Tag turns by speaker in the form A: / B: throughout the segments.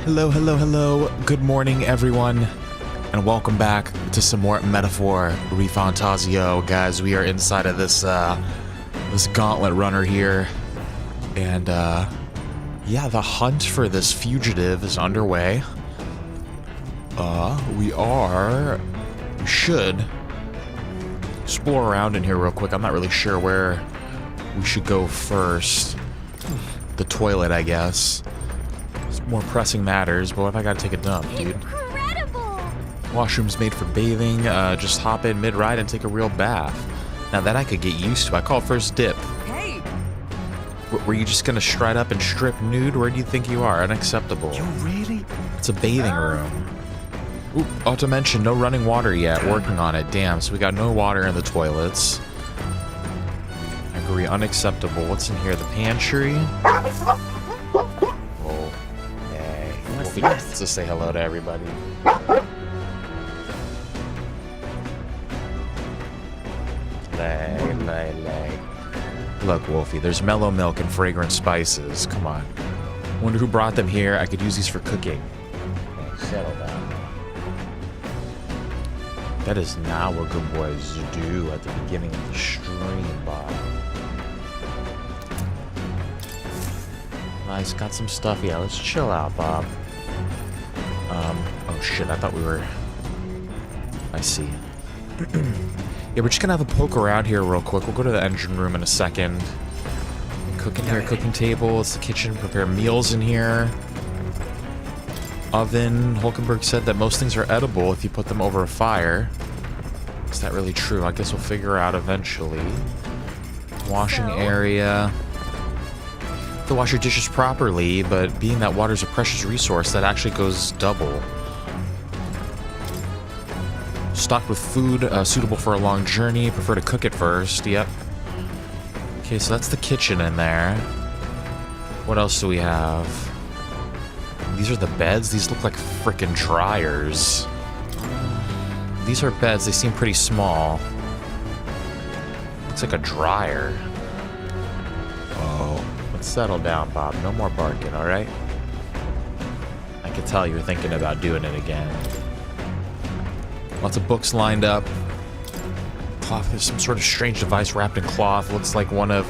A: Hello, hello, hello. Good morning, everyone, and welcome back to some more Metaphor ReFantazio. Guys, we are inside of this this gauntlet runner here, and yeah, the hunt for this fugitive is underway. We should explore around in here real quick. I'm not really sure where we should go first. The toilet, I guess. More pressing matters, but what if I gotta take a dump, dude?
B: Incredible!
A: Washrooms made for bathing, just hop in mid-ride and take a real bath. Now that I could get used to. I call it first dip.
B: Hey!
A: Were you just gonna stride up and strip nude? Where do you think you are? Unacceptable.
C: You really?
A: It's a bathing room. Oop, ought to mention, no running water yet. Working on it. Damn, so we got no water in the toilets. I agree, unacceptable. What's in here? The pantry? Let's just say hello to everybody. Lay. Look, Wolfie, there's mellow milk and fragrant spices. Come on. Wonder who brought them here. I could use these for cooking. Okay, settle down. That is not what good boys do at the beginning of the stream, Bob. Nice, got some stuff. Yeah, let's chill out, Bob. Oh shit, I thought we were... I see. Yeah, we're just gonna have a poke around here real quick. We'll go to the engine room in a second. Cook in here, cooking table. It's the kitchen. Prepare meals in here. Oven. Hulkenberg said that most things are edible if you put them over a fire. Is that really true? I guess we'll figure out eventually. Washing area. To wash your dishes properly, but being that water's a precious resource, that actually goes double. Stocked with food suitable for a long journey. Prefer to cook it first. Yep. Okay, so that's the kitchen in there. What else do we have? These are the beds. These look like frickin' dryers. These are beds. They seem pretty small. Looks like a dryer. Oh. Let's settle down, Bob. No more barking, alright? I can tell you're thinking about doing it again. Lots of books lined up. Cloth is some sort of strange device wrapped in cloth. Looks like one of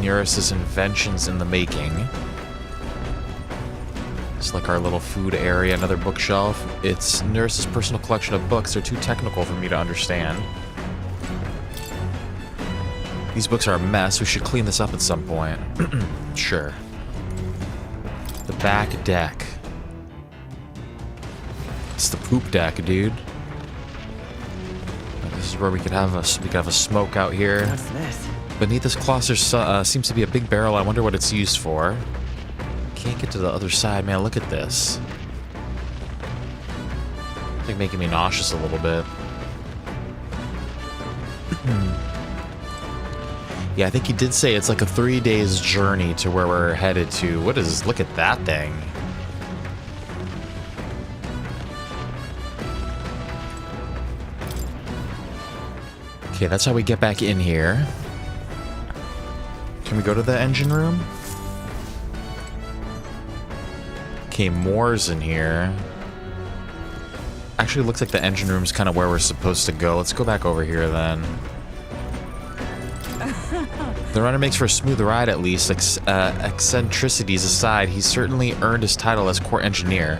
A: Neurus's inventions in the making. It's like our little food area, another bookshelf. It's Neurus's personal collection of books. They're too technical for me to understand. These books are a mess. We should clean this up at some point. Sure. The back deck. It's the poop deck, dude. This is where we could have a smoke out here.
C: What's this?
A: Beneath this closet seems to be a big barrel. I wonder what it's used for. Can't get to the other side, man. Look at this. I think making me nauseous a little bit. Yeah, I think he did say it's like a 3 days journey to where we're headed to. What is... Look at that thing. Okay, that's how we get back in here. Can we go to the engine room? Okay, more's in here. Actually, it looks like the engine room's kind of where we're supposed to go. Let's go back over here, then. The runner makes for a smooth ride, at least. Eccentricities aside, he's certainly earned his title as core engineer.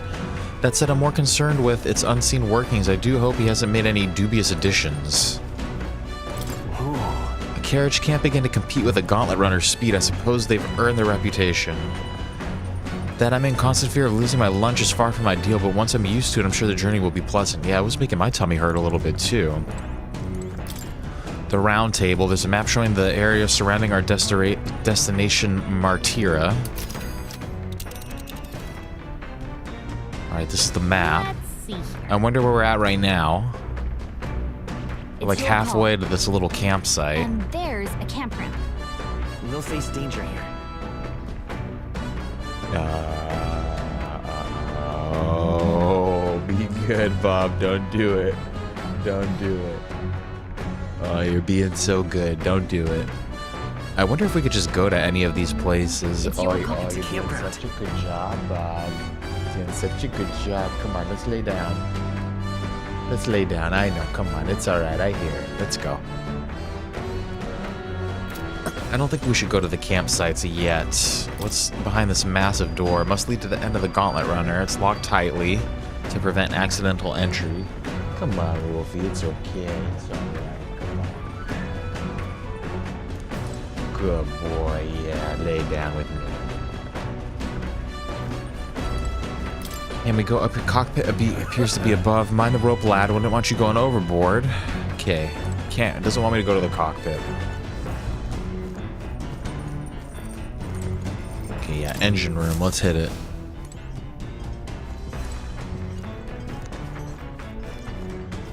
A: That said, I'm more concerned with its unseen workings. I do hope he hasn't made any dubious additions.
C: Ooh.
A: A carriage can't begin to compete with a gauntlet runner's speed. I suppose they've earned their reputation. That I'm in constant fear of losing my lunch is far from ideal, but once I'm used to it, I'm sure the journey will be pleasant. Yeah, it was making my tummy hurt a little bit, too. The round table. There's a map showing the area surrounding our destination Martyra. Alright, this is the map.
B: Let's see here.
A: I wonder where we're at right now. We're like halfway to this little campsite.
B: And there's a camp ramp.
C: We'll face danger here.
A: Oh, be good, Bob. Don't do it. Don't do it. Oh, you're being so good. Don't do it. I wonder if we could just go to any of these places.
C: It's
A: Oh,
C: your call. It's a
A: you're doing
C: campground.
A: such a good job, Bob. doing such a good job. Come on, let's lay down. Let's lay down. I know. Come on. It's all right. I hear it. Let's go. I don't think we should go to the campsites yet. What's behind this massive door? It must lead to the end of the gauntlet runner. It's locked tightly to prevent accidental entry. Come on, Wolfie. It's okay. It's all right. Come on. Good boy. Yeah, lay down with me. And we go up your cockpit. Appears to be above. Mind the rope, lad. Wouldn't want you going overboard. Okay. Can't. It doesn't want me to go to the cockpit. Okay, yeah. Engine room. Let's hit it.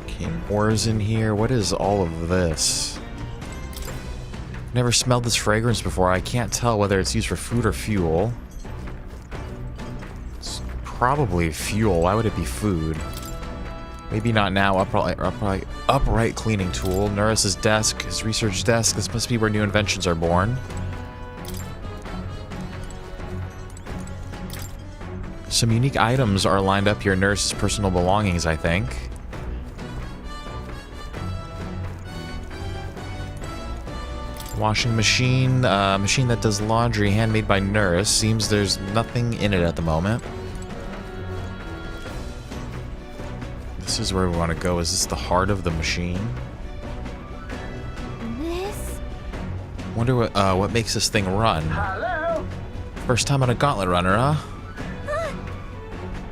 A: Okay, more's in here. What is all of this? Never smelled this fragrance before. I can't tell whether it's used for food or fuel. Probably fuel. Why would it be food? Maybe not now. Upright cleaning tool. Norris's desk. His research desk. This must be where new inventions are born. Some unique items are lined up here. Nurse's personal belongings, I think. Washing machine. Machine that does laundry. Handmade by Nurse. Seems there's nothing in it at the moment. This is where we want to go. Is this the heart of the machine?
B: This?
A: Wonder what makes this thing run.
C: Hello?
A: First time on a gauntlet runner, huh?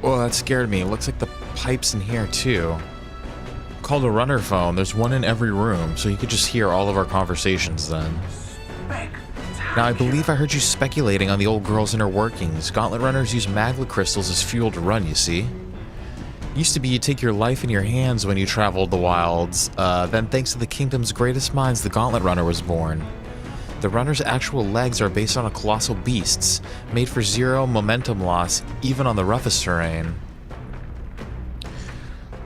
A: Oh, that scared me. It looks like the pipes in here too. Called a runner phone. There's one in every room, so you could just hear all of our conversations then. Now, I believe I heard you speculating on the old girl's inner workings. Gauntlet runners use magma crystals as fuel to run, you see. Used to be you'd take your life in your hands when you traveled the wilds. Then thanks to the kingdom's greatest minds, the Gauntlet Runner was born. The runner's actual legs are based on a colossal beasts, made for zero momentum loss, even on the roughest terrain.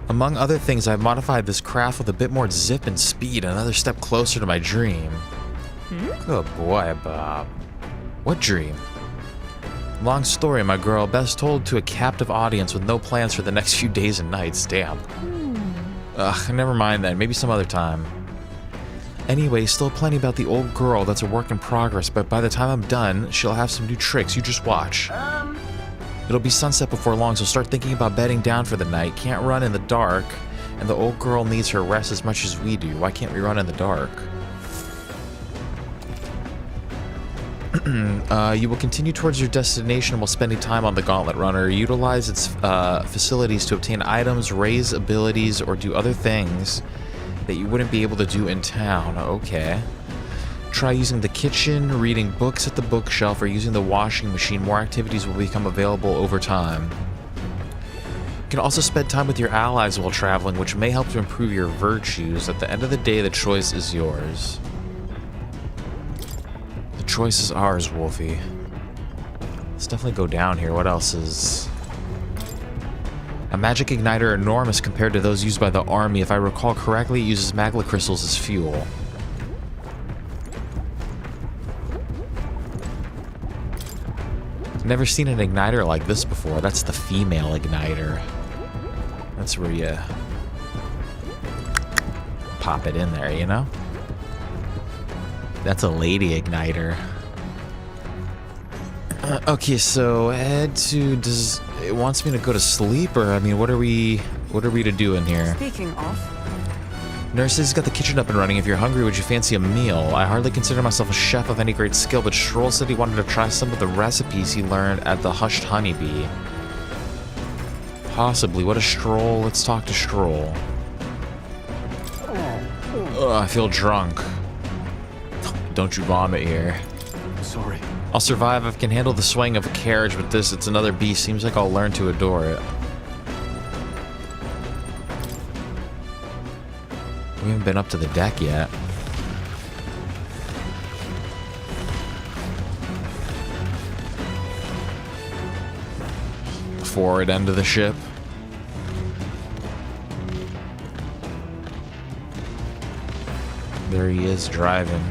A: Among other things, I've modified this craft with a bit more zip and speed, another step closer to my dream. Good boy, Bob. What dream? Long story, my girl. Best told to a captive audience with no plans for the next few days and nights. Damn. Ugh, never mind then. Maybe some other time. Anyway, still plenty about the old girl. That's a work in progress, but by the time I'm done, she'll have some new tricks. You just watch. It'll be sunset before long, so start thinking about bedding down for the night. Can't run in the dark, and the old girl needs her rest as much as we do. Why can't we run in the dark? You will continue towards your destination while spending time on the Gauntlet Runner. Utilize its facilities to obtain items, raise abilities, or do other things that you wouldn't be able to do in town. Okay. Try using the kitchen, reading books at the bookshelf, or using the washing machine. More activities will become available over time. You can also spend time with your allies while traveling, which may help to improve your virtues. At the end of the day, the choice is yours. The choice is ours, Wolfie. Let's definitely go down here. What else is... A magic igniter enormous compared to those used by the army. If I recall correctly, it uses magma crystals as fuel. Never seen an igniter like this before. That's the female igniter. That's where you pop it in there, you know? That's a lady igniter. Okay, so head to... Does it wants me to go to sleep, or I mean, what are we to do in here?
D: Speaking of,
A: Nurse's got the kitchen up and running. If you're hungry, would you fancy a meal? I hardly consider myself a chef of any great skill, but Stroll said he wanted to try some of the recipes he learned at the Hushed Honeybee. Possibly. What a Stroll? Let's talk to Stroll. Ugh, I feel drunk. Don't you vomit here.
C: Sorry.
A: I'll survive if I can handle the swaying of a carriage, but this, it's another beast. Seems like I'll learn to adore it. We haven't been up to the deck yet. Forward end of the ship. There he is driving.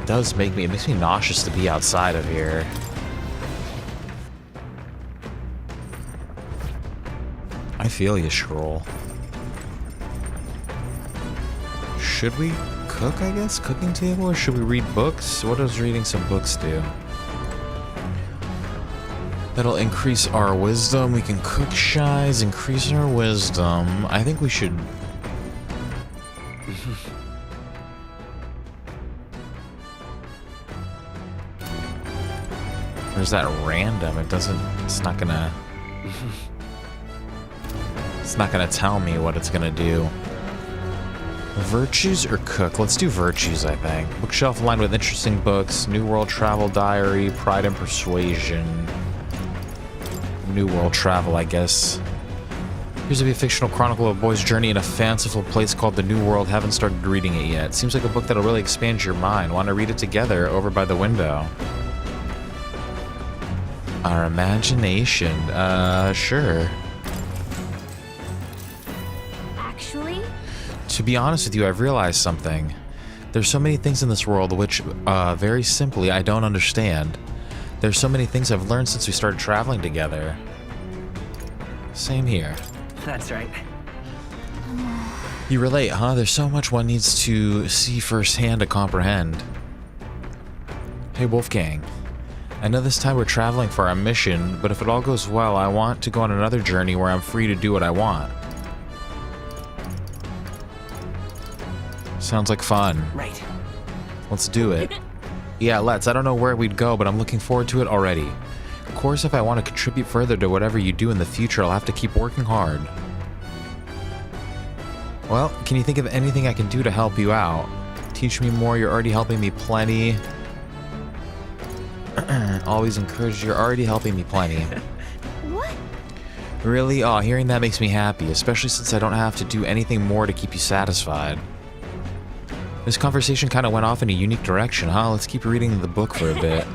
A: It makes me nauseous to be outside of here. I feel you, Scroll. Should we cook, I guess? Cooking table? Or should we read books? What does reading some books do? That'll increase our wisdom. We can cook shies, increase our wisdom. I think we should... There's that random. It doesn't... It's not gonna... It's not gonna tell me what it's gonna do. Virtues or cook? Let's do virtues, I think. Bookshelf lined with interesting books. New World Travel Diary. Pride and Persuasion. New World Travel, I guess. Here's a fictional chronicle of a boy's journey in a fanciful place called the New World. Haven't started reading it yet. Seems like a book that'll really expand your mind. Want to read it together over by the window? Our imagination. Sure.
B: Actually,
A: To be honest with you, I've realized something. There's so many things in this world which, very simply, I don't understand. There's so many things I've learned since we started traveling together. Same here.
C: That's right.
A: You relate, huh? There's so much one needs to see firsthand to comprehend. Hey, Wolfgang. I know this time we're traveling for our mission, but if it all goes well, I want to go on another journey where I'm free to do what I want. Sounds like fun.
C: Right.
A: Let's do it. Yeah, let's. I don't know where we'd go, but I'm looking forward to it already. Of course, if I want to contribute further to whatever you do in the future, I'll have to keep working hard. Well, can you think of anything I can do to help you out? Teach me more, you're already helping me plenty. Always encourage, you're already helping me plenty.
B: what?
A: Really? Aw, hearing that makes me happy, especially since I don't have to do anything more to keep you satisfied. This conversation kind of went off in a unique direction, huh? Let's keep reading the book for a bit.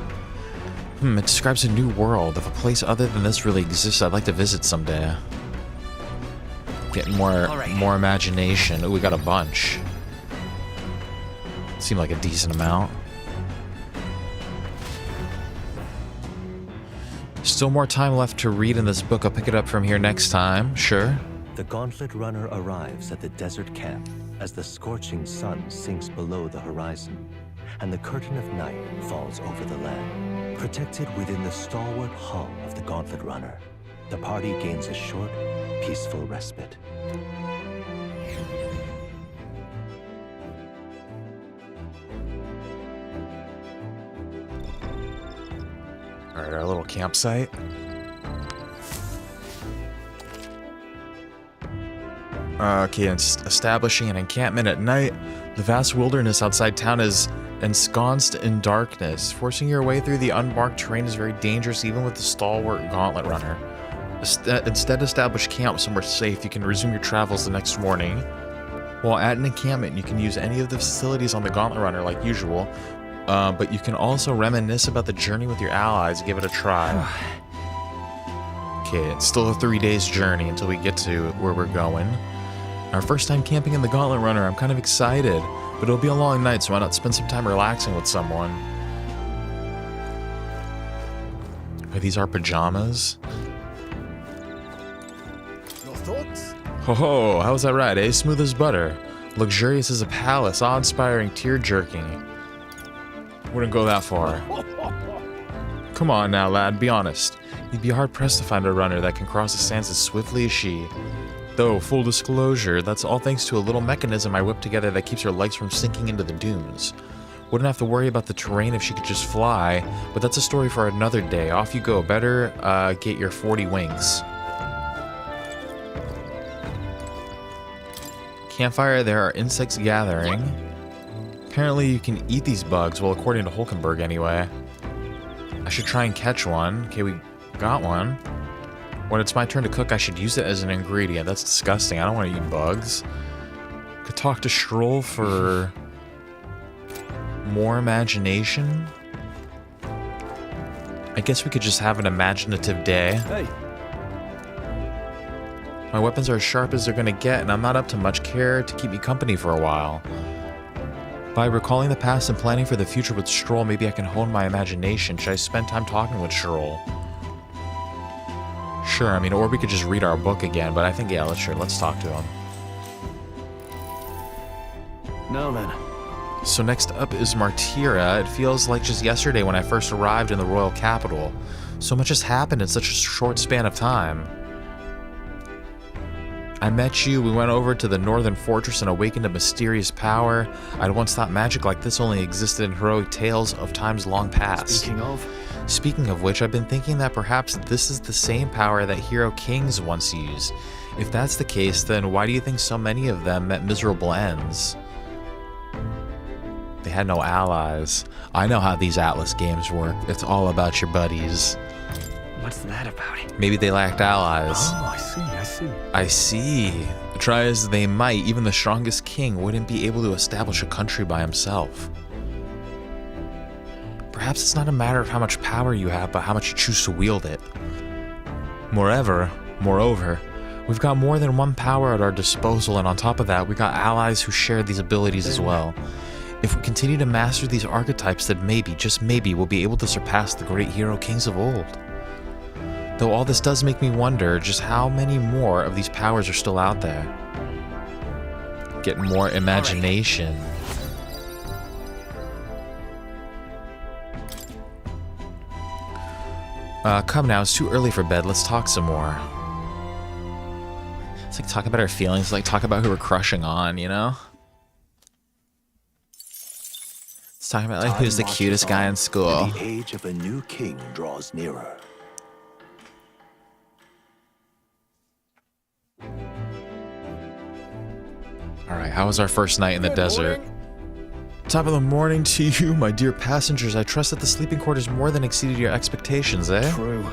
A: It describes a new world. If a place other than this really exists, I'd like to visit someday. Get more imagination. Oh, we got a bunch. Seemed like a decent amount. Still more time left to read in this book. I'll pick it up from here next time. Sure.
E: The Gauntlet Runner arrives at the desert camp as the scorching sun sinks below the horizon and the curtain of night falls over the land. Protected within the stalwart hull of the Gauntlet Runner, the party gains a short, peaceful respite.
A: Alright, our little campsite. Okay, establishing an encampment at night. The vast wilderness outside town is ensconced in darkness. Forcing your way through the unmarked terrain is very dangerous, even with the stalwart Gauntlet Runner. Instead, establish camp somewhere safe. You can resume your travels the next morning. While at an encampment, you can use any of the facilities on the Gauntlet Runner like usual, but you can also reminisce about the journey with your allies and give it a try. Okay, it's still a 3 days journey until we get to where we're going. Our first time camping in the Gauntlet Runner. I'm kind of excited, but it'll be a long night, so why not spend some time relaxing with someone? Are these our pajamas?
F: Your thoughts?
A: Ho ho, how's that right, eh? Smooth as butter. Luxurious as a palace, awe-inspiring, tear-jerking. Wouldn't go that far. Come on now, lad, be honest. You'd be hard-pressed to find a runner that can cross the sands as swiftly as she. Though, full disclosure, that's all thanks to a little mechanism I whipped together that keeps her legs from sinking into the dunes. Wouldn't have to worry about the terrain if she could just fly, but that's a story for another day. Off you go. Better get your 40 wings. Campfire, there are insects gathering. Apparently you can eat these bugs, well, according to Hulkenberg anyway. I should try and catch one. Okay, we got one. When it's my turn to cook, I should use it as an ingredient. That's disgusting. I don't want to eat bugs. Could talk to Schroll for more imagination. I guess we could just have an imaginative day.
F: Hey.
A: My weapons are as sharp as they're gonna get, and I'm not up to much care to keep me company for a while. By recalling the past and planning for the future with Stroll, maybe I can hone my imagination. Should I spend time talking with Stroll? Sure, I mean, or we could just read our book again, but I think, yeah, let's talk to him.
C: Now then.
A: So next up is Martyra. It feels like just yesterday when I first arrived in the royal capital. So much has happened in such a short span of time. I met you, we went over to the northern fortress and awakened a mysterious power. I'd once thought magic like this only existed in heroic tales of times long past. Speaking of which, I've been thinking that perhaps this is the same power that hero kings once used. If that's the case, then why do you think so many of them met miserable ends? They had no allies. I know how these Atlus games work. It's all about your buddies.
C: What's that about?
A: Maybe they lacked allies.
C: Oh, I see.
A: I see. Try as they might, even the strongest king wouldn't be able to establish a country by himself. Perhaps it's not a matter of how much power you have, but how much you choose to wield it. Moreover, we've got more than one power at our disposal, and on top of that, we got allies who share these abilities as well. If we continue to master these archetypes, then maybe, just maybe, we'll be able to surpass the great hero kings of old. Though all this does make me wonder just how many more of these powers are still out there. Get more imagination. Come now, it's too early for bed. Let's talk some more. It's like talk about our feelings, like talk about who we're crushing on, you know? Let's talk about like who's the cutest guy in school.
E: The age of a new king draws nearer.
A: Alright, how was our first night in the desert? Top of the morning to you, my dear passengers. I trust that the sleeping quarters more than exceeded your expectations, eh?
C: True.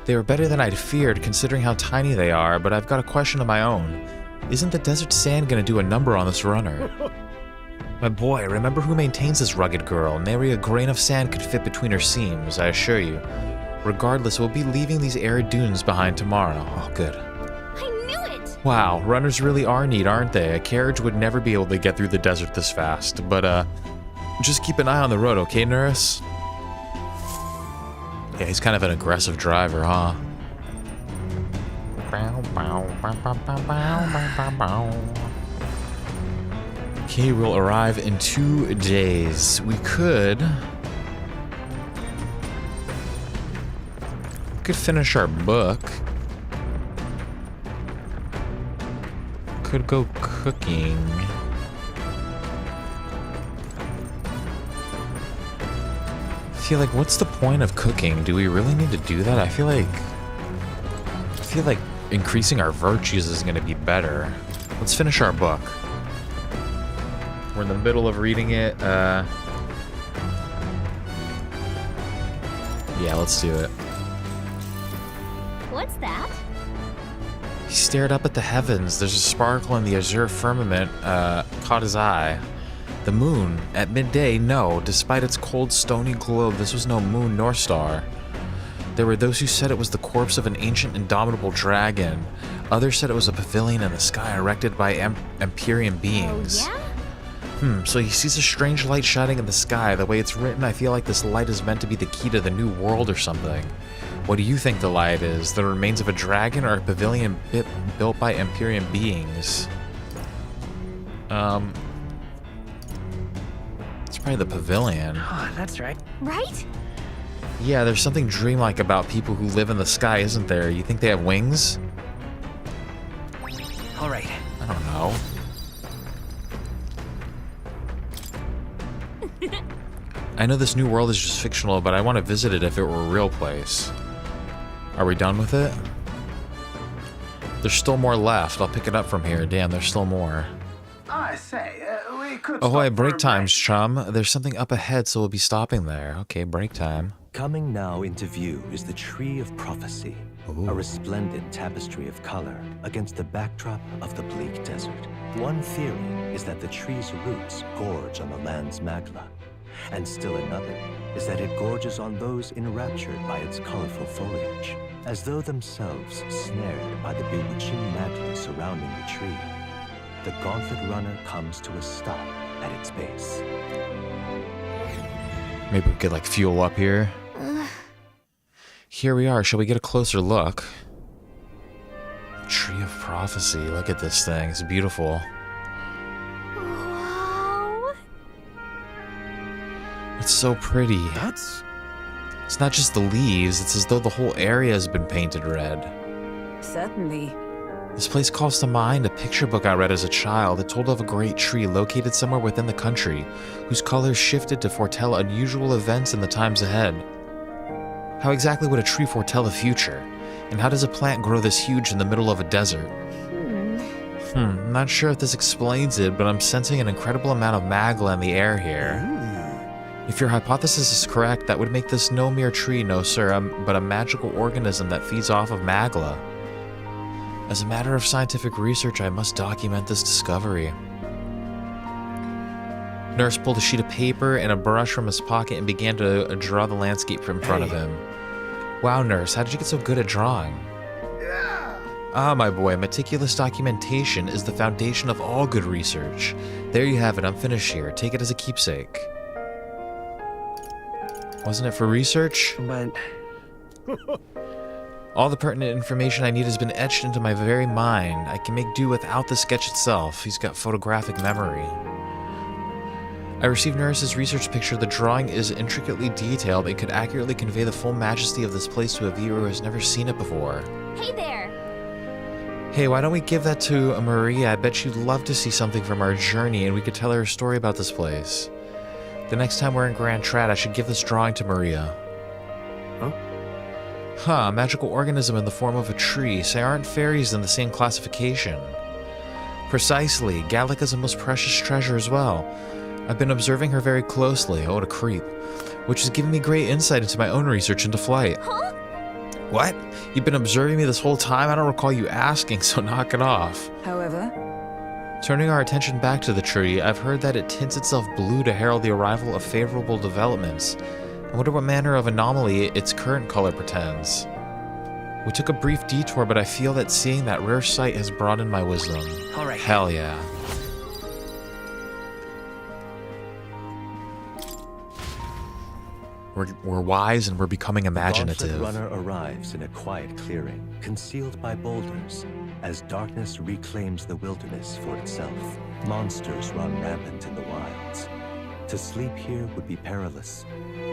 A: They were better than I'd feared, considering how tiny they are, but I've got a question of my own. Isn't the desert sand gonna do a number on this runner? My boy, remember who maintains this rugged girl. Nary a grain of sand could fit between her seams, I assure you. Regardless, we'll be leaving these arid dunes behind tomorrow. Oh, good. Wow, runners really are neat, aren't they? A carriage would never be able to get through the desert this fast, but just keep an eye on the road, okay, Nurse? Yeah, he's kind of an aggressive driver, huh? Okay, we'll arrive in 2 days. We could finish our book. Could go cooking. I feel like, what's the point of cooking? Do we really need to do that? I feel like increasing our virtues is going to be better. Let's finish our book. We're in the middle of reading it. Yeah, let's do it.
B: What's that?
A: He stared up at the heavens. There's a sparkle in the azure firmament caught his eye. The moon, at midday, no. Despite its cold, stony glow, this was no moon nor star. There were those who said it was the corpse of an ancient, indomitable dragon. Others said it was a pavilion in the sky erected by Empyrean beings.
B: Oh, yeah?
A: So he sees a strange light shining in the sky. The way it's written, I feel like this light is meant to be the key to the new world or something. What do you think the light is? The remains of a dragon or a pavilion built by Empyrean beings? It's probably the pavilion.
C: Oh, that's right.
B: Right?
A: Yeah, there's something dreamlike about people who live in the sky, isn't there? You think they have wings?
C: All right.
A: I don't know. I know this new world is just fictional, but I want to visit it if it were a real place. Are we done with it? There's still more left. I'll pick it up from here. Damn, there's still more.
F: I say, we could.
A: Ahoy, break times, chum. There's something up ahead, so we'll be stopping there. Okay, break time.
E: Coming now into view is the Tree of Prophecy,
A: Ooh.
E: a resplendent tapestry of color against the backdrop of the bleak desert. One theory is that the tree's roots gorge on the land's magma, and still another is that it gorges on those enraptured by its colorful foliage, as though themselves snared by the bewitching madness surrounding the tree. The gauntlet runner comes to a stop at its base.
A: Maybe we could, like, fuel up here. Here we are. Shall we get a closer look? Tree of Prophecy. Look at this thing. It's beautiful.
B: Wow.
A: It's so pretty.
C: That's...
A: It's not just the leaves. It's as though the whole area has been painted red.
D: Certainly.
A: This place calls to mind a picture book I read as a child. It told of a great tree located somewhere within the country, whose colors shifted to foretell unusual events in the times ahead. How exactly would a tree foretell the future? And how does a plant grow this huge in the middle of a desert? I'm not sure if this explains it, but I'm sensing an incredible amount of magla in the air here. If your hypothesis is correct, that would make this no mere tree, no sir, but a magical organism that feeds off of magla. As a matter of scientific research, I must document this discovery. Nurse pulled a sheet of paper and a brush from his pocket and began to draw the landscape in front of him. Wow, Nurse, how did you get so good at drawing? Ah, my boy, meticulous documentation is the foundation of all good research. There you have it, I'm finished here. Take it as a keepsake. Wasn't it for research?
C: But...
A: All the pertinent information I need has been etched into my very mind. I can make do without the sketch itself. He's got photographic memory. I received Nurse's research picture. The drawing is intricately detailed and could accurately convey the full majesty of this place to a viewer who has never seen it before.
B: Hey there.
A: Hey, why don't we give that to Maria? I bet she'd love to see something from our journey and we could tell her a story about this place. The next time we're in Grand Trad, I should give this drawing to Maria. Huh, a magical organism in the form of a tree. Say, aren't fairies in the same classification? Precisely. Gallica's a most precious treasure as well. I've been observing her very closely. Oh, what a creep. Which has given me great insight into my own research into flight.
B: Huh?
A: What? You've been observing me this whole time? I don't recall you asking, so knock it off.
D: However,
A: Turning our attention back to the tree, I've heard that it tints itself blue to herald the arrival of favorable developments. I wonder what manner of anomaly its current color portends. We took a brief detour, but I feel that seeing that rare sight has broadened my wisdom.
C: All right.
A: Hell yeah. We're wise and we're becoming imaginative.
E: The Gauntlet Runner arrives in a quiet clearing, concealed by boulders, as darkness reclaims the wilderness for itself. Monsters run rampant in the wilds. To sleep here would be perilous,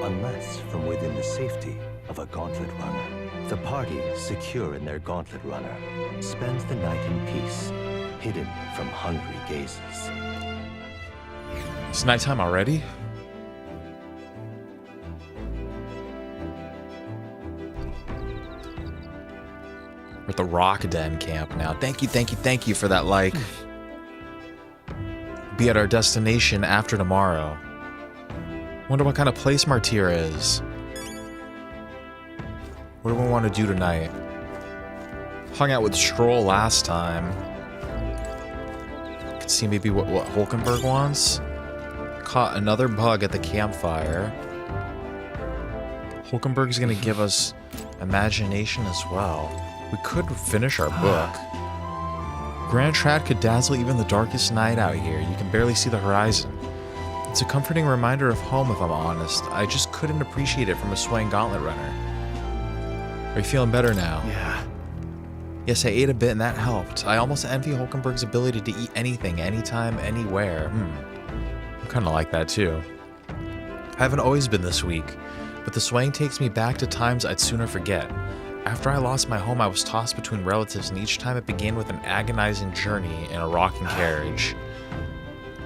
E: unless from within the safety of a Gauntlet Runner. The party, secure in their Gauntlet Runner, spends the night in peace, hidden from hungry gazes.
A: It's nighttime already? We're at the Rock Den camp now. Thank you for that like. Be at our destination after tomorrow. Wonder what kind of place Martyr is. What do we want to do tonight? Hung out with Stroll last time. Could see maybe what Hulkenberg wants. Caught another bug at the campfire. Hulkenberg's gonna give us imagination as well. We could finish our book. Grand Trad could dazzle even the darkest night out here. You can barely see the horizon. It's a comforting reminder of home, if I'm honest. I just couldn't appreciate it from a swaying gauntlet runner. Are you feeling better now?
C: Yeah.
A: Yes, I ate a bit and that helped. I almost envy Hulkenberg's ability to eat anything, anytime, anywhere. I'm kind of like that too. I haven't always been this weak, but the swaying takes me back to times I'd sooner forget. After I lost my home, I was tossed between relatives, and each time it began with an agonizing journey in a rocking carriage.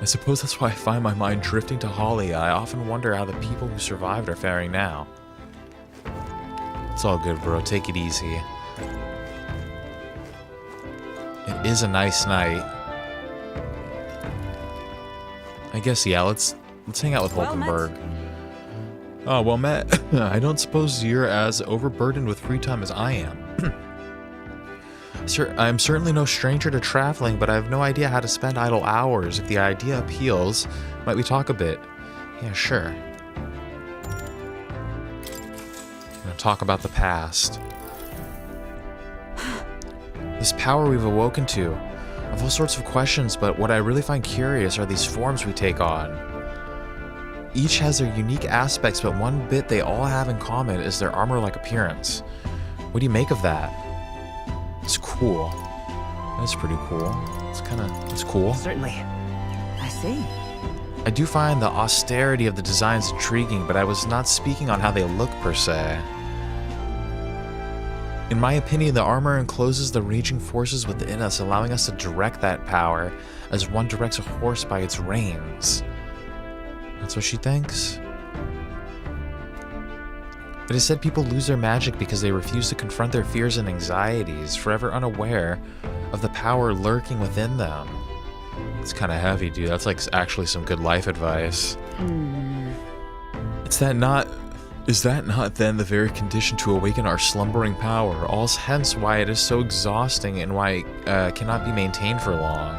A: I suppose that's why I find my mind drifting to Holly. I often wonder how the people who survived are faring now. It's all good, bro. Take it easy. It is a nice night. I guess, yeah, let's hang out with
D: Well met.
A: Hulkenberg. Oh, well met. I don't suppose you're as overburdened with free time as I am. I'm certainly no stranger to traveling, but I have no idea how to spend idle hours. If the idea appeals, might we talk a bit? Yeah, sure. Talk about the past. This power we've awoken to. I have all sorts of questions, but what I really find curious are these forms we take on. each has their unique aspects, but one bit they all have in common is their armor-like appearance. What do you make of that? It's cool. That's pretty cool. It's cool.
C: Certainly.
D: I see.
A: I do find the austerity of the designs intriguing, but I was not speaking on how they look per se. In my opinion, the armor encloses the raging forces within us, allowing us to direct that power as one directs a horse by its reins. That's what she thinks. It is said people lose their magic because they refuse to confront their fears and anxieties, forever unaware of the power lurking within them. It's kind of heavy, dude. That's like actually some good life advice. Is that not then the very condition to awaken our slumbering power? All's hence why it is so exhausting and why it cannot be maintained for long.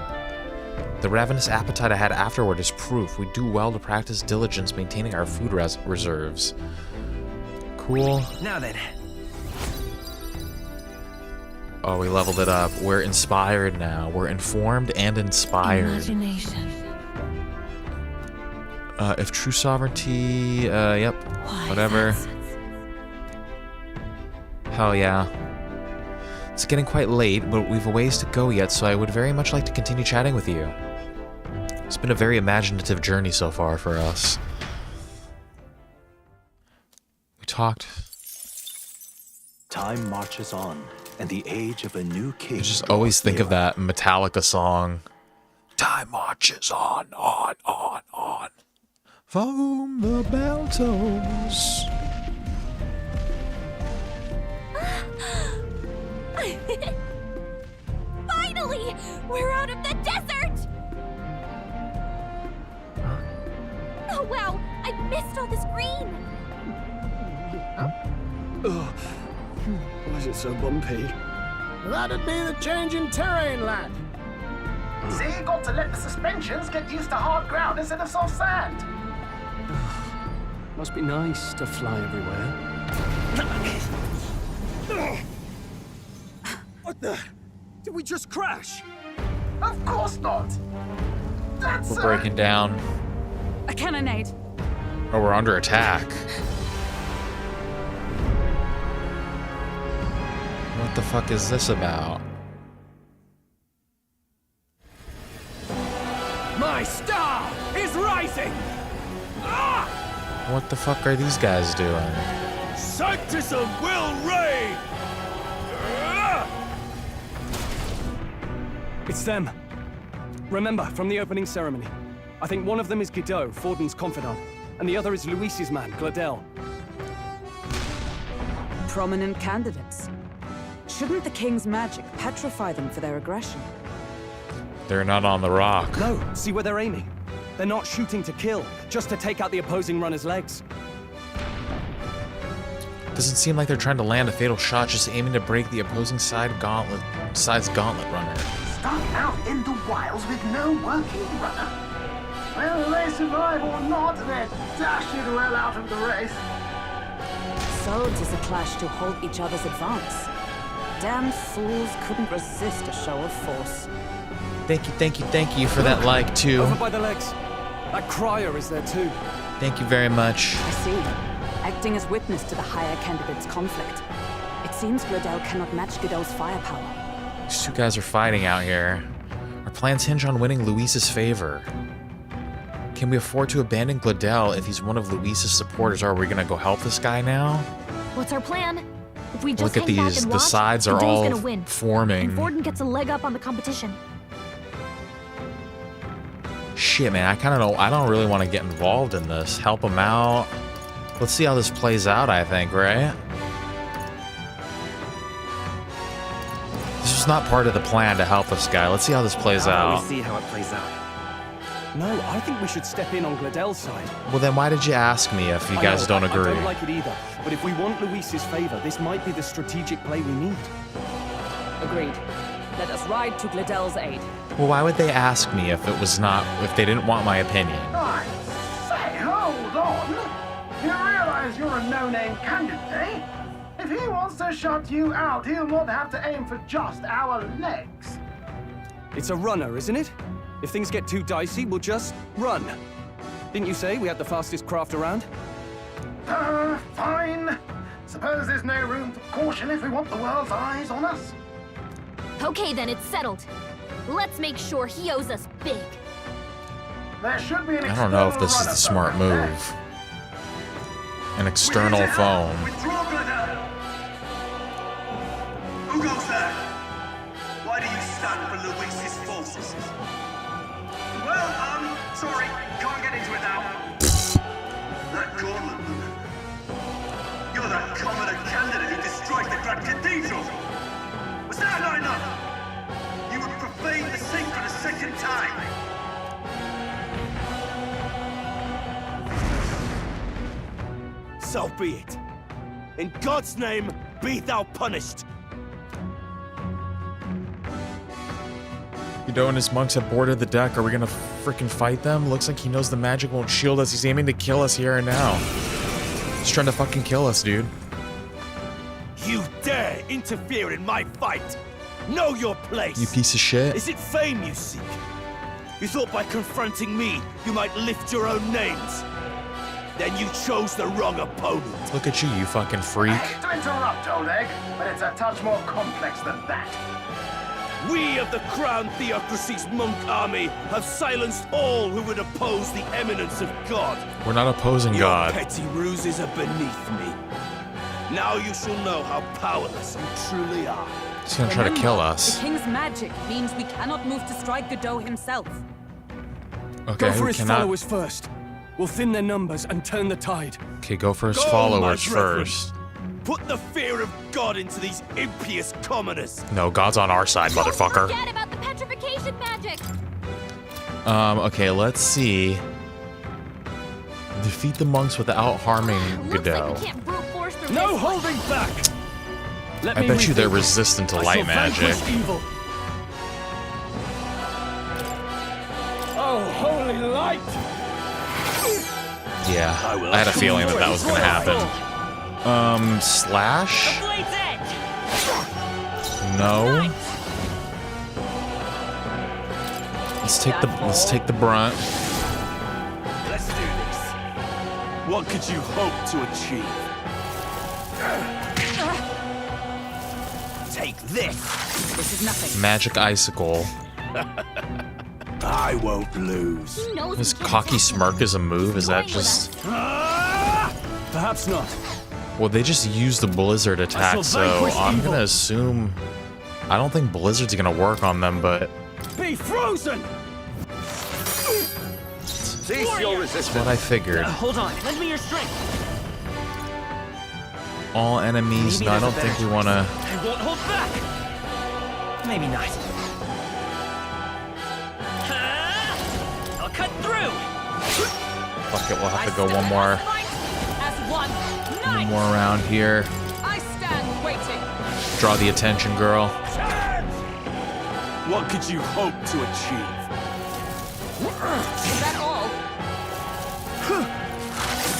A: The ravenous appetite I had afterward is proof we do well to practice diligence maintaining our food reserves. Cool.
C: Now then.
A: Oh, we leveled it up. We're inspired now. We're informed and inspired.
B: Imagination.
A: If true sovereignty, yep, whatever. Hell yeah. It's getting quite late, but we've a ways to go yet, so I would very much like to continue chatting with you. It's been a very imaginative journey so far for us. We talked.
E: Time marches on, and the age of a new king.
A: I just always think of that Metallica song. Time marches on, on. From the bell tolls.
B: Finally! We're out of the desert! Oh wow! I missed all this green!
C: Why is it so bumpy?
F: That'd be the change in terrain, lad. See, you got to let the suspensions get used to hard ground instead of soft sand.
C: Must be nice to fly everywhere. What the? Did we just crash?
F: Of course not. That's
A: We're breaking down.
D: A cannonade.
A: Oh, we're under attack. What the fuck is this about?
C: My star is rising!
A: What the fuck are these guys doing?
C: Sanctism will reign! It's them. Remember, from the opening ceremony. I think one of them is Guido, Forden's confidant, and the other is Luis's man, Gladel.
D: Prominent candidates. Shouldn't the king's magic petrify them for their aggression?
A: They're not on the rock.
C: No, see where they're aiming. They're not shooting to kill, just to take out the opposing runner's legs.
A: Doesn't seem like they're trying to land a fatal shot, just aiming to break the opposing side's gauntlet runner.
F: Stuck out in the wilds with no working runner. Whether they survive or not, they're dashing well out of the race.
D: So 'tis a clash to hold each other's advance. Damn fools couldn't resist a show of force.
A: Thank you for that like too.
C: Over by the legs. That crier is there too.
A: Thank you very much.
D: I see. Acting as witness to the higher candidate's conflict. It seems Gladel cannot match Guido's firepower.
A: These two guys are fighting out here. Our plans hinge on winning Luis's favor. Can we afford to abandon Gladel if he's one of Luis's supporters? Or are we gonna go help this guy now?
B: What's our plan? If we just
A: Look at
B: hang back
A: these.
B: and
A: The
B: watch,
A: sides are
B: Guido's
A: all
B: gonna win.
A: forming.
B: And Forden gets a leg up on the competition.
A: Shit, man, I don't really want to get involved in this. Help him out. Let's see how this plays out, I think, right? This was not part of the plan to help this guy. Let's see how this plays out.
C: We see how it plays out. No, I think we should step in on Gladel's side.
A: Well, then why did you ask me if you
C: I
A: guys
C: know,
A: don't
C: I
A: agree?
C: don't like it either, but if we want Luis's favor, this might be the strategic play we need.
D: Agreed. Let us ride to Gladel's aid.
A: Well, why would they ask me if they didn't want my opinion?
F: I say, hold on. You realize you're a no-name candidate, eh? If he wants to shut you out, he'll not have to aim for just our legs.
C: It's a runner, isn't it? If things get too dicey, we'll just run. Didn't you say we had the fastest craft around?
F: Fine. Suppose there's no room for caution if we want the world's eyes on us.
B: Okay, then it's settled. Let's make sure he owes us big.
F: There should be an
A: I don't know if this is the
F: external
A: smart
F: runner phone
A: move. An external phone.
G: Who goes there? Why do you stand for Luis's forces? Well, sorry, can't get into it now. That gauntlet. You're that commoner candidate who destroyed the Grand Cathedral. Was that not enough? You would profane the sacred a second time.
H: So be it. In God's name, be thou punished.
A: Guido and his monks have boarded the deck. Are we gonna freaking fight them? Looks like he knows the magic won't shield us. He's aiming to kill us here and now. He's trying to fucking kill us, dude.
H: You dare interfere in my fight? Know your place.
A: You piece of shit.
H: Is it fame you seek? You thought by confronting me, you might lift your own names. Then you chose the wrong opponent.
A: Look at you, you fucking freak.
F: I hate to interrupt, old egg, but it's a touch more complex than that.
H: We of the Crown Theocracy's monk army have silenced all who would oppose the eminence of God.
A: We're not opposing
H: Your
A: God.
H: petty ruses are beneath me. Now you shall know how powerless you truly are.
A: He's gonna try to kill us.
D: The king's magic means we cannot move to strike Godot himself.
A: Okay,
C: Go for
A: we
C: his
A: cannot.
C: followers first. We'll thin their numbers and turn the tide.
A: Okay, go for his
H: Go,
A: followers
H: my brethren.
A: first.
H: Put the fear of God into these impious commoners.
A: No, God's on our side,
B: Don't
A: motherfucker.
B: forget about the petrification magic.
A: Okay, let's see. Defeat the monks without harming
B: Looks
A: Godot.
B: like we can't brute force through
C: No
B: this one.
C: holding back! Let
A: I
C: me
A: bet you they're
C: rethink.
A: resistant to
C: I
A: light
C: shall
A: magic.
C: vanquish evil. Oh, holy light!
A: Yeah, I had a feeling that that was gonna happen. Slash? No. Let's take the brunt.
H: Let's do this. What could you hope to achieve? Take this.
D: This is nothing.
A: Magic icicle.
H: I won't lose.
B: He knows
A: This
B: we can't
A: cocky
B: stop him.
A: smirk is a move. Is that
B: Toying with
A: just?
C: Perhaps not.
A: Well, they just used the blizzard attack,
C: shall
A: so
C: vanquish
A: I'm
C: evil.
A: gonna assume. I don't think blizzard's gonna work on them, but
C: Be frozen!
H: Cease your
A: that's
H: resistance.
A: what I figured.
I: Hold on, lend me your strength.
A: All enemies. No, I don't think we wanna.
I: I won't hold back. Maybe not. I'll cut through.
A: Fuck it, we'll have to go one more
D: As one knight,
A: round here.
D: I stand waiting.
A: Draw the attention, girl.
H: What could you hope to achieve?
D: Is that all?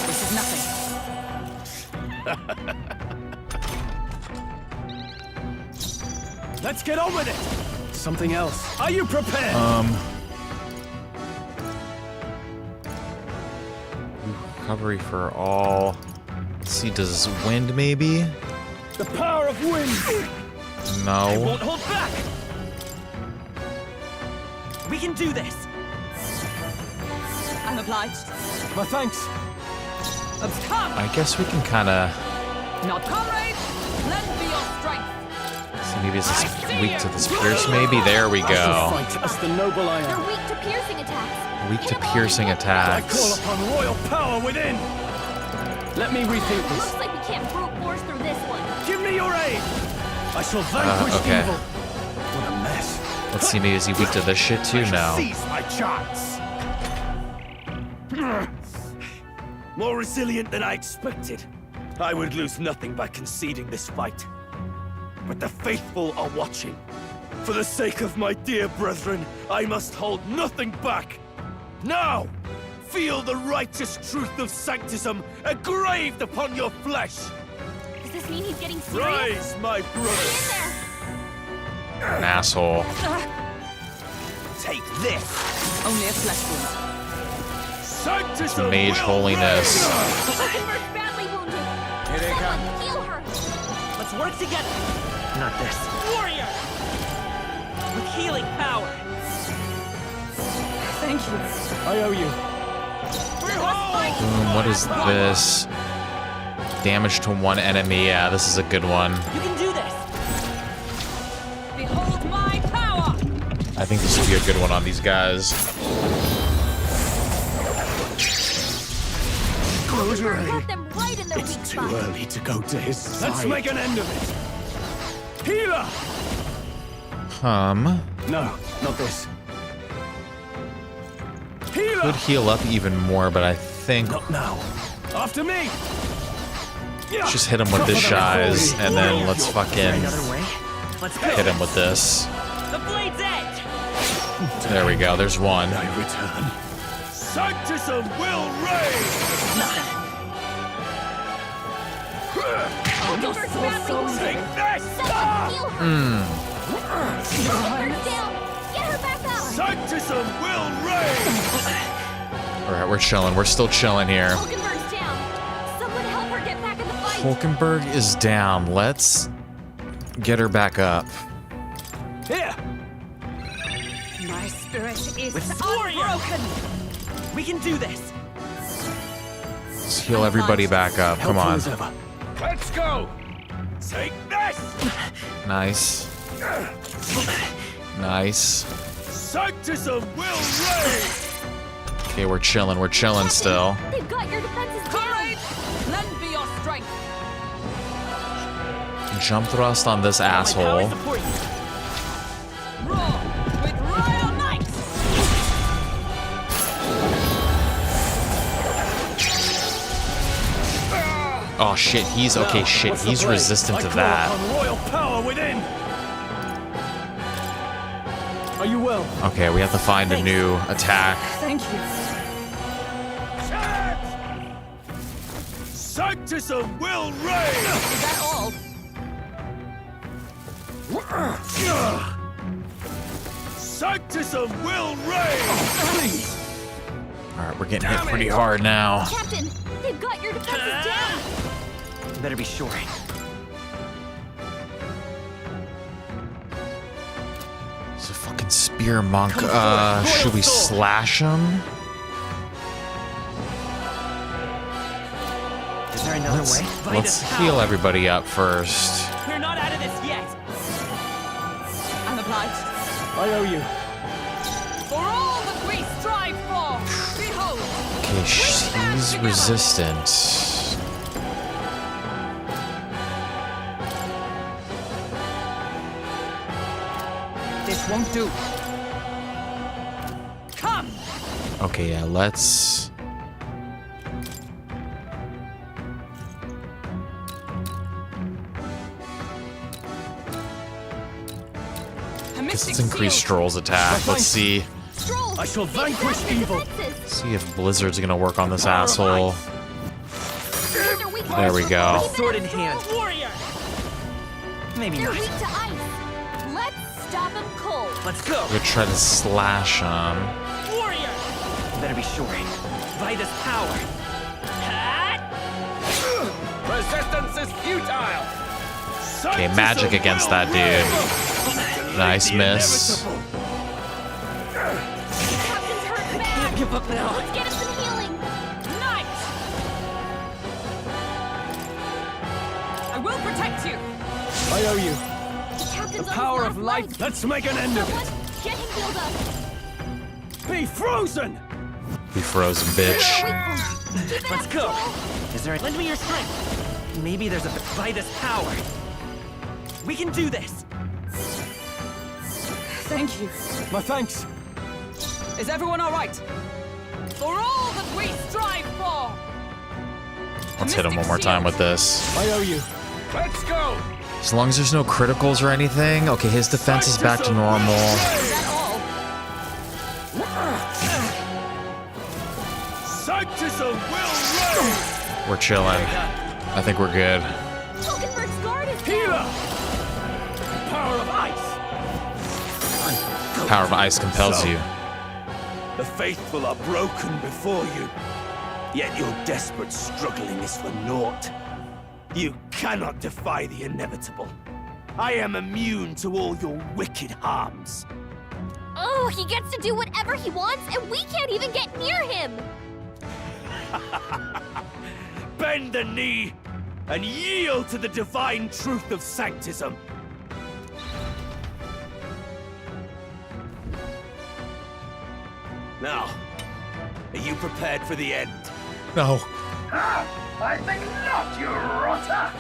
D: This is nothing.
C: Let's get on with it! Something else. Are you prepared?
A: Recovery for all. Let's see, does wind maybe?
C: The power of wind!
A: No.
I: Won't hold back. We can do this.
D: I'm obliged.
C: My thanks.
D: Come,
A: I guess we can kind of
D: not comrades. Lend me your strength.
A: see. Maybe it's weak to this pierce. Maybe there we
C: I shall
A: go.
C: fight as the noble I
B: They're
C: am.
B: weak to piercing attacks.
A: Weak to
B: Hit 'em all
A: piercing
B: in one.
C: I call
A: attacks.
C: upon royal power within! Let me rethink
B: Looks
C: this.
B: like we can't brute force through this one.
C: Give me your aid! I shall vanquish
A: okay.
C: evil. What a mess.
A: Let's see. Maybe is he weak to this shit too? No.
H: Seize my chance. More resilient than I expected. I would lose nothing by conceding this fight. But the faithful are watching. For the sake of my dear brethren, I must hold nothing back. Now, feel the righteous truth of sanctism engraved upon your flesh.
B: Does this mean he's getting serious?
H: Rise, my
B: Get
H: brothers.
B: in there.
A: An asshole.
H: Take this.
D: Only a flesh wound.
H: Sanctusum
A: Mage
H: will
A: holiness.
H: reign!
B: Hulkenberg's badly wounded. Someone heal her.
I: Let's work together. Not this. Warrior! With healing power.
D: Thank you.
C: I owe you.
A: Boom, what is this? Damage to one enemy. Yeah, this is a good one.
I: You can do this.
D: Behold my power!
A: I think this would be a good one on these guys.
B: Got them right in their weak
C: Too
B: spot.
C: early to go to his side. Let's make an end of it. Healer! No, not this. Healer!
A: Could heal up even more, but I think
C: Not now. After me!
A: just hit him with this shiz, and then let's fucking
I: Another way. Let's go.
A: hit him with this.
I: The blade's edge.
A: There we go, there's one.
C: I return.
H: Sanctusum will reign!
B: Hulkenberg's badly wounded.
H: Take this!
B: Someone heal her. Hulkenberg's down. Get her back up.
H: Sanctusum will reign!
A: Alright, we're chilling. We're still chilling here.
B: Hulkenberg's down. Someone help her get back in the fight.
A: Hulkenberg is down. Let's get her back up.
C: Here!
D: My spirit is
I: With warrior.
D: unbroken.
I: We can do this.
A: Let's heal everybody back up. Come
C: Helpful
A: on.
C: as ever.
H: Let's go! Take this!
A: Nice. Nice.
H: Sanctusum will reign!
A: Okay, we're chilling still.
B: They've got your defenses down.
D: Courage! Lend me your strength.
A: Jump thrust on this
I: My power
A: asshole.
I: support you.
D: Roar with royal might.
A: Oh shit, he's okay. Shit,
C: What's the
A: he's
C: play?
A: resistant
C: I
A: to
C: call
A: that.
C: upon royal power within. Are you well?
A: Okay, we have to find a new attack.
D: Thank you.
H: Sanctusum will reign!
D: Is that all?
H: Sanctusum will reign!
A: Alright, we're getting hit pretty hard now.
B: Captain, they've got your defenses down.
I: You better be sure.
A: It's a fucking spear monk. Should we slash him?
I: Is there another way?
A: Let's
I: Vitus
A: heal
I: power.
A: everybody up first.
I: We're not out of this yet.
D: I'm obliged.
C: I owe you.
D: For all that we strive for, behold.
A: Okay, he's resistant.
D: This won't do. Come!
A: Okay, yeah, let's... Let's increase Stroll's attack. Let's see.
B: Stroll,
C: I shall
B: they've got
C: vanquish
B: your
C: evil.
B: defenses.
A: See if Blizzard's gonna work on this asshole.
B: They're weak to
A: There we
B: ice.
A: go.
B: Keep it
I: Sword
B: up,
I: in hand.
B: Stroll.
I: Warrior. Maybe
B: They're
I: not.
B: weak to ice. Let's stop them cold.
I: Let's go.
A: We're gonna try to slash him.
I: Warrior. You better be sure. Vitus power. Hat.
H: Resistance is futile!
A: Okay, magic against that dude. Nice miss.
B: Captain's hurt bad.
I: Give up now.
B: Let's get him some healing.
D: Knight! I will protect you.
C: I owe you.
B: The captain's
C: The
B: on
C: power
B: his
C: of
B: last
C: light.
B: legs.
C: Let's make an end of
B: Someone,
C: it.
B: get him healed up.
C: Be frozen.
A: You frozen bitch.
B: Keep it
I: Let's
B: up,
I: go.
B: Stroll.
I: Is there? Lend me your strength. Maybe there's a Vitus power. We can do this.
D: Thank you.
C: My thanks.
D: Is everyone all right? For all that we strive for.
A: Let's hit him one more time with this.
C: I owe you.
H: Let's go!
A: As long as there's no criticals or anything. Okay, his defense is back to normal.
D: Is that all?
H: Sanctusum will reign!
A: We're chilling. I think we're good.
B: Hulkenberg's guard is
C: Healer.
B: down.
C: Power of ice.
A: Power of ice compels you.
H: The faithful are broken before you. Yet your desperate struggling is for naught. You cannot defy the inevitable. I am immune to all your wicked harms.
B: Oh, he gets to do whatever he wants, and we can't even get near him!
H: Bend the knee and yield to the divine truth of sanctism. Now, are you prepared for the end?
A: No.
F: Ah, I think not, you rotter!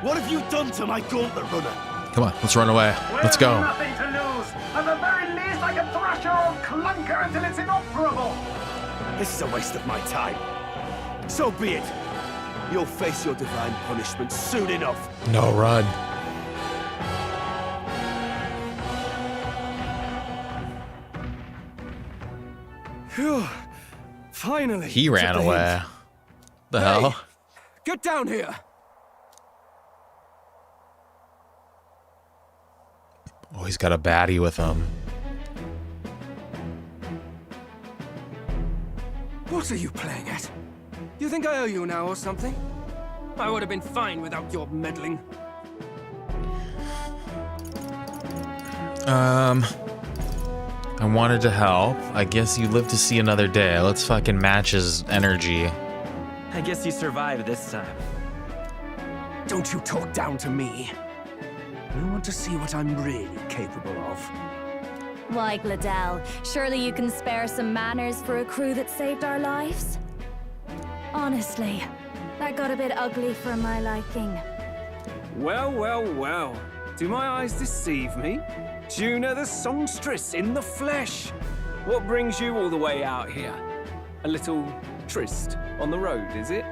H: What have you done to my gauntlet runner?
A: Come on, let's run away. Let's go.
F: Nothing to lose. At the very least, I can thrash your old clunker until it's inoperable.
H: This is a waste of my time. So be it. You'll face your divine punishment soon enough.
A: No, run.
C: Phew. Finally.
A: He ran
C: to the
A: away.
C: hint.
A: The
C: Hey,
A: hell?
C: Get down here.
A: Oh, he's got a baddie with him.
C: What are you playing at? You think I owe you now or something? I would have been fine without your meddling.
A: I wanted to help. I guess you live to see another day. Let's fucking match his energy.
I: I guess you survived this time.
C: Don't you talk down to me. You want to see what I'm really capable of.
B: Why, Gladell, surely you can spare some manners for a crew that saved our lives? Honestly, that got a bit ugly for my liking.
C: Well, well, well. Do my eyes deceive me? Juna the songstress in the flesh. What brings you all the way out here? A little tryst on the road, is it?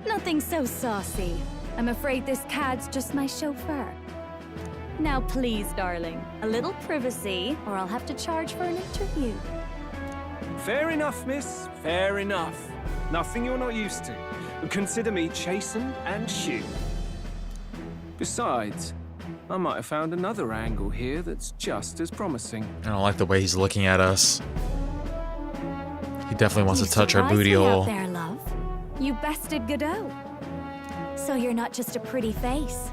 B: Nothing so saucy. I'm afraid this cad's just my chauffeur. Now please, darling, a little privacy, or I'll have to charge for an interview.
C: Fair enough, miss. Fair enough. Nothing you're not used to. Consider me chastened and shoo. Besides, I might have found another angle here that's just as promising.
A: I don't like the way he's looking at us. He definitely wants to touch our booty
B: surprised me
A: hole.
B: out there, love. You bested Godot. So you're not just a pretty face.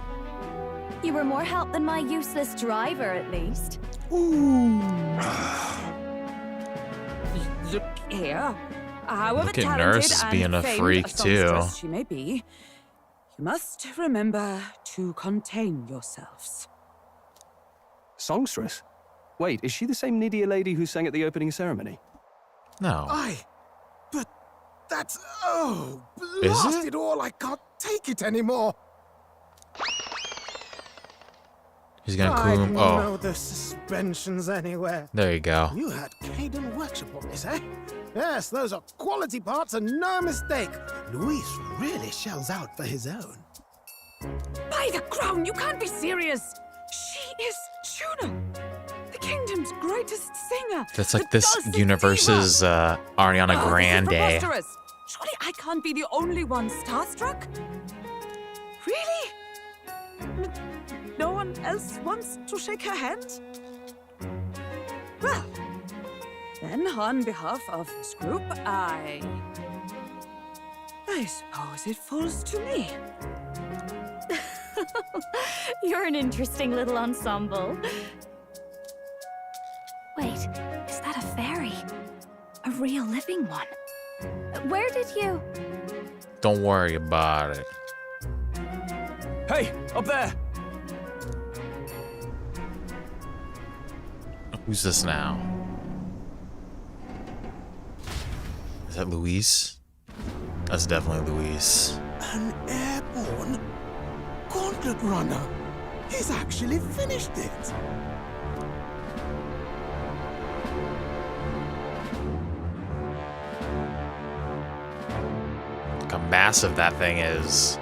B: You were more help than my useless driver, at least.
D: Look here. However
A: Look at
D: talented
A: Nurse
D: and
A: being a
D: famed
A: freak,
D: songstress
A: too.
D: she may be, you must remember to contain yourselves.
C: Songstress? Wait, is she the same Nydia lady who sang at the opening ceremony?
A: No.
J: Aye, but that's... oh,
A: Is
J: blast
A: it?
J: it all, I can't take it anymore.
A: He's gonna
J: I
A: cool him.
J: didn't
A: Oh,
J: know the suspensions anywhere.
A: there you go.
J: You had Caden workshop on this, eh? Yes, those are quality parts and no mistake. Luis really shells out for his own.
D: By the crown, you can't be serious! She is Juna, the kingdom's greatest singer.
A: That's like
D: the
A: this
D: dulcet
A: universe's
D: diva.
A: Ariana
D: This is
A: Grande.
D: preposterous. Surely I can't be the only one starstruck? Really? No one else wants to shake her hand? Well, then on behalf of this group, I suppose it falls to me.
B: You're an interesting little ensemble. Wait, is that a fairy? A real living one? Where did you...
A: Don't worry about it.
C: Hey, up there!
A: Who's this now? Is that Luis? That's definitely Luis.
J: An airborne gauntlet runner. He's actually finished it.
A: Look how massive that thing is.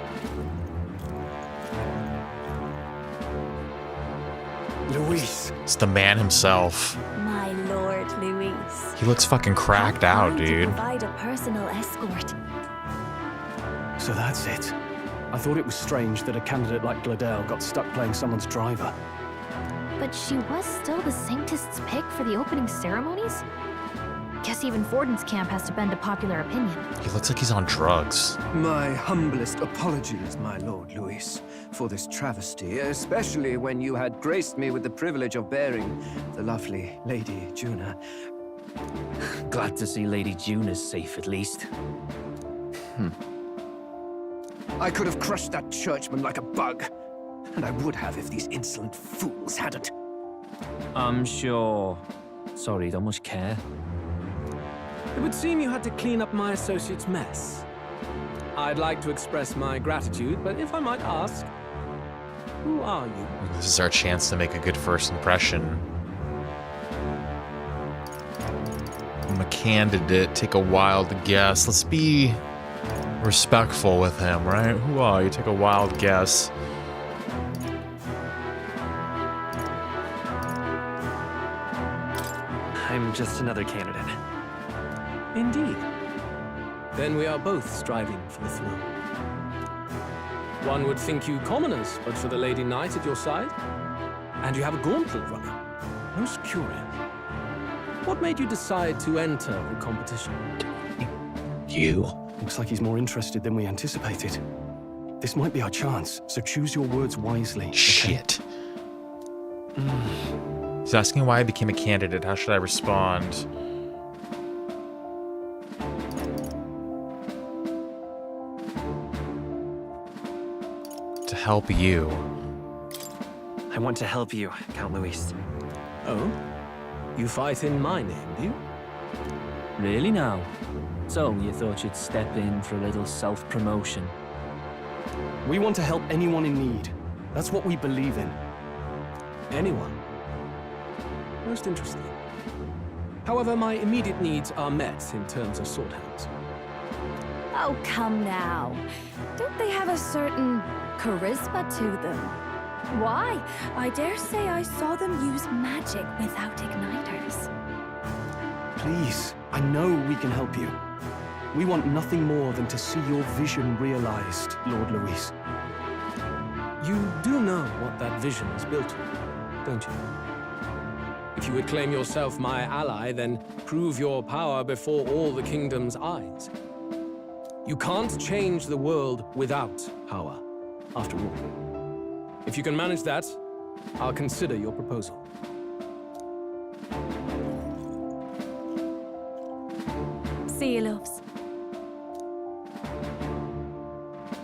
C: Luis.
A: It's the man himself.
B: My lord, Luis.
A: He looks fucking cracked out,
B: Time to
A: dude.
B: provide a personal escort.
C: So that's it. I thought it was strange that a candidate like Gladell got stuck playing someone's driver.
K: But she was still the Sanctist's pick for the opening ceremonies? Guess even Forden's camp has to bend to popular opinion.
A: He looks like he's on drugs.
C: My humblest apologies, my Lord Luis, for this travesty, especially when you had graced me with the privilege of bearing the lovely Lady Juna.
I: Glad to see Lady Juna's safe, at least.
C: I could have crushed that churchman like a bug, and I would have if these insolent fools hadn't.
I: I'm sure. Sorry, don't much care.
C: It would seem you had to clean up my associate's mess. I'd like to express my gratitude, but if I might ask, who are you?
A: This is our chance to make a good first impression. I'm a candidate. Take a wild guess. Let's be respectful with him, right? Who are you? Take a wild guess.
I: I'm just another candidate.
C: Indeed. Then we are both striving for the throne. One would think you commoners, but for the Lady Knight at your side. And you have a gauntlet runner. Most curious. What made you decide to enter the competition?
A: You.
L: Looks like he's more interested than we anticipated. This might be our chance, so choose your words wisely. Okay?
A: Shit. He's asking why I became a candidate. How should I respond? To help you.
I: I want to help you, Count Luis.
C: Oh? You fight in my name, do you?
I: Really now? So, you thought you'd step in for a little self-promotion?
L: We want to help anyone in need. That's what we believe in.
C: Anyone? Most interesting. However, my immediate needs are met in terms of sword hands.
B: Oh, come now. Don't they have a certain charisma to them? Why? I dare say I saw them use magic without igniters.
L: Please, I know we can help you. We want nothing more than to see your vision realized, Lord Luis.
C: You do know what that vision is built on, don't you? If you would claim yourself my ally, then prove your power before all the kingdom's eyes. You can't change the world without power, after all. If you can manage that, I'll consider your proposal.
B: See you, loves.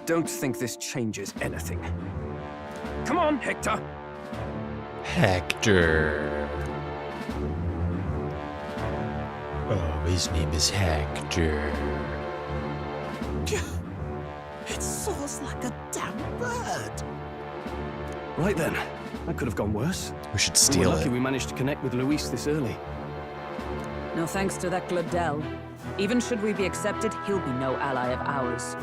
C: Don't think this changes anything. Come on, Hector!
A: Hector. Oh, his name is Hector.
J: It soars like a damn bird.
L: Right then, that could have gone worse.
A: We should
L: We're
A: steal
L: lucky
A: it.
L: we managed to connect with Luis this early.
D: No thanks to that Gladell. Even should we be accepted, he'll be no ally of ours.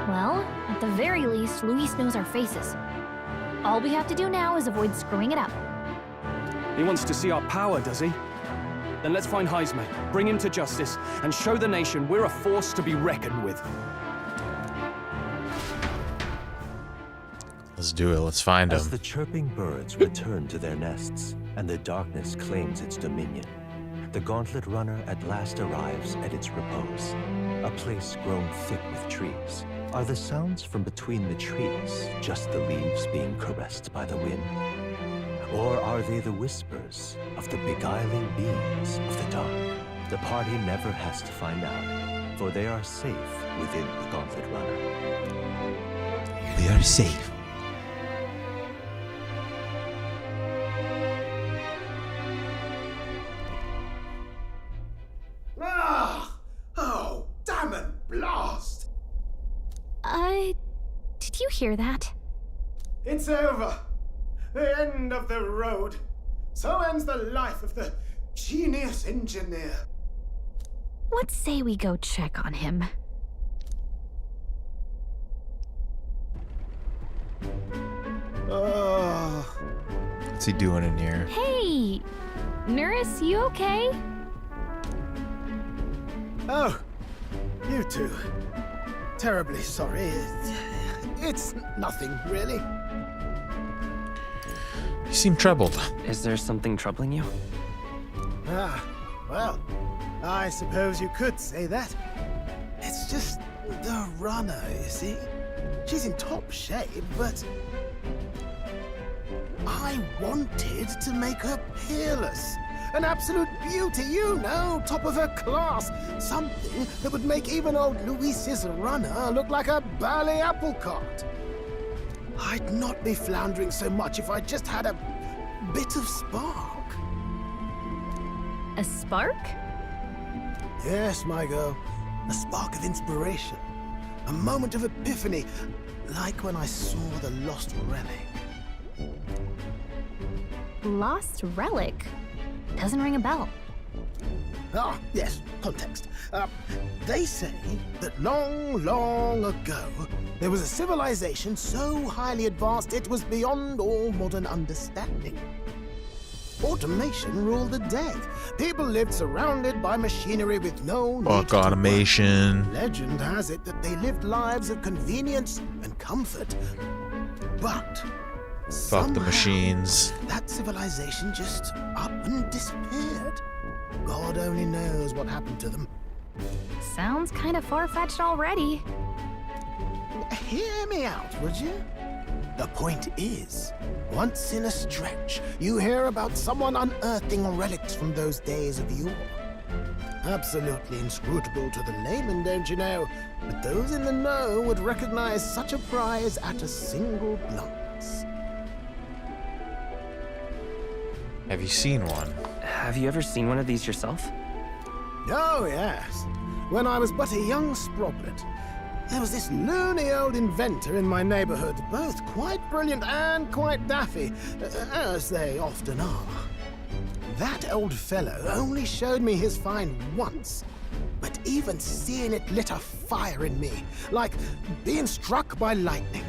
K: Well, at the very least, Luis knows our faces. All we have to do now is avoid screwing it up.
L: He wants to see our power, does he? Then let's find Heisman, bring him to justice, and show the nation we're a force to be reckoned with.
A: Let's do it. Let's find
E: As
A: him.
E: the chirping birds return to their nests and the darkness claims its dominion, the Gauntlet Runner at last arrives at its repose, a place grown thick with trees. Are the sounds from between the trees just the leaves being caressed by the wind? Or are they the whispers of the beguiling beings of the dark? The party never has to find out, for they are safe within the Gauntlet Runner.
A: We are safe.
J: Ah! Oh, damn it, blast!
K: Did you hear that?
J: It's over. The end of the road. So ends the life of the genius engineer.
K: Let's say we go check on him.
J: Oh.
A: What's he doing in here?
K: Hey! Nurse, you okay?
J: Oh, you two. Terribly sorry. It's nothing, really.
A: He seem troubled.
I: Is there something troubling you?
J: Ah, well, I suppose you could say that. It's just the runner, you see? She's in top shape, but I wanted to make her peerless. An absolute beauty, you know, top of her class. Something that would make even old Luis's runner look like a bally apple cart. I'd not be floundering so much if I just had a bit of spark.
K: A spark?
J: Yes, my girl. A spark of inspiration. A moment of epiphany, like when I saw the lost relic.
K: Lost relic? Doesn't ring a bell.
J: Ah, yes, context. They say that long, long ago, there was a civilization so highly advanced it was beyond all modern understanding. Automation ruled the day. People lived surrounded by machinery with no need
A: Fuck
J: to
A: automation.
J: work. Legend has it that they lived lives of convenience and comfort. But
A: Fuck the
J: somehow,
A: machines.
J: that civilization just up and disappeared. God only knows what happened to them.
K: Sounds kind of far-fetched already.
J: Hear me out, would you? The point is, once in a stretch, you hear about someone unearthing relics from those days of yore. Absolutely inscrutable to the layman, don't you know? But those in the know would recognize such a prize at a single glance.
A: Have you seen one?
I: Have you ever seen one of these yourself?
J: Oh, yes. When I was but a young sproglet, there was this loony old inventor in my neighborhood, both quite brilliant and quite daffy, as they often are. That old fellow only showed me his find once, but even seeing it lit a fire in me, like being struck by lightning.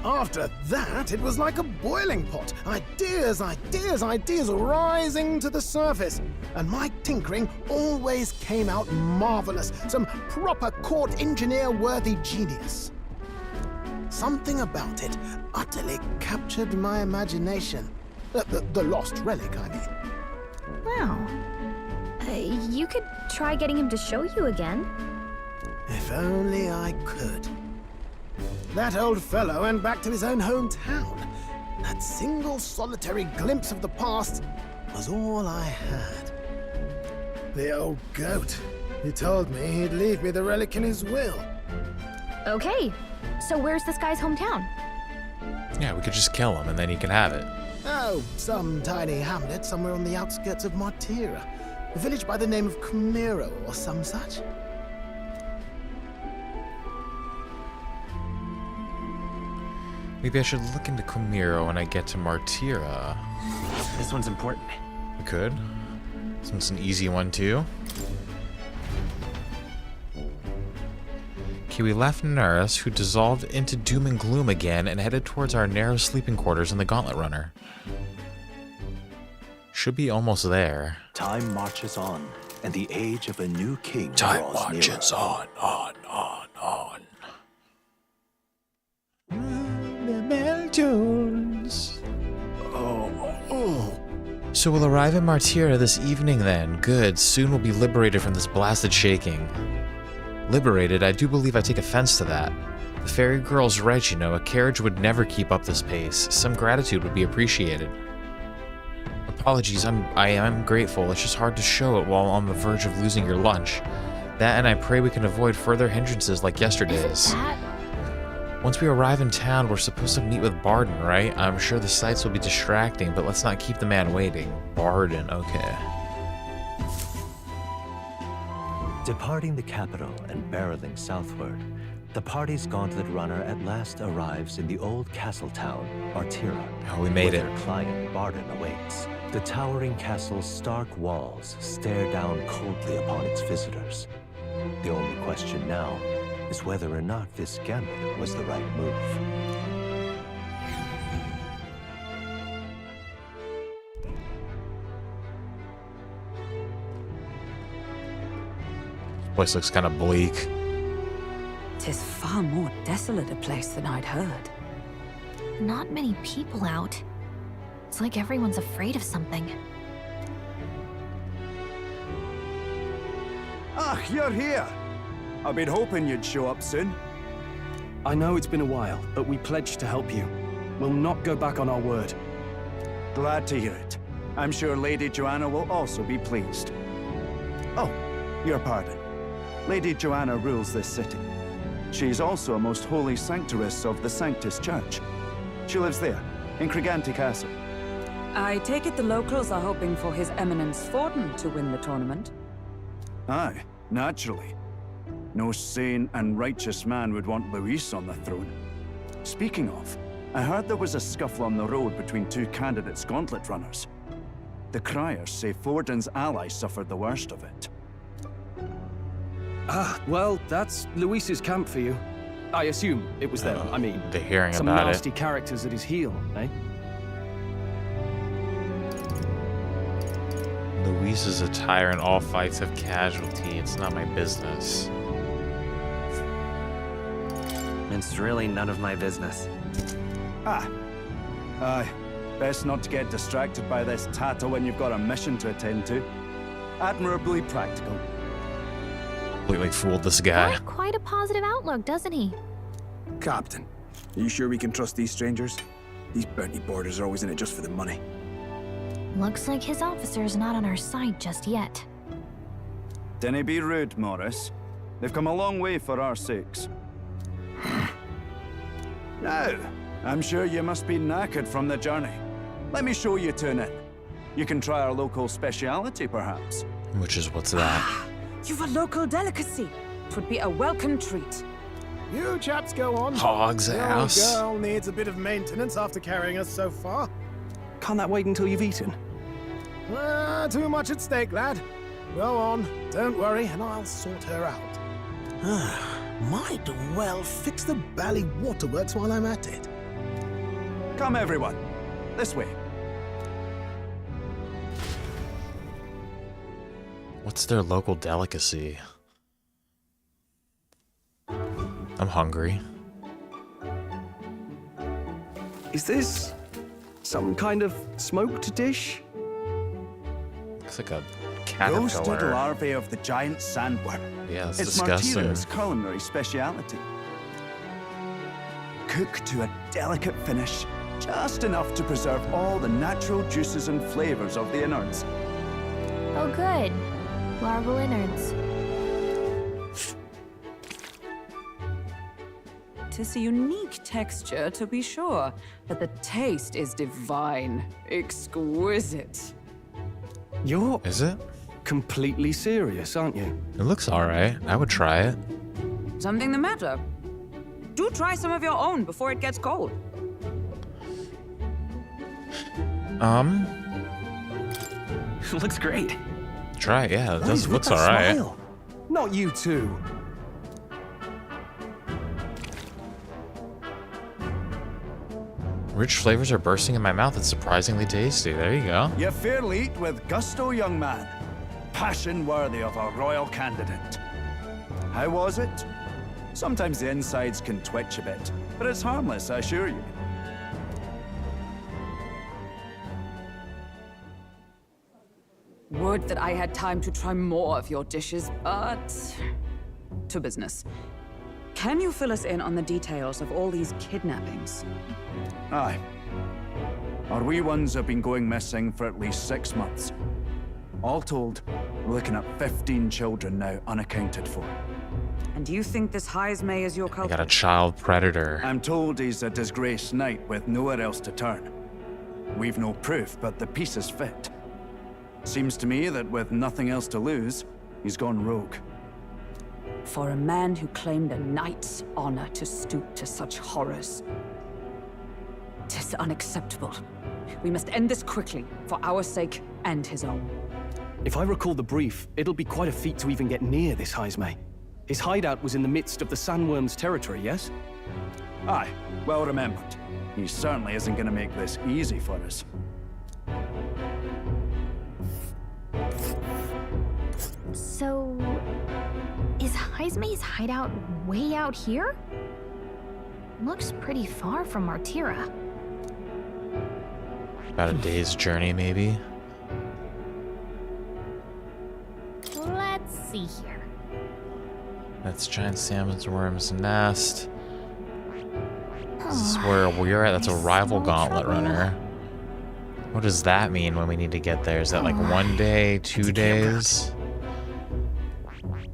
J: After that, it was like a boiling pot. Ideas, ideas, ideas rising to the surface. And my tinkering always came out marvelous. Some proper court engineer-worthy genius. Something about it utterly captured my imagination. The lost relic, I mean.
K: Wow. You could try getting him to show you again.
J: If only I could. That old fellow went back to his own hometown. That single solitary glimpse of the past was all I had. The old goat. He told me he'd leave me the relic in his will.
K: Okay, so where's this guy's hometown?
A: Yeah, we could just kill him and then he can have it.
J: Oh, some tiny hamlet somewhere on the outskirts of Martira. A village by the name of Camiro or some such.
A: Maybe I should look into Camiro when I get to Martira.
I: This one's important.
A: We could. This one's an easy one, too. Okay, we left Nurse, who dissolved into doom and gloom again and headed towards our narrow sleeping quarters in the Gauntlet Runner. Should be almost there.
E: Time marches on, and the age of a new king
A: Time
E: draws
A: marches
E: nearer.
A: on. So we'll arrive in Martira this evening then. Good. Soon we'll be liberated from this blasted shaking. Liberated? I do believe I take offense to that. The fairy girl's right, you know. A carriage would never keep up this pace. Some gratitude would be appreciated. Apologies, I am grateful. It's just hard to show it while on the verge of losing your lunch. That, and I pray we can avoid further hindrances like yesterday's. Once we arrive in town, we're supposed to meet with Barden, right? I'm sure the sights will be distracting, but let's not keep the man waiting. Barden, okay.
E: Departing the capital and barreling southward, the party's gauntlet runner at last arrives in the old castle town, Martira.
A: Oh, we made
E: where
A: it.
E: Their client, Barden, awaits. The towering castle's stark walls stare down coldly upon its visitors. The only question now is whether or not this gambit was the right move.
A: This place looks kind of bleak.
D: 'Tis far more desolate a place than I'd heard.
K: Not many people out. It's like everyone's afraid of something.
M: Ah, you're here. I've been hoping you'd show up soon.
L: I know it's been a while, but we pledged to help you. We'll not go back on our word.
M: Glad to hear it. I'm sure Lady Joanna will also be pleased. Oh, your pardon. Lady Joanna rules this city. She's also a most holy sanctoress of the Sanctus Church. She lives there, in Criganti Castle.
D: I take it the locals are hoping for His Eminence Forden to win the tournament.
M: Aye, naturally. No sane and righteous man would want Luis on the throne. Speaking of, I heard there was a scuffle on the road between two candidates gauntlet runners. The criers say Forden's ally suffered the worst of it.
L: Ah, well, that's Luis's camp for you. I assume it was them. I mean,
A: they're hearing
L: some
A: about
L: nasty
A: it.
L: characters at his heel, eh?
A: Luis is a tyrant. All fights have casualty. It's not my business.
I: It's really none of my business.
M: Ah. Aye. Best not to get distracted by this tattle when you've got a mission to attend to. Admirably practical.
A: Completely fooled this guy.
K: Got quite a positive outlook, doesn't he?
N: Captain, are you sure we can trust these strangers? These bounty boarders are always in it just for the money.
K: Looks like his officer's not on our side just yet.
M: Dinna be rude, Morris. They've come a long way for our sakes. Now, I'm sure you must be knackered from the journey. Let me show you to an inn. You can try our local speciality, perhaps.
A: Which is, what's that?
D: You've a local delicacy. It would be a welcome treat.
J: You chaps go on.
A: Hog's
J: The old
A: ass.
J: girl needs a bit of maintenance after carrying us so far.
L: Can't that wait until you've eaten?
J: Too much at stake, lad. Go on, don't worry, and I'll sort her out. Might well fix the Bally Waterworks while I'm at it.
M: Come, everyone. This way.
A: What's their local delicacy? I'm hungry.
L: Is this some kind of smoked dish?
A: Looks like a
M: Roasted
A: caterpillar.
M: larvae of the giant sandworm.
A: Yeah, that's
M: It's
A: disgusting.
M: Martira's culinary speciality. Cooked to a delicate finish, just enough to preserve all the natural juices and flavors of the innards.
K: Oh good. Larval innards.
D: Tis a unique texture, to be sure, but the taste is divine. Exquisite.
L: You're
A: Is it?
L: completely serious, aren't you?
A: It looks alright. I would try it.
D: Something the matter? Do try some of your own before it gets cold.
I: Looks great.
A: Try it. Yeah, it
L: What is
A: does.
L: with
A: Looks
L: that
A: alright.
L: smile? Not you two.
A: Rich flavors are bursting in my mouth. It's surprisingly tasty. There you go.
M: You fairly eat with gusto, young man. Passion worthy of a royal candidate. How was it? Sometimes the insides can twitch a bit, but it's harmless, I assure you.
D: Would that I had time to try more of your dishes, but... to business. Can you fill us in on the details of all these kidnappings?
M: Aye. Our wee ones have been going missing for at least 6 months. All told, we're looking at 15 children now unaccounted for.
D: And do you think this Heismay is your
A: I
D: culprit?
A: got a child predator.
M: I'm told he's a disgraced knight with nowhere else to turn. We've no proof, but the pieces fit. Seems to me that with nothing else to lose, he's gone rogue.
D: For a man who claimed a knight's honor to stoop to such horrors. 'Tis unacceptable. We must end this quickly, for our sake and his own.
L: If I recall the brief, it'll be quite a feat to even get near this Heismay. His hideout was in the midst of the Sandworm's territory, yes?
M: Aye, well remembered. He certainly isn't going to make this easy for us.
K: So... is Heismay's hideout way out here? Looks pretty far from Martira.
A: About a day's journey, maybe.
K: Let's see here.
A: That's giant salmon's worm's nest. This is where we're at. That's a rival gauntlet runner. What does that mean when we need to get there? Is that like 1 day, 2 days?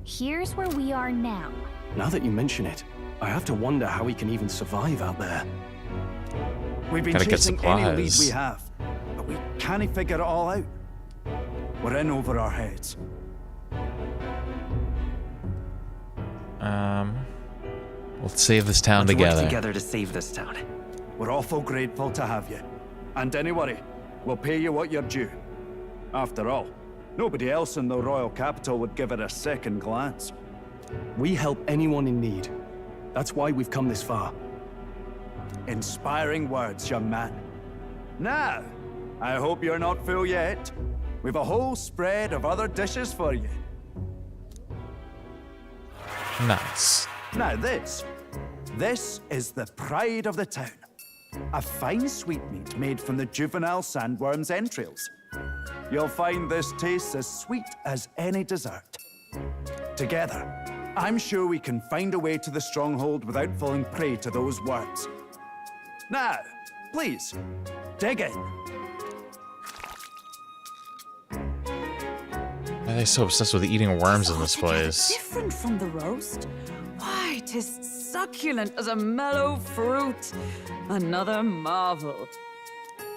K: Here's where we are now.
L: Now that you mention it, I have to wonder how we can even survive out there.
M: We've been
A: Gotta get
M: chasing any lead
A: supplies.
M: we have, but we can't figure it all out. We're in over our heads.
A: Let's save this town
I: Let's
A: together.
I: work together to save this town.
M: We're awful grateful to have you. And don't worry, we'll pay you what you're due. After all, nobody else in the royal capital would give it a second glance.
L: We help anyone in need. That's why we've come this far.
M: Inspiring words, young man. Now, I hope you're not full yet. We've a whole spread of other dishes for you.
A: Nice.
M: Now this is the pride of the town. A fine sweetmeat made from the juvenile sandworm's entrails. You'll find this tastes as sweet as any dessert. Together, I'm sure we can find a way to the stronghold without falling prey to those worms. Now, please, dig in.
A: Why are they so obsessed with eating worms in this place?
D: Different from the roast. Why, 'tis succulent as a mellow fruit. Another marvel.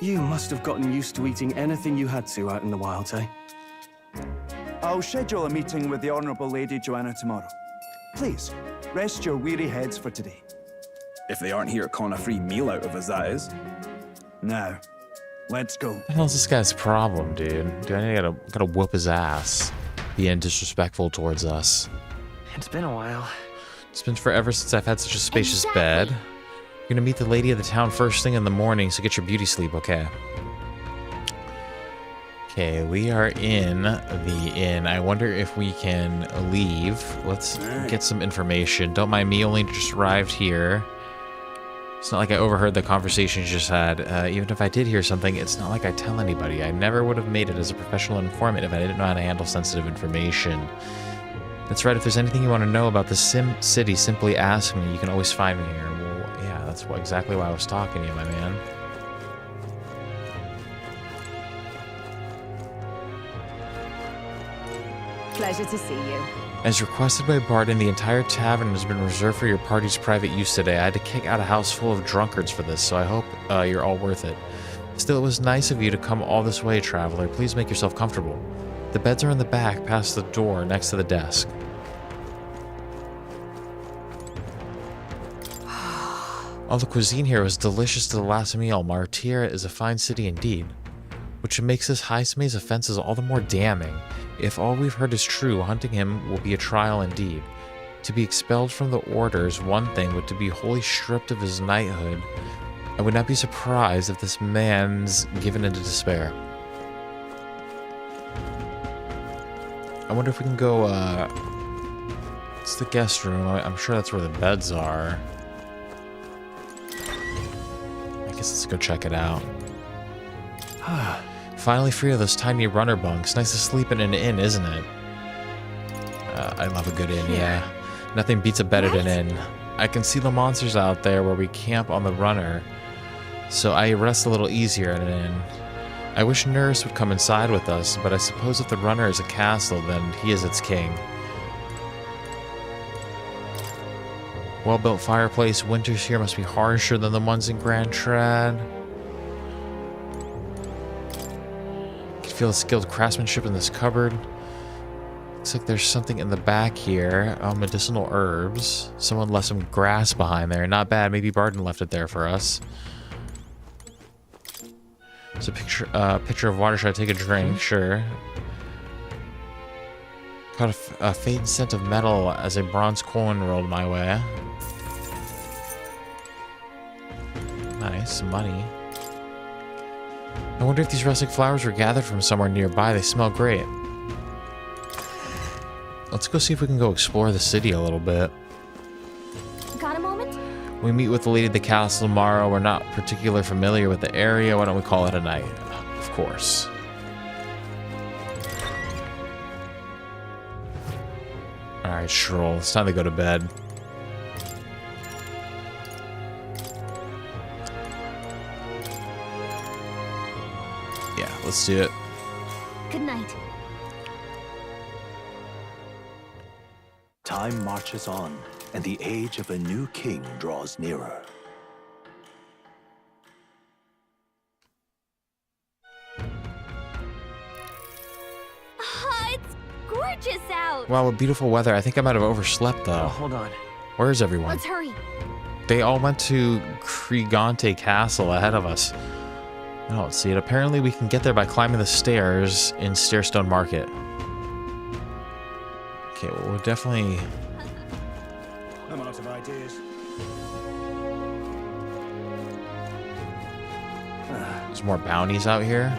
L: You must have gotten used to eating anything you had to out in the wild, eh?
M: I'll schedule a meeting with the Honorable Lady Joanna tomorrow. Please, rest your weary heads for today.
N: If they aren't here, con a free meal out of us, that is.
M: Now, let's go.
A: What the hell's this guy's problem, dude? Dude, I gotta whoop his ass. Being disrespectful towards us.
I: It's been a while.
A: It's been forever since I've had such a spacious bed. You're gonna meet the lady of the town first thing in the morning, so get your beauty sleep, okay? Okay, we are in the inn. I wonder if we can leave. Let's get some information. Don't mind me, only just arrived here. It's not like I overheard the conversation you just had. Even if I did hear something, it's not like I tell anybody. I never would have made it as a professional informant if I didn't know how to handle sensitive information. That's right, if there's anything you want to know about the city, simply ask me. You can always find me here. Well, yeah, that's exactly why I was talking to you, my man.
B: Pleasure to see you.
A: As requested by Barton, the entire tavern has been reserved for your party's private use today. I had to kick out a house full of drunkards for this, so I hope you're all worth it. Still, it was nice of you to come all this way, traveler. Please make yourself comfortable. The beds are in the back, past the door, next to the desk. All the cuisine here was delicious to the last meal. Martyra is a fine city indeed, which makes this Heisme's offenses all the more damning. If all we've heard is true, hunting him will be a trial indeed. To be expelled from the order is one thing, but to be wholly stripped of his knighthood, I would not be surprised if this man's given into despair. I wonder if we can go, it's the guest room. I'm sure that's where the beds are. I guess let's go check it out. Finally free of those tiny runner bunks. Nice to sleep in an inn, isn't it? I love a good inn, yeah. Nothing beats a bed at an inn. I can see the monsters out there where we camp on the runner, so I rest a little easier at an inn. I wish Nurse would come inside with us, but I suppose if the runner is a castle, then he is its king. Well-built fireplace. Winters here must be harsher than the ones in Grand Trad. Can feel the skilled craftsmanship in this cupboard. Looks like there's something in the back here. Oh, medicinal herbs. Someone left some grass behind there. Not bad. Maybe Barton left it there for us. It's a picture of water. Should I take a drink? Sure. Caught a faint scent of metal as a bronze coin rolled my way. Nice money. I wonder if these rustic flowers were gathered from somewhere nearby. They smell great. Let's go see if we can go explore the city a little bit.
K: got a moment?
A: We meet with the lady at the castle tomorrow. We're not particularly familiar with the area. Why don't we call it a night? Of course. Alright, Shroll. It's time to go to bed. Yeah, let's do it.
K: Good night.
E: Time marches on, and the age of a new king draws nearer.
B: It's gorgeous out.
A: Wow, what beautiful weather. I think I might have overslept, though.
I: Oh, hold on.
A: Where's everyone?
K: Let's hurry.
A: They all went to Kriegante Castle ahead of us. I don't see it. Apparently we can get there by climbing the stairs in Stairstone Market. Okay, well, we're definitely...
L: I'm out of ideas.
A: There's more bounties out here.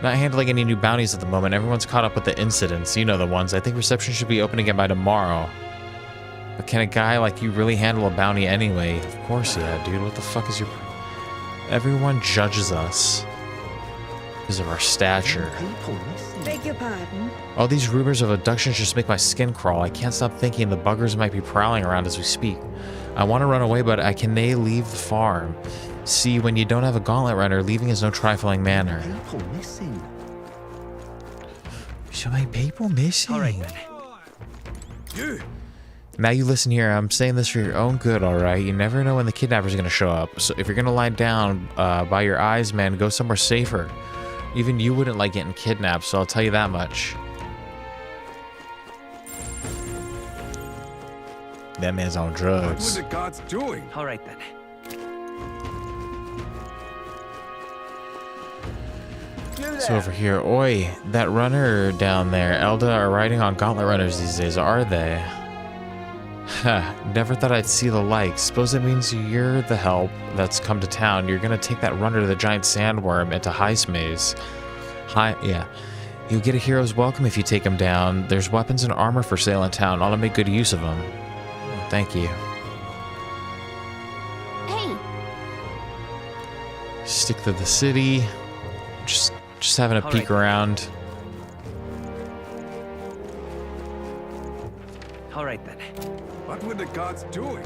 A: Not handling any new bounties at the moment. Everyone's caught up with the incidents. You know the ones. I think reception should be open again by tomorrow. But can a guy like you really handle a bounty anyway? Of course, yeah, dude. What the fuck is your... Everyone judges us because of our stature.
D: Beg your pardon?
A: All these rumors of abductions just make my skin crawl. I can't stop thinking the buggers might be prowling around as we speak. I want to run away, but I can leave the farm. See, when you don't have a gauntlet runner, leaving is no trifling matter.
E: People missing.
A: So many people missing.
I: All right, then.
A: You. Now you listen here. I'm saying this for your own good, all right? You never know when the kidnapper's going to show up. So if you're going to lie down by your eyes, man, go somewhere safer. Even you wouldn't like getting kidnapped, so I'll tell you that much. That man's on drugs.
N: What were the gods doing?
I: All right, then.
A: So over here, oi, that runner down there, Elda are riding on gauntlet runners these days, are they? Ha, never thought I'd see the like. Suppose it means you're the help that's come to town. You're gonna take that runner to the giant sandworm into Heist Maze. Yeah. You'll get a hero's welcome if you take him down. There's weapons and armor for sale in town. I'll make good use of them. Thank you.
K: Hey.
A: Stick to the city. Just having a peek around.
I: All right, then.
N: What were the gods doing?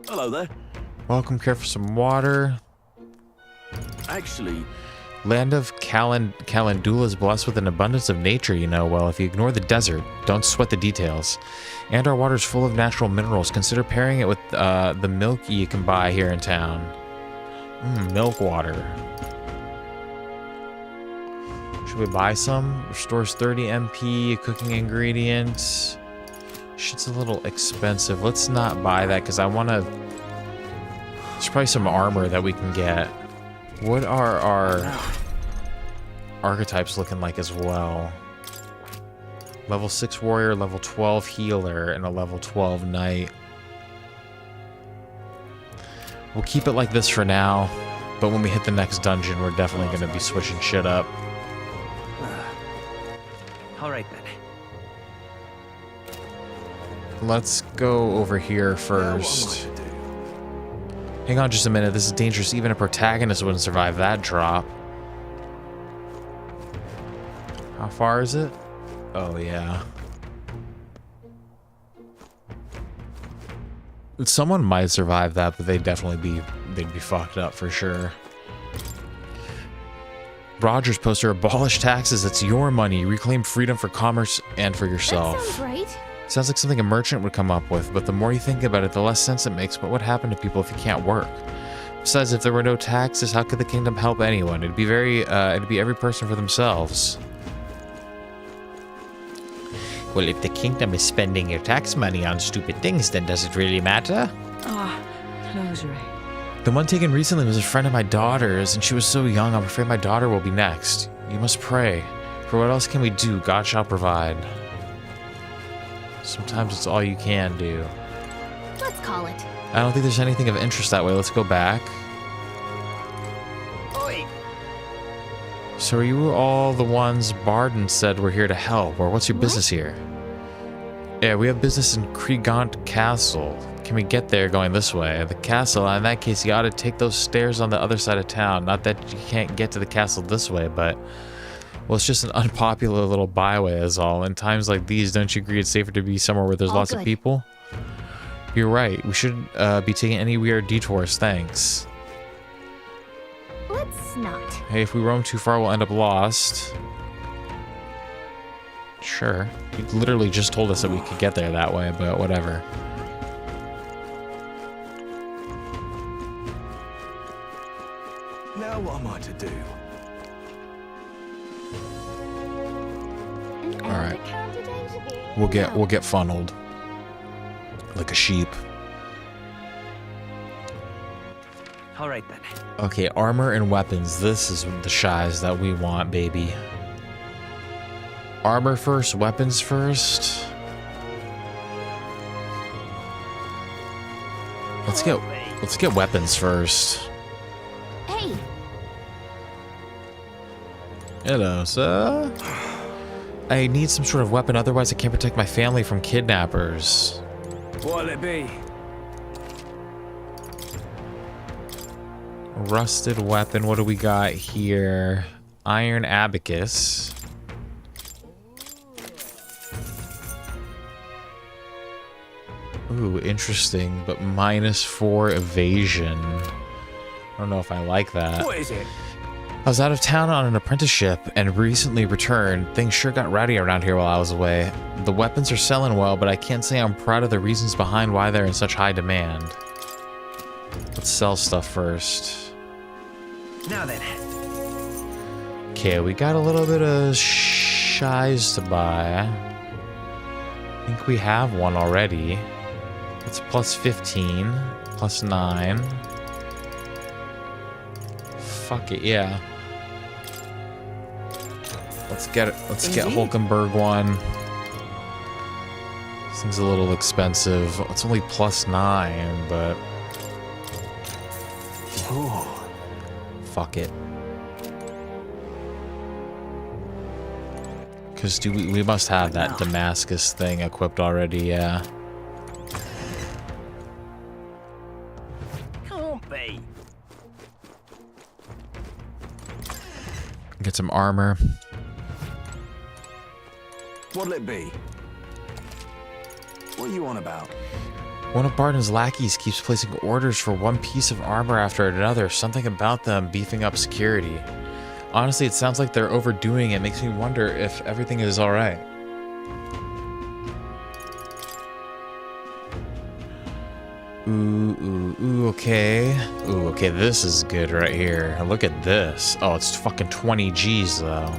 E: Hello there.
A: Welcome, care for some water.
E: Actually,
A: Land of Calendula is blessed with an abundance of nature, you know. Well, if you ignore the desert, don't sweat the details. And our water's full of natural minerals. Consider pairing it with the milk you can buy here in town. Milk water. Should we buy some? Restores 30 MP, cooking ingredients. Shit's a little expensive. Let's not buy that because I want to... There's probably some armor that we can get. What are our archetypes looking like as well? Level 6 warrior, level 12 healer, and a level 12 knight. We'll keep it like this for now, but when we hit the next dungeon, we're definitely going to be switching shit up.
I: All right, then.
A: Let's go over here first. Hang on just a minute, this is dangerous. Even a protagonist wouldn't survive that drop. How far is it? Oh, yeah. Someone might survive that, but they'd be fucked up for sure. Rogers poster, abolish taxes, it's your money. Reclaim freedom for commerce and for yourself.
K: That sounds right.
A: Sounds like something a merchant would come up with, but the more you think about it, the less sense it makes. What would happen to people if you can't work? Besides, if there were no taxes, how could the kingdom help anyone? It'd be every person for themselves. Well, if the kingdom is spending your tax money on stupid things, then does it really matter?
D: Closure.
A: The one taken recently was a friend of my daughter's, and she was so young, I'm afraid my daughter will be next. You must pray. For what else can we do? God shall provide. Sometimes it's all you can do.
K: Let's call it.
A: I don't think there's anything of interest that way. Let's go back.
I: Oi!
A: So are you all the ones Barden said were here to help, or what's your business here? Yeah, we have business in Kriegant Castle. Can we get there going this way? The castle, in that case, you ought to take those stairs on the other side of town. Not that you can't get to the castle this way, but... Well, it's just an unpopular little byway is all. In times like these, don't you agree it's safer to be somewhere where there's
K: All
A: lots of
K: good.
A: people? You're right. We shouldn't be taking any weird detours, thanks.
K: Let's not.
A: Hey, if we roam too far, we'll end up lost. Sure. You literally just told us that we could get there that way, but whatever.
H: Now what am I to do?
A: Alright. We'll get funneled. Like a sheep.
I: All right then.
A: Okay, armor and weapons. This is the shies that we want, baby. Armor first, weapons first. Let's get weapons first.
K: Hey,
A: Hello, sir. I need some sort of weapon, otherwise I can't protect my family from kidnappers.
C: What'll it be?
A: Rusted weapon, what do we got here? Iron abacus. Ooh, interesting, but -4 evasion. I don't know if I like that.
C: What is it?
A: I was out of town on an apprenticeship and recently returned. Things sure got rowdy around here while I was away. The weapons are selling well, but I can't say I'm proud of the reasons behind why they're in such high demand. Let's sell stuff first.
I: Now then.
A: Okay, we got a little bit of shies to buy. I think we have one already. It's +15, +9. Fuck it, yeah. Let's get it. Let's get Hulkenberg one. This thing's a little expensive. It's only +9, but fuck it. Because we must have that Damascus thing equipped already, yeah.
I: Can't be.
A: Get some armor.
N: What'll it be? What are you on about?
A: One of Barton's lackeys keeps placing orders for one piece of armor after another. Something about them beefing up security. Honestly, it sounds like they're overdoing it. Makes me wonder if everything is alright. Ooh, okay. Ooh, okay, this is good right here. Look at this. Oh, it's fucking 20 G's, though.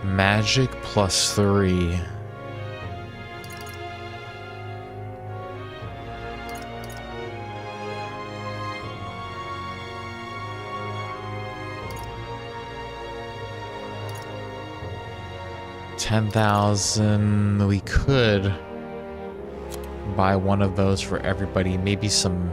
A: Magic +3. $10,000. We could buy one of those for everybody. Maybe some.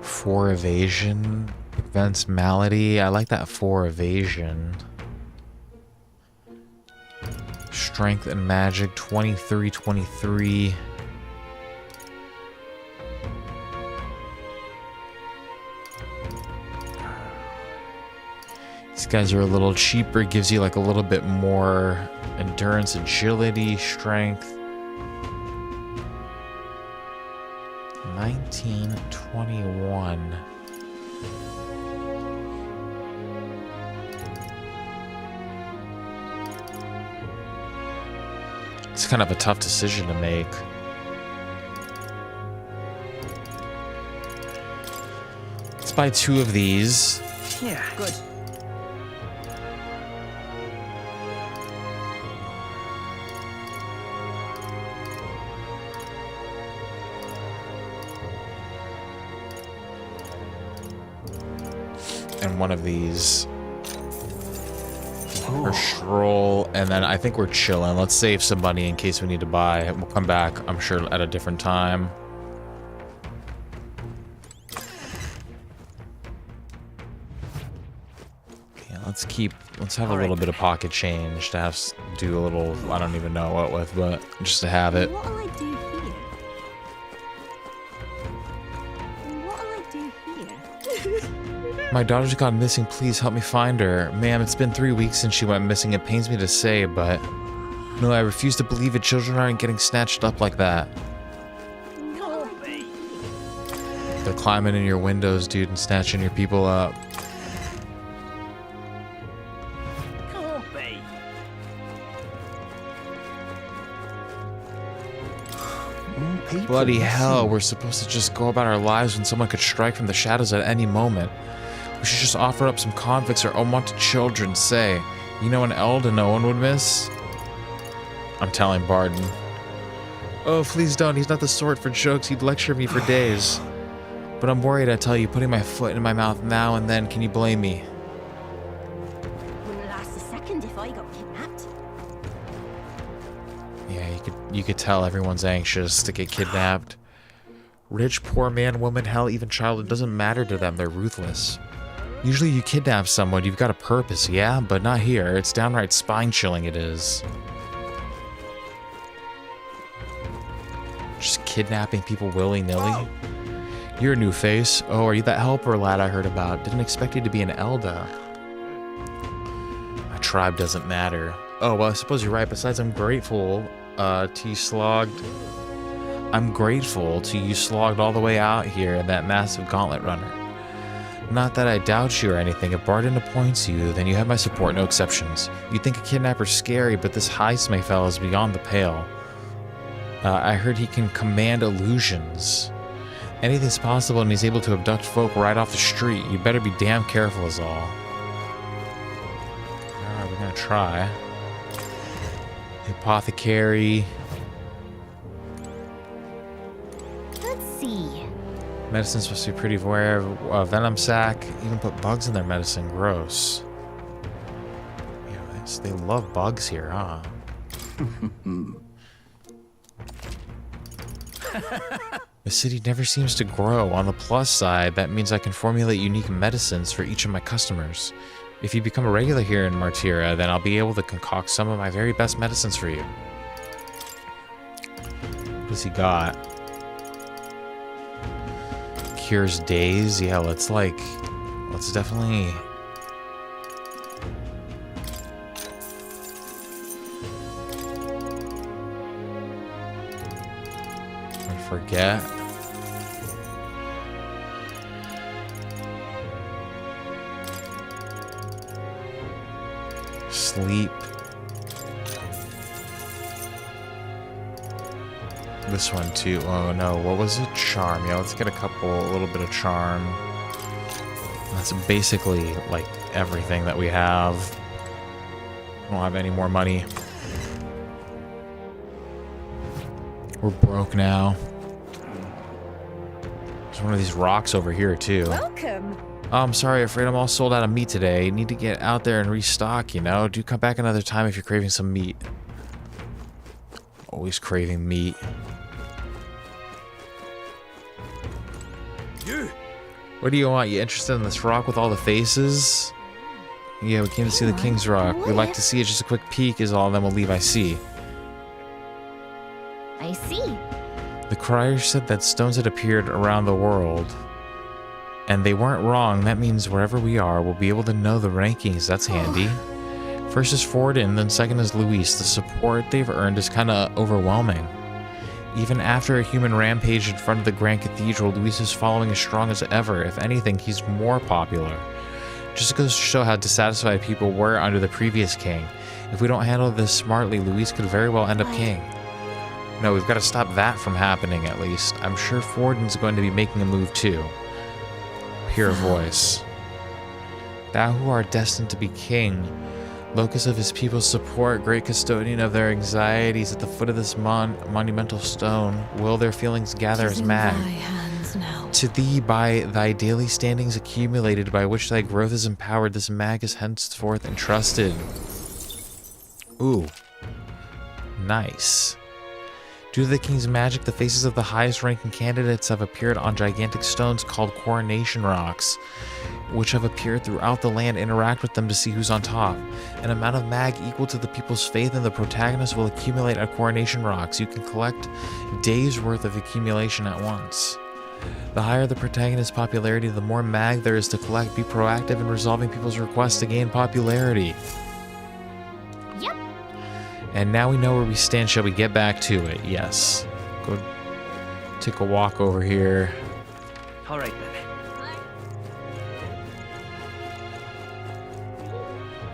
A: Four evasion prevents malady. I like that 4 evasion. Strength and magic 23. These guys are a little cheaper, gives you like a little bit more endurance, agility, strength. 1921. It's kind of a tough decision to make. Let's buy 2 of these.
I: Yeah, good.
A: And one of these. Or stroll, and then I think we're chilling. Let's save some money in case we need to buy. We'll come back, I'm sure, at a different time. Yeah, let's have a little bit of pocket change to have do a little, I don't even know what with, but just to have it.
B: What'll I do here? What'll I do here?
A: My daughter's gone missing. Please help me find her. Ma'am, it's been 3 weeks since she went missing. It pains me to say, but... No, I refuse to believe it. Children aren't getting snatched up like that. They're climbing in your windows, dude, and snatching your people up. Bloody hell, we're supposed to just go about our lives when someone could strike from the shadows at any moment. We should just offer up some convicts or unwanted children, say. You know an Elda no one would miss? I'm telling Barden. Oh, please don't. He's not the sort for jokes. He'd lecture me for days. But I'm worried, I tell you, putting my foot in my mouth now and then. Can you blame me?
B: Wouldn't last a second if I got kidnapped.
A: Yeah, you could tell everyone's anxious to get kidnapped. Rich, poor man, woman, hell, even child, it doesn't matter to them. They're ruthless. Usually you kidnap someone, you've got a purpose, yeah? But not here. It's downright spine-chilling, it is. Just kidnapping people willy-nilly. You're a new face. Oh, are you that helper lad I heard about? Didn't expect you to be an Elda. My tribe doesn't matter. Oh, well, I suppose you're right. Besides, I'm grateful to you slogged... I'm grateful to you slogged all the way out here in that massive gauntlet runner. Not that I doubt you or anything. If Barden appoints you, then you have my support, no exceptions. You'd think a kidnapper's scary, but this Heisme fellow is beyond the pale. I heard he can command illusions. Anything's possible, and he's able to abduct folk right off the street. You better be damn careful is all. Alright, we're gonna try. Apothecary.
K: Let's see.
A: Medicine's supposed to be pretty rare. Venom sac. Even put bugs in their medicine. Gross. Yeah, they love bugs here, huh? The city never seems to grow. On the plus side, that means I can formulate unique medicines for each of my customers. If you become a regular here in Martyra, then I'll be able to concoct some of my very best medicines for you. What has he got? Cures days? Yeah, let's definitely... Forget. Sleep. This one too. Oh no, what was it? Charm. Yeah, let's get a little bit of charm. That's basically like everything that we have. I don't have any more money. We're broke now. There's one of these rocks over here too.
B: Welcome.
A: Oh, I'm sorry, afraid I'm all sold out of meat today. Need to get out there and restock, you know? Do come back another time if you're craving some meat. Always craving meat.
H: You!
A: What do you want? You interested in this rock with all the faces? Yeah, we came to see the King's Rock. We'd like to see it. Just a quick peek is all, then we'll leave. I see.
K: I see.
A: The crier said that stones had appeared around the world. And they weren't wrong. That means wherever we are, we'll be able to know the rankings. That's handy. First is Forden, then second is Luis. The support they've earned is kind of overwhelming. Even after a human rampage in front of the Grand Cathedral, Luis is following as strong as ever. If anything, he's more popular. Just goes to show how dissatisfied people were under the previous king. If we don't handle this smartly, Luis could very well end up king. No, we've got to stop that from happening, at least. I'm sure Forden's going to be making a move, too. Hear a voice. Thou who art destined to be king, locus of his people's support, great custodian of their anxieties, at the foot of this monumental stone, will their feelings gather as mag. To thee, by thy daily standings accumulated, by which thy growth is empowered, this mag is henceforth entrusted. Ooh. Nice. Due to the king's magic, the faces of the highest-ranking candidates have appeared on gigantic stones called coronation rocks, which have appeared throughout the land. Interact with them to see who's on top. An amount of mag equal to the people's faith in the protagonist will accumulate at coronation rocks. You can collect days' worth of accumulation at once. The higher the protagonist's popularity, the more mag there is to collect. Be proactive in resolving people's requests to gain popularity.
K: Yep.
A: And now we know where we stand. Shall we get back to it? Yes. Go take a walk over here.
I: All right, then.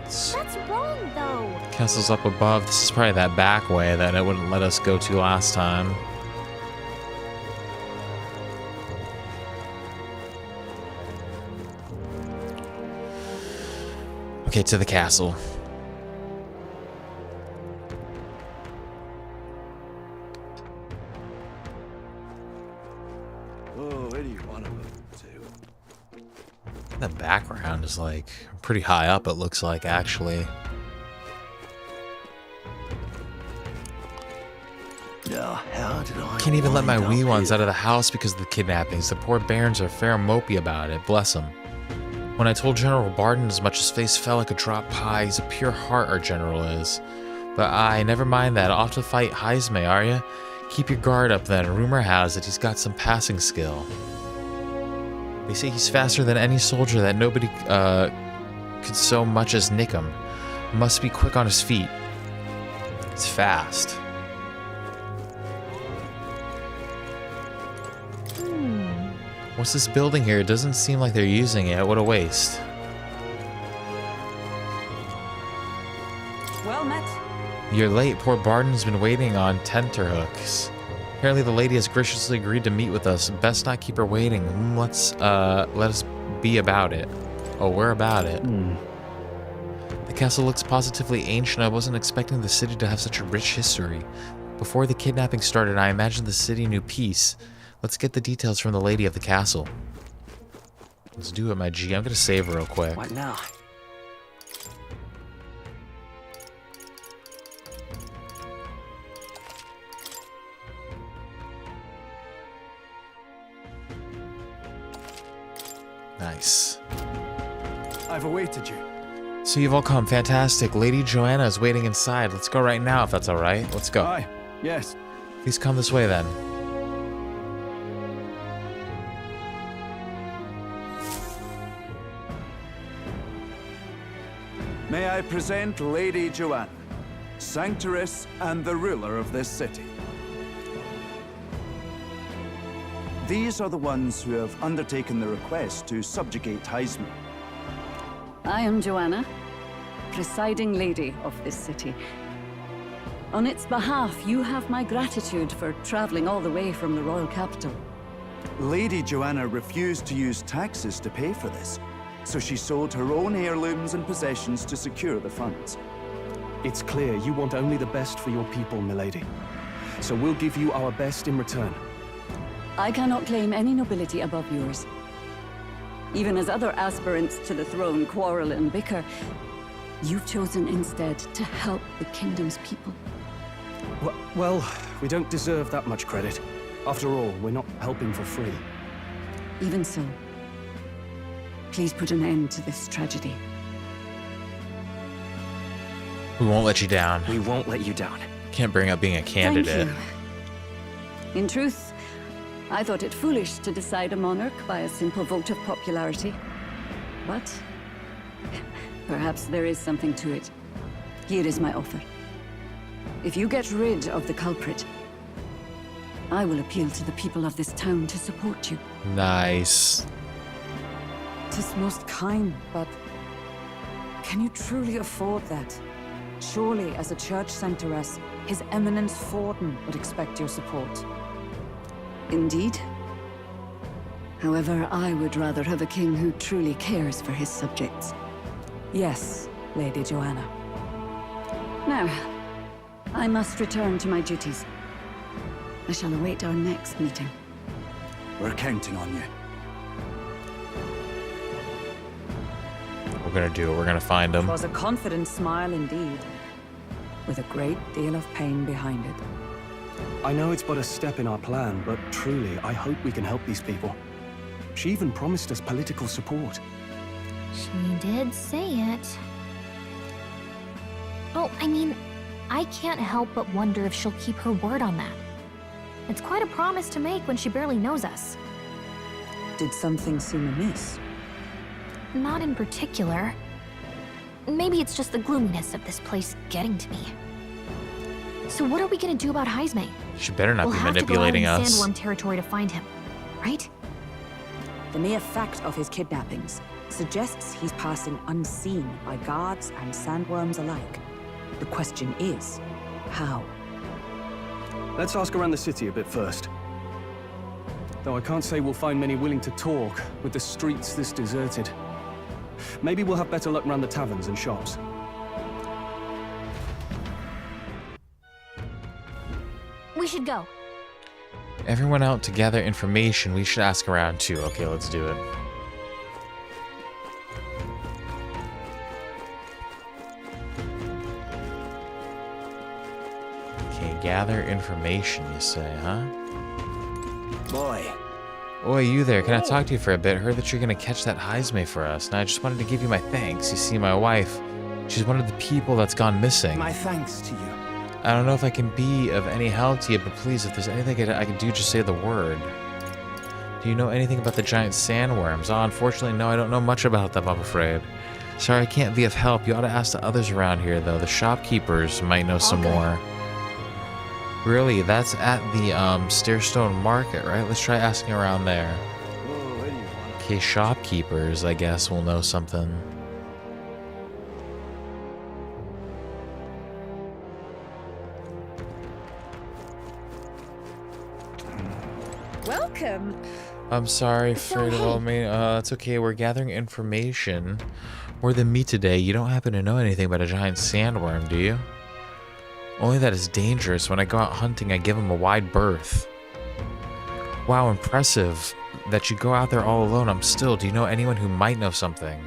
K: That's wrong, though.
A: Castle's up above. This is probably that back way that it wouldn't let us go to last time. Okay, to the castle.
H: Oh, any one of them, too.
A: The background is like pretty high up, it looks like, actually.
E: How did I
A: Can't even let my
E: wind
A: wee
E: up
A: ones
E: here?
A: out of the house because of the kidnappings. The poor barons are fair mopey about it, bless them. When I told General Barden as much, his face fell like a drop pie. He's a pure heart, our general is. But never mind that. Off to fight Heisme, are ya? Keep your guard up then. Rumor has it he's got some passing skill. They say he's faster than any soldier, that nobody could so much as nick him. Must be quick on his feet. It's fast. What's this building here? It doesn't seem like they're using it. What a waste.
D: Well met.
A: You're late. Poor Barden's been waiting on tenterhooks. Apparently the lady has graciously agreed to meet with us. Best not keep her waiting. Let us be about it. Oh, we're about it. The castle looks positively ancient. I wasn't expecting the city to have such a rich history. Before the kidnapping started, I imagined the city knew peace. Let's get the details from the lady of the castle. Let's do it, my G. I'm gonna save real quick.
I: What now?
A: Nice.
L: I've awaited you.
A: So you've all come. Fantastic. Lady Joanna is waiting inside. Let's go right now, if that's all right. Let's go.
L: Aye. Yes.
A: Please come this way, then.
M: May I present Lady Joanna, Sanctoress and the ruler of this city. These are the ones who have undertaken the request to subjugate Heisme.
O: I am Joanna, presiding lady of this city. On its behalf, you have my gratitude for traveling all the way from the royal capital.
M: Lady Joanna refused to use taxes to pay for this, so she sold her own heirlooms and possessions to secure the funds.
L: It's clear you want only the best for your people, milady. So we'll give you our best in return.
O: I cannot claim any nobility above yours. Even as other aspirants to the throne quarrel and bicker, you've chosen instead to help the kingdom's people.
L: Well, we don't deserve that much credit. After all, we're not helping for free.
O: Even so, please put an end to this tragedy.
A: We won't let you down.
I: We won't let you down.
A: Can't bring up being a candidate.
O: Thank you. In truth, I thought it foolish to decide a monarch by a simple vote of popularity. But perhaps there is something to it. Here is my offer. If you get rid of the culprit, I will appeal to the people of this town to support you.
A: Nice.
D: 'Tis most kind, but can you truly afford that? Surely, as a church centeress, His Eminence Forden would expect your support.
O: Indeed. However, I would rather have a king who truly cares for his subjects.
D: Yes, Lady Joanna.
O: Now, I must return to my duties. I shall await our next meeting.
M: We're counting on you.
A: We're gonna do it. We're gonna find him.
D: It was a confident smile indeed. with a great deal of pain behind it.
L: I know it's but a step in our plan, but truly, I hope we can help these people. She even promised us political support.
K: She did say it. Oh, I mean, I can't help but wonder if she'll keep her word on that. It's quite a promise to make when she barely knows us.
D: Did something seem amiss?
K: Not in particular. Maybe it's just the gloominess of this place getting to me. So what are we gonna do about Heisme?
A: She better not
K: We'll
A: be
K: have
A: manipulating
K: to go out in
A: us.
K: Sandworm territory to find him, right?
D: The mere fact of his kidnappings suggests he's passing unseen by guards and sandworms alike. The question is, how?
L: Let's ask around the city a bit first. Though I can't say we'll find many willing to talk with the streets this deserted. Maybe we'll have better luck around the taverns and shops.
K: We should go.
A: Everyone out to gather information. We should ask around too. Okay, let's do it. Okay, gather information, you say, huh?
N: Boy.
A: Oi, you there. Can I talk to you for a bit? Heard that you're gonna catch that Heisme for us, and I just wanted to give you my thanks. You see, my wife, she's one of the people that's gone missing.
N: My thanks to you.
A: I don't know if I can be of any help to you, but please, if there's anything I can do, just say the word. Do you know anything about the giant sandworms? Oh, unfortunately, no, I don't know much about them, I'm afraid. Sorry, I can't be of help. You ought to ask the others around here, though. The shopkeepers might know some more. Really, that's at the Stairstone Market, right? Let's try asking around there. Okay, shopkeepers, I guess, will know something.
D: Welcome.
A: I'm sorry, afraid of all me. It's okay. We're gathering information. More than me today. You don't happen to know anything about a giant sandworm, do you? Only that is dangerous. When I go out hunting, I give him a wide berth. Wow, impressive that you go out there all alone. I'm still. Do you know anyone who might know something?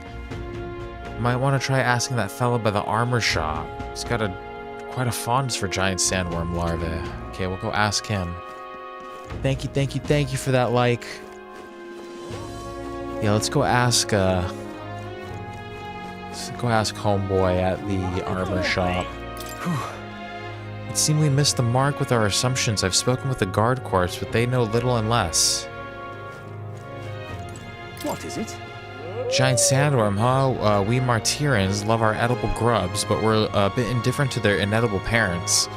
A: Might want to try asking that fellow by the armor shop. He's got quite a fondness for giant sandworm larvae. Okay, we'll go ask him. Thank you for that like. Yeah, let's go ask homeboy at the armor shop. It seemed we missed the mark with our assumptions. I've spoken with the guard corps, but they know little and less.
N: What is it?
A: Giant sandworm, huh? We Martyrans love our edible grubs, but we're a bit indifferent to their inedible parents.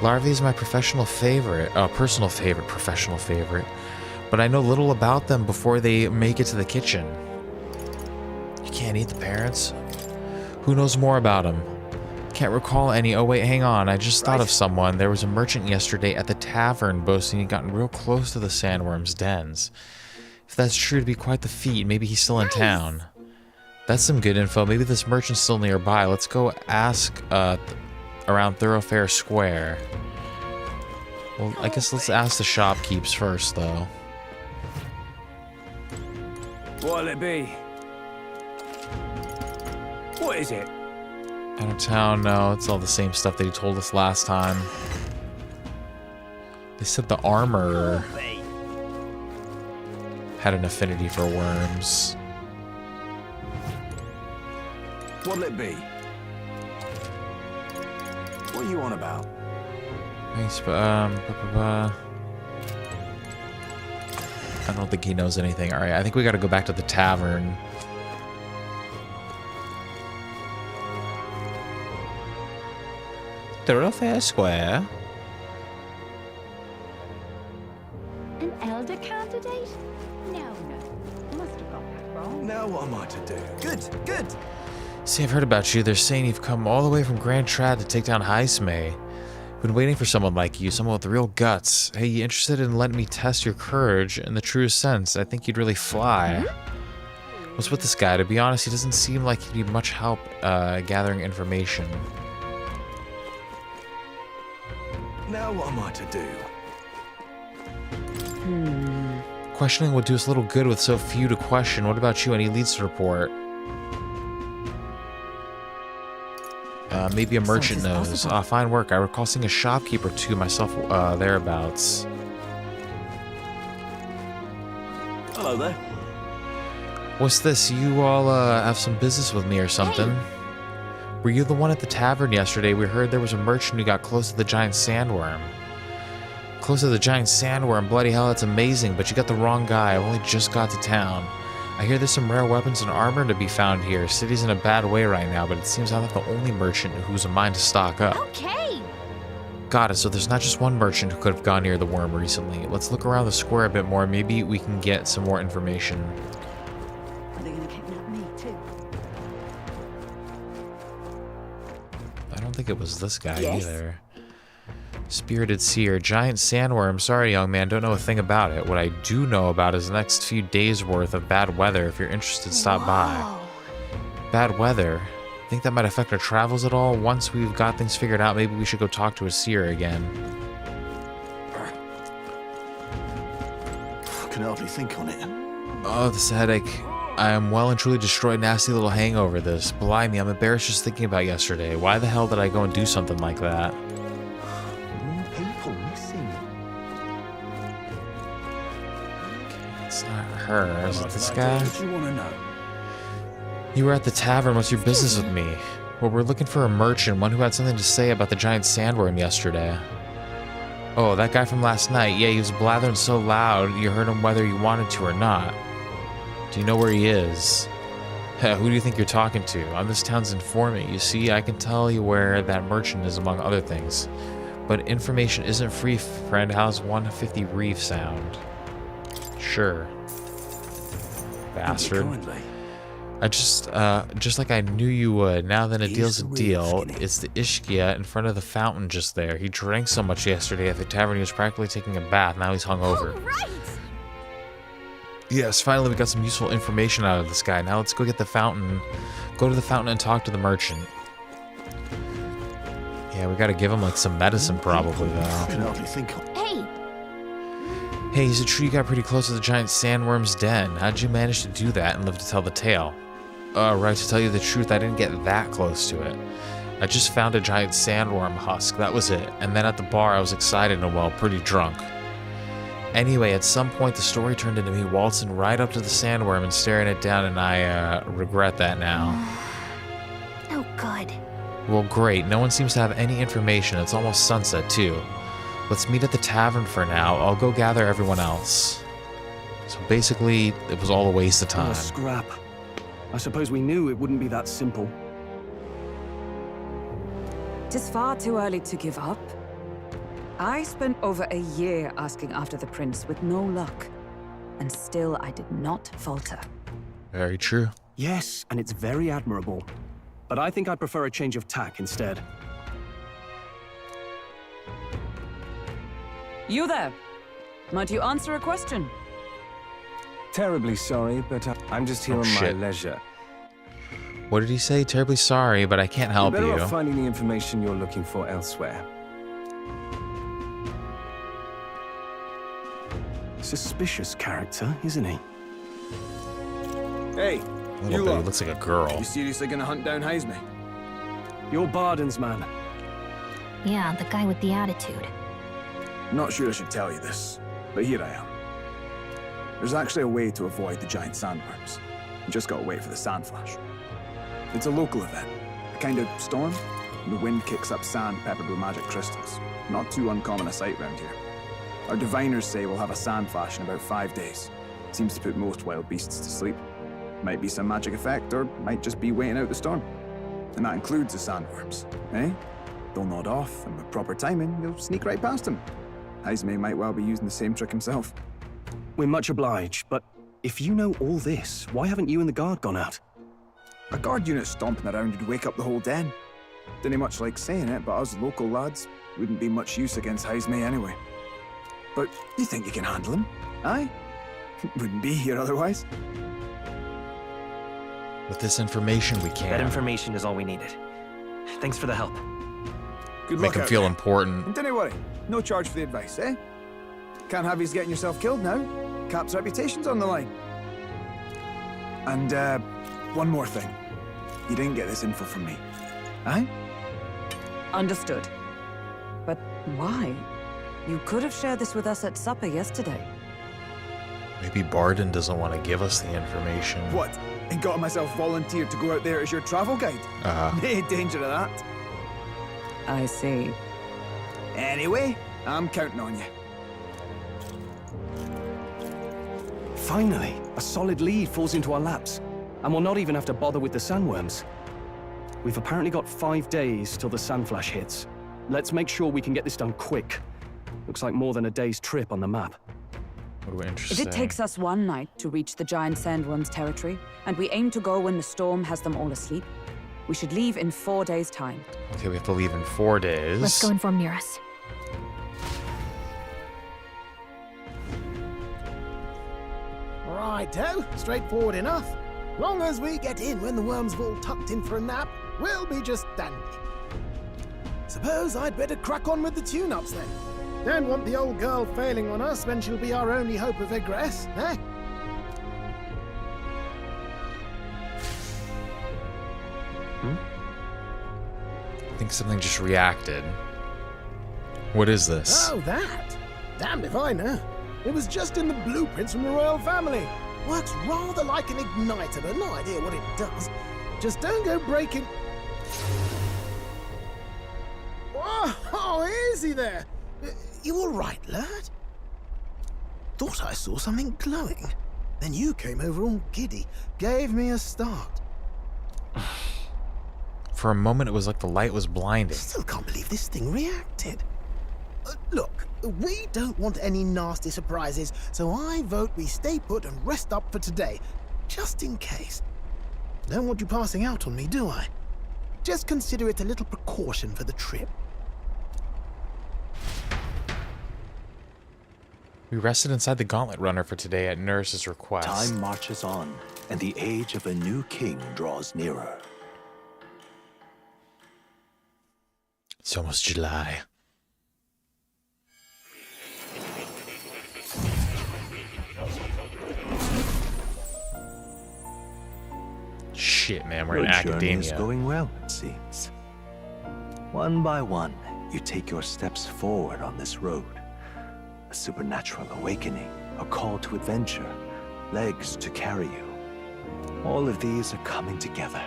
A: Larvae is my personal favorite, but I know little about them before they make it to the kitchen. You can't eat the parents? Who knows more about them? Can't recall any. Oh wait, hang on, I just thought of someone. There was a merchant yesterday at the tavern boasting he'd gotten real close to the sandworm's dens. If that's true, it'd be quite the feat. Maybe he's still in town. That's some good info. Maybe this merchant's still nearby. Let's go ask around Thoroughfare Square. Well, I guess let's ask the shopkeepers first, though.
C: What'll it be? What is it?
A: Out of town, no. It's all the same stuff that he told us last time. They said the armor had an affinity for worms.
N: What'll it be? What are you on about?
A: Nice, but, I don't think he knows anything. Alright, I think we gotta go back to the tavern. Thoroughfare Square?
B: An elder candidate? No. Must have got that wrong.
N: Now what am I to do? Good.
A: See, I've heard about you. They're saying you've come all the way from Grand Trad to take down Heisme. Been waiting for someone like you, someone with real guts. Hey, you interested in letting me test your courage in the truest sense? I think you'd really fly. What's with this guy? To be honest, he doesn't seem like he'd be much help gathering information.
N: Now what am I to do?
A: Questioning would do us little good with so few to question. What about you? Any leads to report? Maybe a merchant knows. Fine work. I recall seeing a shopkeeper too myself thereabouts.
H: Hello there.
A: What's this? You all have some business with me or something? Hey. Were you the one at the tavern yesterday? We heard there was a merchant who got close to the giant sandworm. Close to the giant sandworm? Bloody hell, that's amazing, but you got the wrong guy. I only just got to town. I hear there's some rare weapons and armor to be found here. City's in a bad way right now, but it seems I'm not the only merchant who's a mind to stock up.
K: Okay.
A: Got it, so there's not just one merchant who could have gone near the worm recently. Let's look around the square a bit more. Maybe we can get some more information.
O: Are they gonna kidnap me too?
A: I don't think it was this guy either. Spirited Seer, giant sandworm. Sorry, young man, don't know a thing about it. What I do know about is the next few days' worth of bad weather. If you're interested, stop by. Bad weather? Think that might affect our travels at all? Once we've got things figured out, maybe we should go talk to a seer again.
E: I can hardly think on it.
A: Oh, this headache. I am well and truly destroyed. Nasty little hangover this. Blimey, I'm embarrassed just thinking about yesterday. Why the hell did I go and do something like that?
E: More people missing.
A: Okay, it's not her. Is it this guy?
H: What you want to know?
A: You were at the tavern. What's your business with me? Well, we're looking for a merchant, one who had something to say about the giant sandworm yesterday. Oh, that guy from last night. Yeah, he was blathering so loud, you heard him whether you wanted to or not. Do you know where he is? Who do you think you're talking to? I'm this town's informant. You see, I can tell you where that merchant is, among other things. But information isn't free, friend. How's 150 Reef sound? Sure. Bastard. I just like I knew you would. Now then, a deal's a deal. It's the Ishkia in front of the fountain just there. He drank so much yesterday at the tavern he was practically taking a bath. Now he's hungover.
K: Right.
A: Yes, finally we got some useful information out of this guy. Now let's go get the fountain. Go to the fountain and talk to the merchant. Yeah, we gotta give him like some medicine probably though.
K: Hey.
A: Hey, is it true you got pretty close to the giant sandworm's den? How'd you manage to do that and live to tell the tale? Right, to tell you the truth, I didn't get that close to it. I just found a giant sandworm husk, that was it. And then at the bar I was excited and well, pretty drunk. Anyway, at some point the story turned into me waltzing right up to the sandworm and staring it down, and I regret that now.
K: Oh, good.
A: Well, great. No one seems to have any information. It's almost sunset, too. Let's meet at the tavern for now. I'll go gather everyone else. So basically, it was all a waste of time.
L: Oh, scrap. I suppose we knew it wouldn't be that simple.
D: It is far too early to give up. I spent over a year asking after the prince with no luck. And still I did not falter.
A: Very true.
L: Yes, and it's very admirable. But I think I'd prefer a change of tack instead.
D: You there? Might you answer a question?
P: Terribly sorry, but I'm just here on my leisure.
A: What did he say? Terribly sorry, but I can't help
P: You're
A: you.
P: better off finding the information you're looking for elsewhere.
L: Suspicious character, isn't he?
N: Hey,
A: Little bit, he looks like a girl.
N: You seriously gonna hunt down Heisme?
L: You're Barden's man.
K: Yeah, the guy with the attitude.
N: Not sure I should tell you this, but here I am. There's actually a way to avoid the giant sandworms. You just gotta wait for the sand flash. It's a local event, a kind of storm. The wind kicks up sand peppered with magic crystals. Not too uncommon a sight round here. Our diviners say we'll have a sand flash in about 5 days. Seems to put most wild beasts to sleep. Might be some magic effect, or might just be waiting out the storm. And that includes the sandworms, eh? They'll nod off, and with proper timing, you'll sneak right past them. Heisme might well be using the same trick himself.
L: We're much obliged, but if you know all this, why haven't you and the guard gone out?
N: A guard unit stomping around would wake up the whole den. Didn't much like saying it, but us local lads wouldn't be much use against Heisme anyway. But you think you can handle him? Aye? Wouldn't be here otherwise.
A: With this information, we can.
I: That information is all we needed. Thanks for the help.
N: Good
A: Make
N: luck
A: him
N: out
A: feel
N: there.
A: important.
N: And don't worry, no charge for the advice, eh? Can't have yous getting yourself killed now. Cap's reputation's on the line. And, one more thing. You didn't get this info from me. Aye?
D: Understood. But why? You could have shared this with us at supper yesterday.
A: Maybe Barden doesn't want to give us the information.
N: What? And got myself volunteered to go out there as your travel guide? No danger of that.
D: I see.
N: Anyway, I'm counting on you.
L: Finally, a solid lead falls into our laps, and we'll not even have to bother with the sandworms. We've apparently got 5 days till the sandflash hits. Let's make sure we can get this done quick. Looks like more than a day's trip on the map.
A: Oh,
D: If
A: interesting.
D: it takes us one night to reach the giant sandworms' territory, and we aim to go when the storm has them all asleep, we should leave in 4 days' time.
A: Okay, we have to leave in 4 days.
K: Let's go inform Nearest.
J: Righto, straightforward enough. Long as we get in when the worms have all tucked in for a nap, we'll be just dandy. Suppose I'd better crack on with the tune-ups then. Don't want the old girl failing on us when she'll be our only hope of egress, eh?
A: I think something just reacted. What is this?
J: Oh, that? Damned if I know. It was just in the blueprints from the royal family. Works rather like an igniter, but no idea what it does. Just don't go breaking... Oh, easy there. You all right, lad? Thought I saw something glowing. Then you came over all giddy, gave me a start.
A: For a moment, it was like the light was blinding.
J: Still can't believe this thing reacted. Look, we don't want any nasty surprises, so I vote we stay put and rest up for today, just in case. Don't want you passing out on me, do I? Just consider it a little precaution for the trip.
A: We rested inside the Gauntlet Runner for today at Nurse's request.
E: Time marches on, and the age of a new king draws nearer.
A: It's almost July. Shit, man, we're in
E: Your journey
A: academia.
E: is going well, it seems. One by one, you take your steps forward on this road. A supernatural awakening, a call to adventure, legs to carry you. All of these are coming together.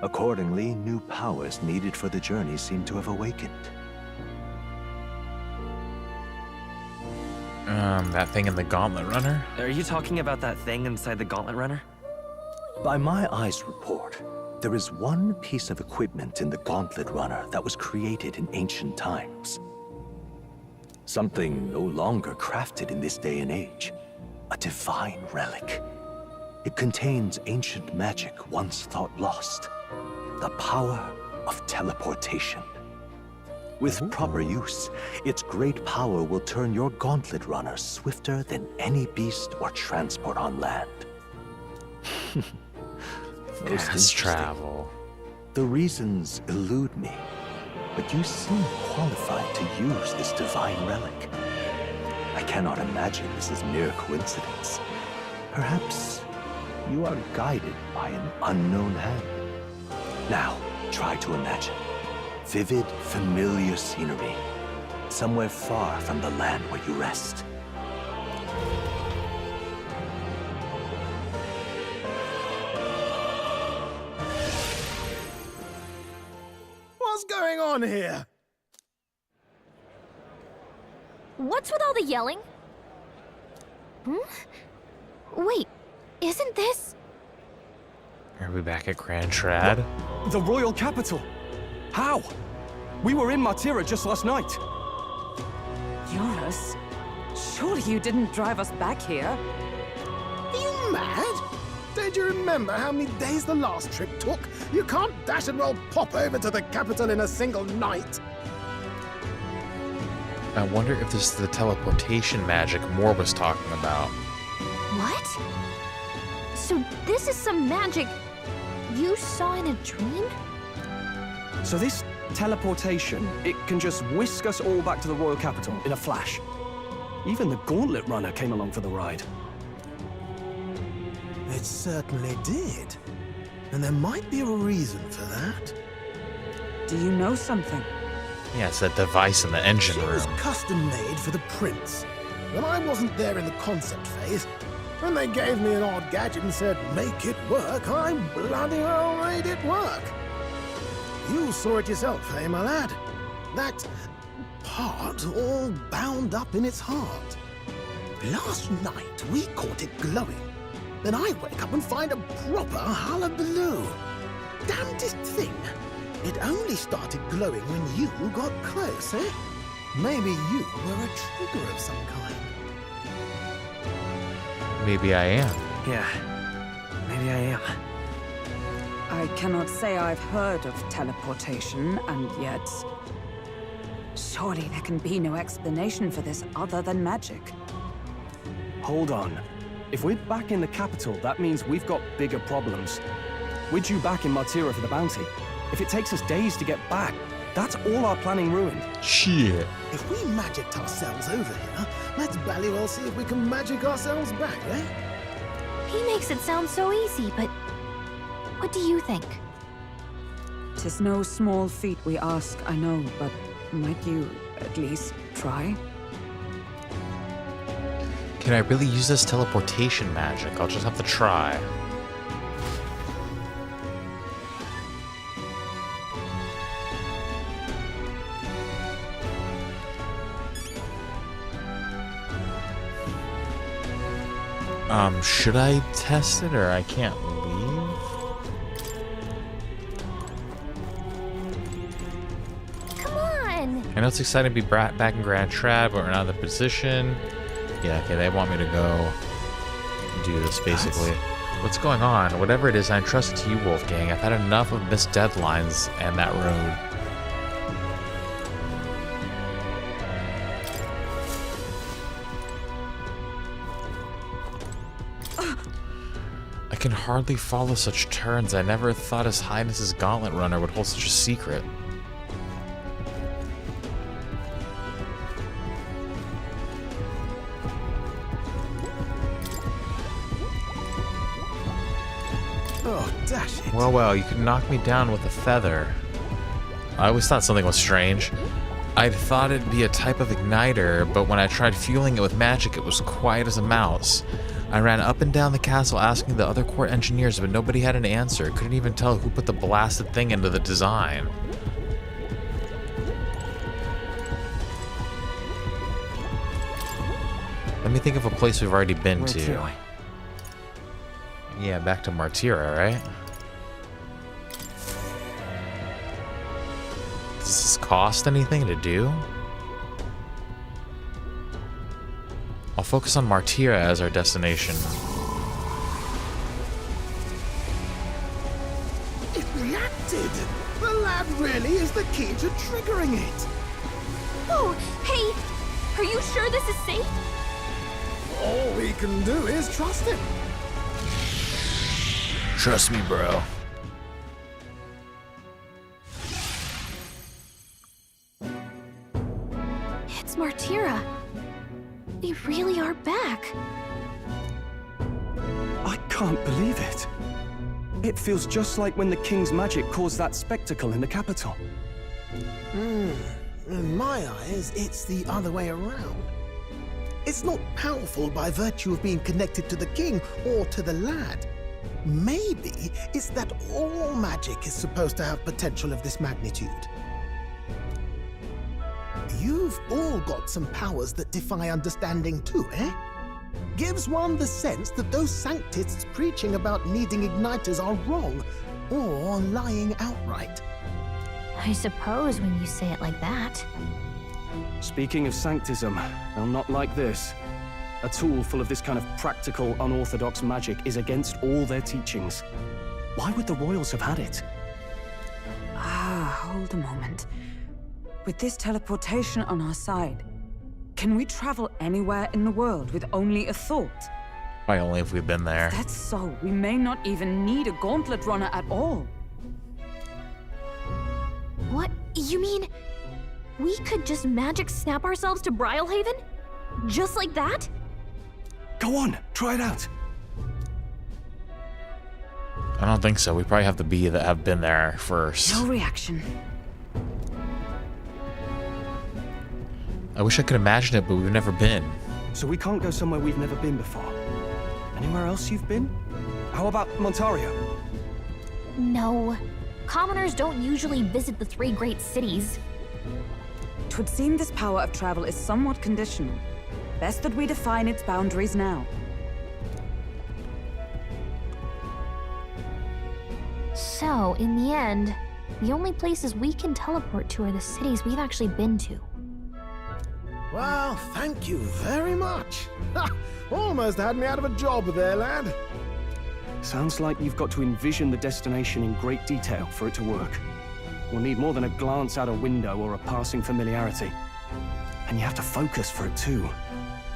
E: Accordingly, new powers needed for the journey seem to have awakened.
A: That thing in the Gauntlet Runner?
I: Are you talking about that thing inside the Gauntlet Runner?
E: By my eyes report, there is one piece of equipment in the Gauntlet Runner that was created in ancient times. Something no longer crafted in this day and age. A divine relic. It contains ancient magic once thought lost. The power of teleportation. With proper use, its great power will turn your Gauntlet Runner swifter than any beast or transport on land.
A: Fast travel.
E: The reasons elude me, but you seem qualified to use this divine relic. I cannot imagine this is mere coincidence. Perhaps you are guided by an unknown hand. Now, try to imagine. Vivid, familiar scenery. Somewhere far from the land where you rest.
J: What's going on here?
K: What's with all the yelling? Wait, isn't this...
A: Are we back at Grand Trad?
L: The royal capital! How? We were in Martira just last night.
D: Eurus? Surely you didn't drive us back here?
J: Are you mad? Don't you remember how many days the last trip took? You can't dash and roll pop over to the capital in a single night.
A: I wonder if this is the teleportation magic Moore was talking about.
K: What? So this is some magic you saw in a dream?
L: So this teleportation, it can just whisk us all back to the royal capital in a flash. Even the Gauntlet Runner came along for the ride.
J: It certainly did. And there might be a reason for that.
D: Do you know something?
A: Yeah, it's that device in the engine
J: She was
A: room.
J: custom made for the prince. When I wasn't there in the concept phase, when they gave me an odd gadget and said, make it work, I bloody well made it work. You saw it yourself, eh, my lad? That part all bound up in its heart. Last night, we caught it glowing. Then I wake up and find a proper hullabaloo. Damnedest thing. It only started glowing when you got close, eh? Maybe you were a trigger of some kind.
A: Maybe I am.
P: Yeah, maybe I am.
D: I cannot say I've heard of teleportation, and yet... surely there can be no explanation for this other than magic.
L: Hold on. If we're back in the capital, that means we've got bigger problems. We're due back in Martira for the bounty. If it takes us days to get back, that's all our planning ruined.
A: Shit.
J: If we magicked ourselves over here, let's bally well see if we can magic ourselves back, eh?
K: He makes it sound so easy, but what do you think?
D: 'Tis no small feat we ask, I know, but might you at least try?
A: Can I really use this teleportation magic? I'll just have to try. Should I test it or I can't leave?
K: Come on!
A: I know it's exciting to be back in Grand Trad, but we're not in the position. Yeah, okay, they want me to go do this, basically. What's going on? Whatever it is, I entrust it to you, Wolfgang. I've had enough of missed deadlines and that road. I can hardly follow such turns. I never thought His Highness's Gauntlet Runner would hold such a secret.
J: Oh, dash it.
A: Well, you could knock me down with a feather. I always thought something was strange. I'd thought it'd be a type of igniter, but when I tried fueling it with magic, it was quiet as a mouse. I ran up and down the castle asking the other court engineers, but nobody had an answer. Couldn't even tell who put the blasted thing into the design. Let me think of a place we've already been to. Yeah, back to Martira, right? Does this cost anything to do? I'll focus on Martira as our destination.
J: It reacted! The lad really is the key to triggering it!
K: Oh, hey! Are you sure this is safe?
J: All we can do is trust him.
A: Trust me, bro.
K: It's Martira. They really are back.
L: I can't believe it. It feels just like when the king's magic caused that spectacle in the capital.
J: In my eyes, it's the other way around. It's not powerful by virtue of being connected to the king or to the lad. Maybe it's that all magic is supposed to have potential of this magnitude. You've all got some powers that defy understanding too, eh? Gives one the sense that those sanctists preaching about needing igniters are wrong, or lying outright.
K: I suppose when you say it like that.
L: Speaking of sanctism, well, not like this. A tool full of this kind of practical, unorthodox magic is against all their teachings. Why would the royals have had it?
D: Hold a moment. With this teleportation on our side, can we travel anywhere in the world with only a thought?
A: Why only if we've been there?
D: If that's so, we may not even need a gauntlet runner at all.
K: What? You mean we could just magic snap ourselves to Brylehaven? Just like that?
L: Go on, try it out.
A: I don't think so. We probably have to be that have been there first.
D: No reaction.
A: I wish I could imagine it, but we've never been.
L: So we can't go somewhere we've never been before. Anywhere else you've been? How about Montario?
K: No. Commoners don't usually visit the 3 great cities.
D: 'Twould seem this power of travel is somewhat conditional. Best that we define its boundaries now.
K: So, in the end, the only places we can teleport to are the cities we've actually been to.
J: Well, thank you very much. Ha! Almost had me out of a job there, lad.
L: Sounds like you've got to envision the destination in great detail for it to work. We'll need more than a glance out a window or a passing familiarity. And you have to focus for it too.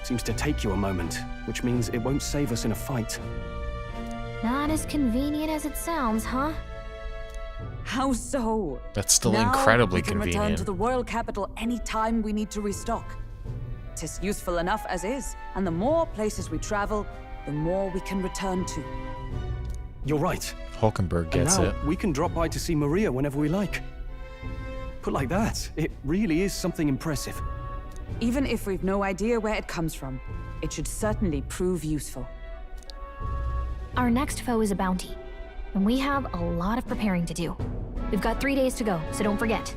L: Seems to take you a moment, which means it won't save us in a fight.
K: Not as convenient as it sounds, huh?
D: How so?
A: That's still
D: Now
A: incredibly
D: we can return
A: convenient.
D: to the royal capital any time we need to restock. 'Tis useful enough as is, and the more places we travel, the more we can return to.
L: You're right.
A: Hulkenberg gets
L: and now
A: it.
L: we can drop by to see Maria whenever we like. Put like that, it really is something impressive.
D: Even if we've no idea where it comes from, it should certainly prove useful.
K: Our next foe is a bounty, and we have a lot of preparing to do. We've got 3 days to go, so don't forget.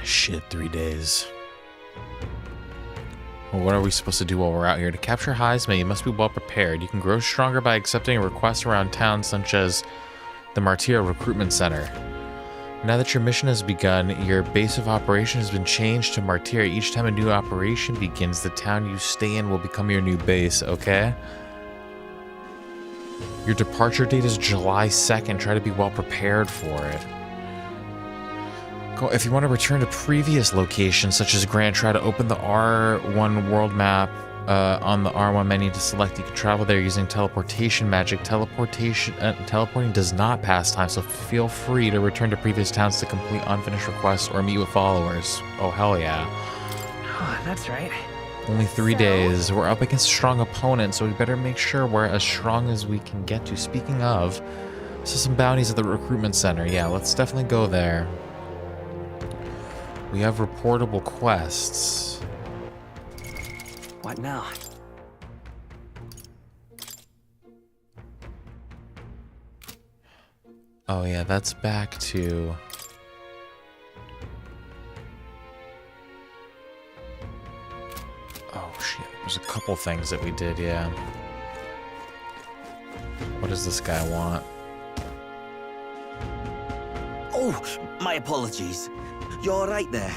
A: Shit, 3 days. Well, what are we supposed to do while we're out here? To capture Heisman, you must be well prepared. You can grow stronger by accepting requests around town, such as the Martyr Recruitment Center. Now that your mission has begun, your base of operation has been changed to Martyr. Each time a new operation begins, the town you stay in will become your new base, okay? Your departure date is July 2nd. Try to be well prepared for it. If you want to return to previous locations, such as Grant, try to open the R1 world map on the R1 menu to select. You can travel there using teleportation magic. Teleporting does not pass time, so feel free to return to previous towns to complete unfinished requests or meet with followers. Oh, hell yeah.
I: Oh, that's right.
A: Only 3 days. We're up against a strong opponent, so we better make sure we're as strong as we can get to. Speaking of, so some bounties at the recruitment center. Yeah, let's definitely go there. We have reportable quests.
I: What now?
A: Oh yeah, that's back to... Oh shit, there's a couple things that we did, yeah. What does this guy want?
I: Oh, my apologies. You're right there.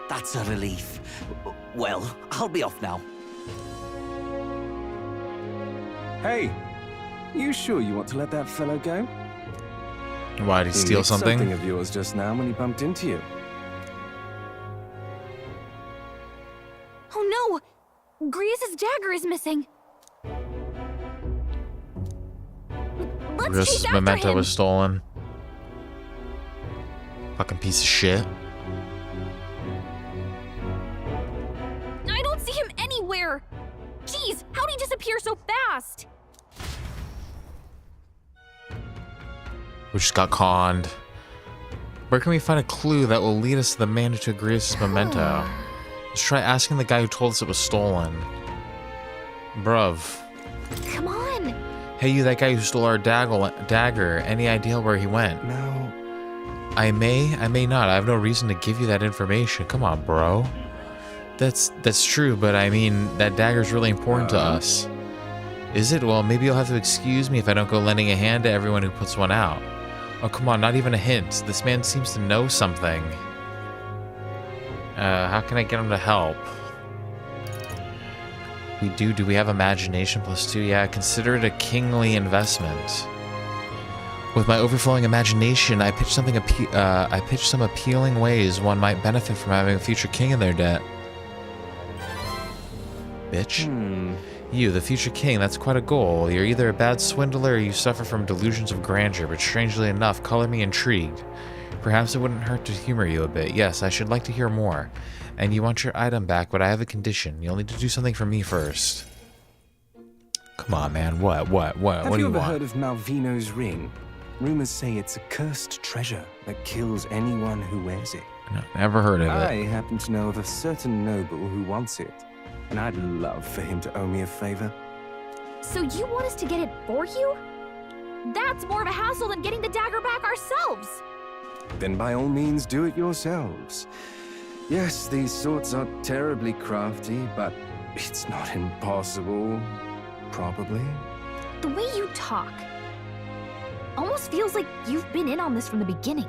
I: That's a relief. Well, I'll be off now.
L: Hey, you sure you want to let that fellow go?
A: Why, did he steal something?
L: Something of yours just now when he bumped into you.
K: Oh no! Grius' dagger is missing! Let's chase
A: Grius'
K: after
A: memento
K: him.
A: was stolen. Fucking piece of shit.
K: I don't see him anywhere! Jeez, how'd he disappear so fast?
A: We just got conned. Where can we find a clue that will lead us to the man who took Grius' memento? Let's try asking the guy who told us it was stolen. Bruv.
K: Come on!
A: Hey you, that guy who stole our dagger. Any idea where he went?
L: No.
A: I may not. I have no reason to give you that information. Come on, bro. That's true, but I mean, that dagger's really important to us. Is it? Well, maybe you'll have to excuse me if I don't go lending a hand to everyone who puts one out. Oh, come on, not even a hint. This man seems to know something. How can I get him to help? Do we have imagination +2? Yeah, consider it a kingly investment. With my overflowing imagination, I pitched some appealing ways one might benefit from having a future king in their debt. Bitch. You, the future king, that's quite a goal. You're either a bad swindler or you suffer from delusions of grandeur, but strangely enough, color me intrigued. Perhaps it wouldn't hurt to humor you a bit. Yes, I should like to hear more. And you want your item back, but I have a condition. You'll need to do something for me first. Come on, man. What do you want?
L: Have you ever heard of Malvino's ring?
P: Rumors say it's a cursed treasure that kills anyone who wears it.
A: No, never heard of
P: I
A: it.
P: happen to know of a certain noble who wants it, and I'd love for him to owe me a favor.
K: So you want us to get it for you? That's more of a hassle than getting the dagger back ourselves.
P: Then by all means do it yourselves. Yes, these swords are terribly crafty, but it's not impossible, probably.
K: The way you talk almost feels like you've been in on this from the beginning.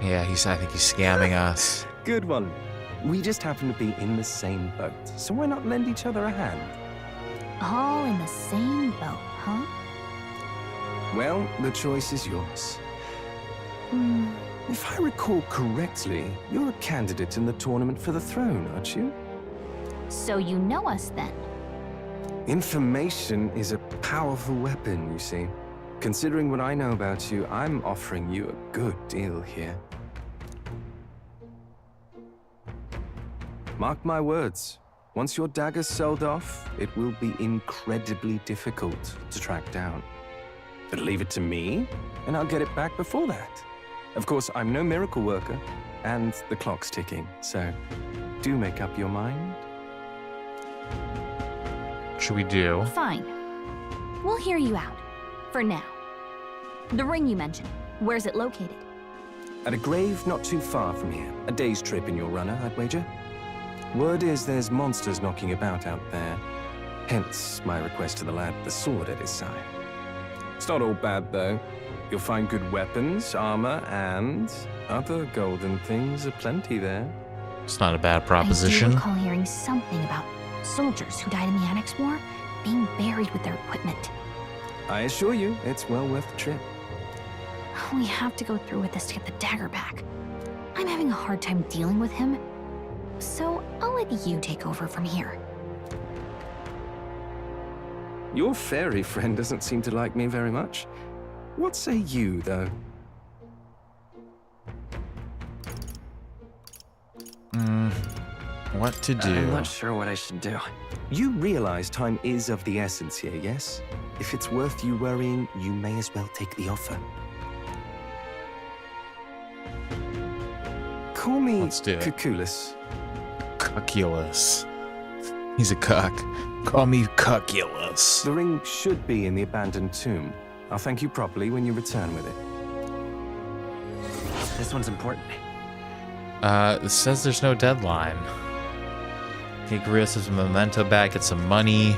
A: Yeah, I think he's scamming us.
P: Good one. We just happen to be in the same boat, so why not lend each other a hand?
K: All in the same boat, huh?
P: Well, the choice is yours. If I recall correctly, you're a candidate in the tournament for the throne, aren't you?
K: So you know us then?
P: Information is a powerful weapon, you see. Considering what I know about you, I'm offering you a good deal here. Mark my words. Once your dagger's sold off, it will be incredibly difficult to track down. But leave it to me, and I'll get it back before that. Of course, I'm no miracle worker, and the clock's ticking, so do make up your mind.
A: Should we do?
K: Fine. We'll hear you out. For now. The ring you mentioned, where's it located?
P: At a grave not too far from here. A day's trip in your runner, I'd wager. Word is there's monsters knocking about out there. Hence my request to the lad with the sword at his side. It's not all bad, though. You'll find good weapons, armor, and other golden things aplenty there.
A: It's not a bad proposition.
K: I do recall hearing something about soldiers who died in the Annex War being buried with their equipment.
P: I assure you, it's well worth the trip.
K: We have to go through with this to get the dagger back. I'm having a hard time dealing with him, so I'll let you take over from here.
P: Your fairy friend doesn't seem to like me very much. What say you, though?
A: What to do?
Q: I'm not sure what I should do.
P: You realize time is of the essence here, yes? If it's worth you worrying, you may as well take the offer. Call me Cuculus.
A: Cuculus. He's a cuck. Call me Cuculus.
P: The ring should be in the abandoned tomb. I'll thank you properly when you return with it.
Q: This one's important.
A: It says there's no deadline. Take Rios as a memento back, get some money.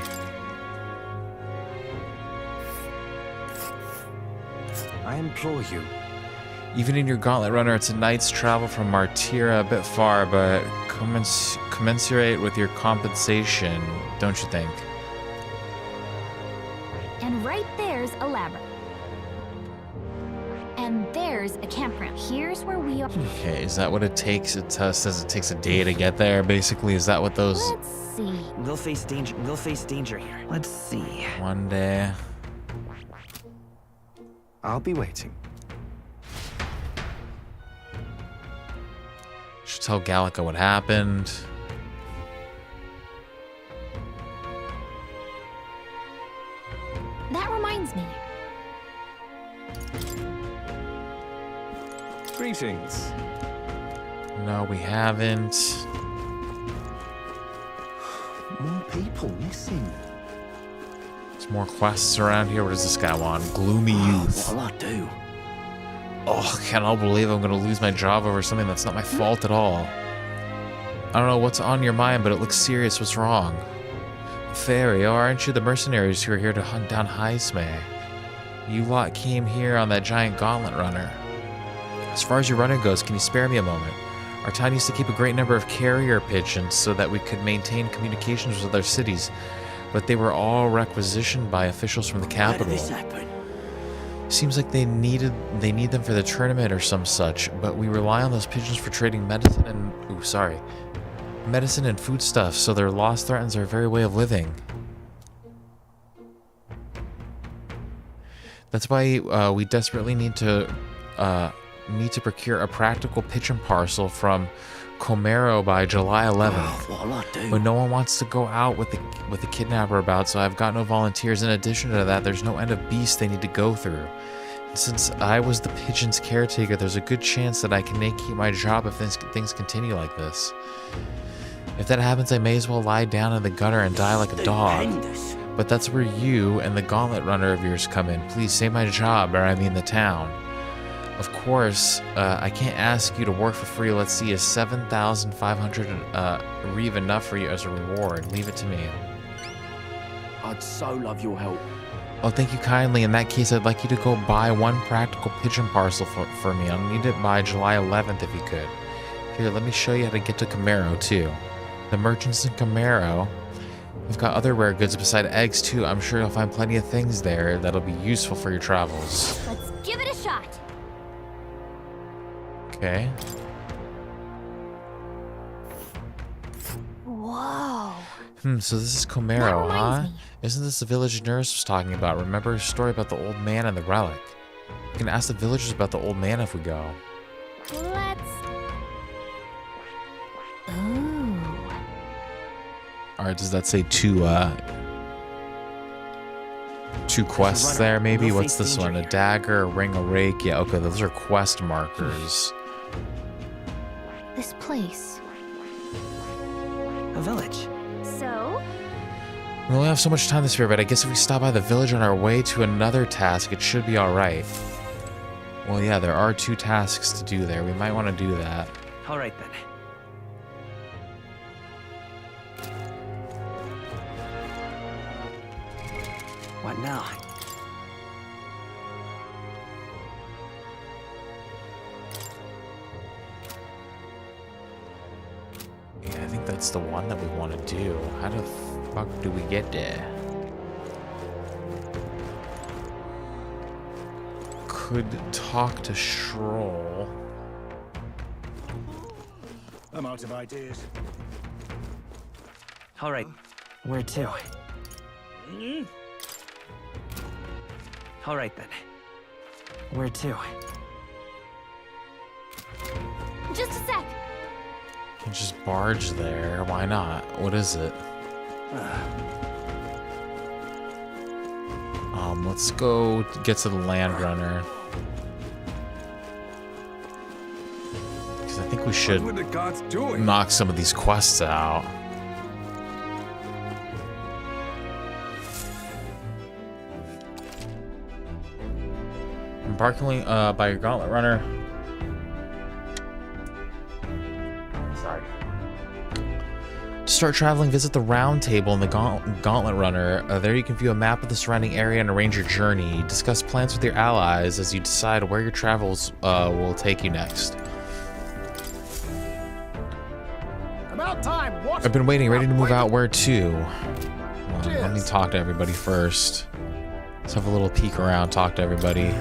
P: I implore you.
A: Even in your gauntlet runner, it's a night's travel from Martyra, a bit far, but commensurate with your compensation, don't you think?
K: And right there's a labyrinth. And there's a campground. Here's where we are.
A: Okay, is that what it takes? It says it takes a day to get there, basically. Is that what those...
K: Let's see.
Q: We'll face danger here. Let's see.
A: One day.
P: I'll be waiting.
A: Should tell Gallica what happened.
K: That reminds me.
P: Greetings.
A: No, we haven't.
I: More people missing.
A: There's more quests around here. What does this guy want? Gloomy youth.
I: What'll I do?
A: Oh, I can't believe I'm gonna lose my job over something that's not my fault at all. I don't know what's on your mind, but it looks serious. What's wrong? Fairy, aren't you the mercenaries who are here to hunt down Highsmay? You lot came here on that giant gauntlet runner. As far as your runner goes, can you spare me a moment? Our town used to keep a great number of carrier pigeons so that we could maintain communications with other cities, but they were all requisitioned by officials from the capital.
I: How did this happen?
A: Seems like they need them for the tournament or some such, but we rely on those pigeons for trading medicine and foodstuffs, so their loss threatens our very way of living. That's why we desperately need to procure a practical pigeon parcel from Comero by July 11th.
I: What'll I do?
A: But no one wants to go out with the kidnapper about, so I've got no volunteers. In addition to that, there's no end of beasts they need to go through. Since I was the pigeon's caretaker, there's a good chance that I can keep my job if things continue like this. If that happens, I may as well lie down in the gutter and die like a dog. But that's where you and the gauntlet runner of yours come in. Please save my job, or I mean the town. Of course, I can't ask you to work for free. Let's see, is 7,500 reeve enough for you as a reward? Leave it to me.
R: I'd so love your help.
A: Oh, thank you kindly. In that case, I'd like you to go buy one practical pigeon parcel for me. I'll need it by July 11th if you could. Here, let me show you how to get to Camaro, too. The merchants in Camaro, we've got other rare goods beside eggs, too. I'm sure you'll find plenty of things there that'll be useful for your travels.
K: Let's give it a shot.
A: Okay.
K: Whoa.
A: So this is Camaro, huh? Isn't this the village nurse was talking about? Remember her story about the old man and the relic? We can ask the villagers about the old man if we go.
K: Let's... Ooh.
A: Alright, does that say two quests there, maybe? What's this one? A dagger, a ring, a rake? Yeah, okay, those are quest markers.
K: This place.
Q: A village.
K: So?
A: We only have so much time this year, but I guess if we stop by the village on our way to another task, it should be alright. Well, yeah, there are 2 tasks to do there. We might want to do that.
Q: Alright then. What now?
A: Yeah, I think that's the one that we want to do. How the fuck do we get there? Could talk to Schroll.
G: I'm out of ideas.
Q: Alright. Where to? Alright then. Where to?
K: Just a sec.
A: Can just barge there. Why not? What is it? Let's go get to the landrunner. Because I think we should knock some of these quests out. Embarking by your gauntlet runner. Sorry. To start traveling, visit the round table in the gauntlet runner. There you can view a map of the surrounding area and arrange your journey. Discuss plans with your allies as you decide where your travels will take you next.
J: About time. What?
A: I've been waiting, ready to move out. Where to? Well, let me talk to everybody first. Let's have a little peek around, talk to everybody.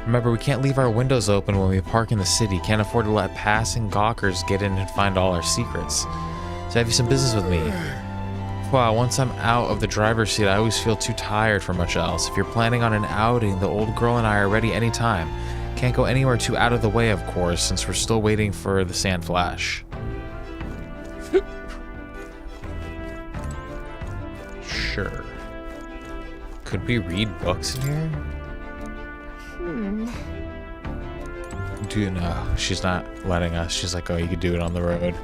A: Remember, we can't leave our windows open when we park in the city. Can't afford to let passing gawkers get in and find all our secrets. So have you some business with me? Wow, once I'm out of the driver's seat, I always feel too tired for much else. If you're planning on an outing, the old girl and I are ready anytime. Can't go anywhere too out of the way, of course, since we're still waiting for the sand flash. Sure. Could we read books in here? Do you know? She's not letting us. She's like, oh, you could do it on the road.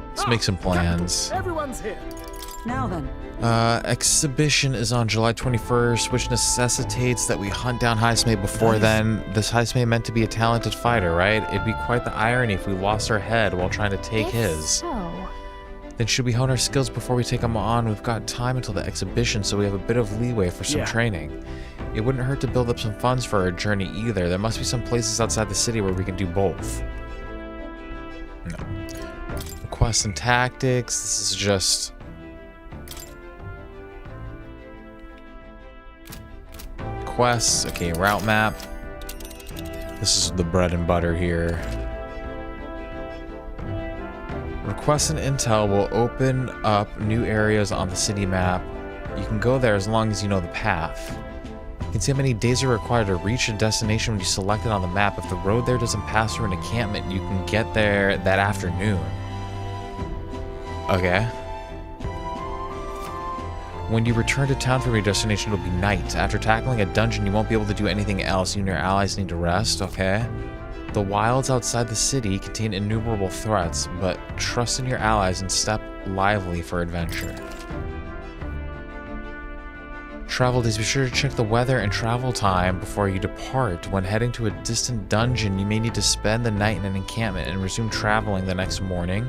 A: Let's make some plans.
J: Everyone's here.
D: Now then.
A: Exhibition is on July 21st, which necessitates that we hunt down Heismay before then. This Heismay meant to be a talented fighter, right? It'd be quite the irony if we lost our head while trying to take his.
K: So.
A: Then should we hone our skills before we take him on? We've got time until the exhibition, so we have a bit of leeway for some training. It wouldn't hurt to build up some funds for our journey either. There must be some places outside the city where we can do both. No. Quests and tactics. This is just... quests. Okay, route map. This is the bread and butter here. Requests and intel will open up new areas on the city map. You can go there as long as you know the path. You can see how many days are required to reach a destination when you select it on the map. If the road there doesn't pass through an encampment, you can get there that afternoon. Okay. When you return to town from your destination, it'll be night. After tackling a dungeon, you won't be able to do anything else. You and your allies need to rest, okay? The wilds outside the city contain innumerable threats, but trust in your allies and step lively for adventure. Travel days, be sure to check the weather and travel time before you depart. When heading to a distant dungeon, you may need to spend the night in an encampment and resume traveling the next morning.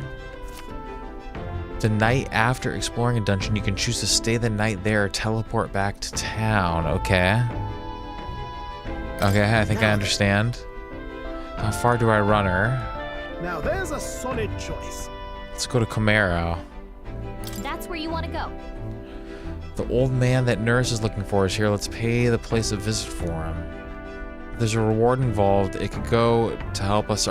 A: The night after exploring a dungeon, you can choose to stay the night there or teleport back to town. Okay. Okay, I think I understand. How far do I run her?
J: Now there's a solid choice.
A: Let's go to Camaro.
K: That's where you want to go.
A: The old man that Nurse is looking for is here. Let's pay the place a visit for him. If there's a reward involved, it could go to help us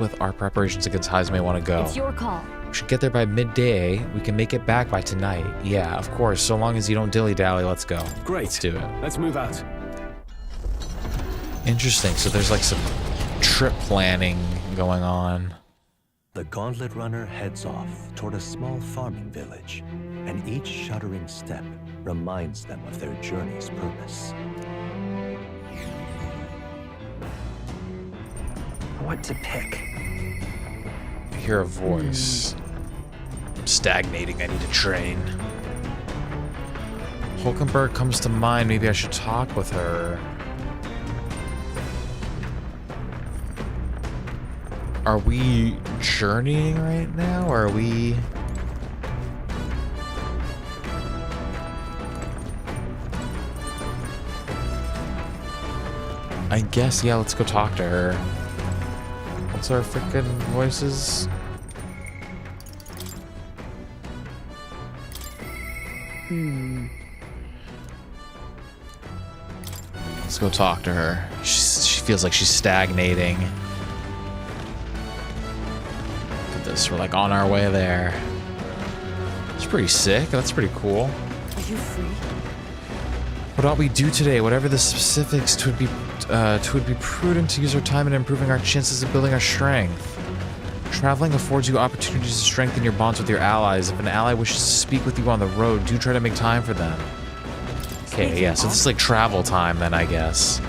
A: with our preparations against how may want to go.
K: It's your call.
A: We should get there by midday. We can make it back by tonight. Yeah, of course. So long as you don't dilly-dally, let's go.
L: Great.
A: Let's do it.
L: Let's move out.
A: Interesting. So there's like some trip planning going on.
E: The Gauntlet Runner heads off toward a small farming village, and each shuddering step reminds them of their journey's purpose.
Q: What to pick?
A: I hear a voice. I'm stagnating. I need to train. Hulkenberg comes to mind. Maybe I should talk with her. Are we journeying right now, or are we... I guess, yeah, let's go talk to her. What's our freaking voices? Let's go talk to her. She feels like she's stagnating. We're like on our way there. It's pretty sick. That's pretty cool.
D: Are you free?
A: What ought we do today? Whatever the specifics, 'twould be prudent to use our time in improving our chances of building our strength. Traveling affords you opportunities to strengthen your bonds with your allies. If an ally wishes to speak with you on the road, do try to make time for them. Okay, yeah, so this is like travel time then, I guess.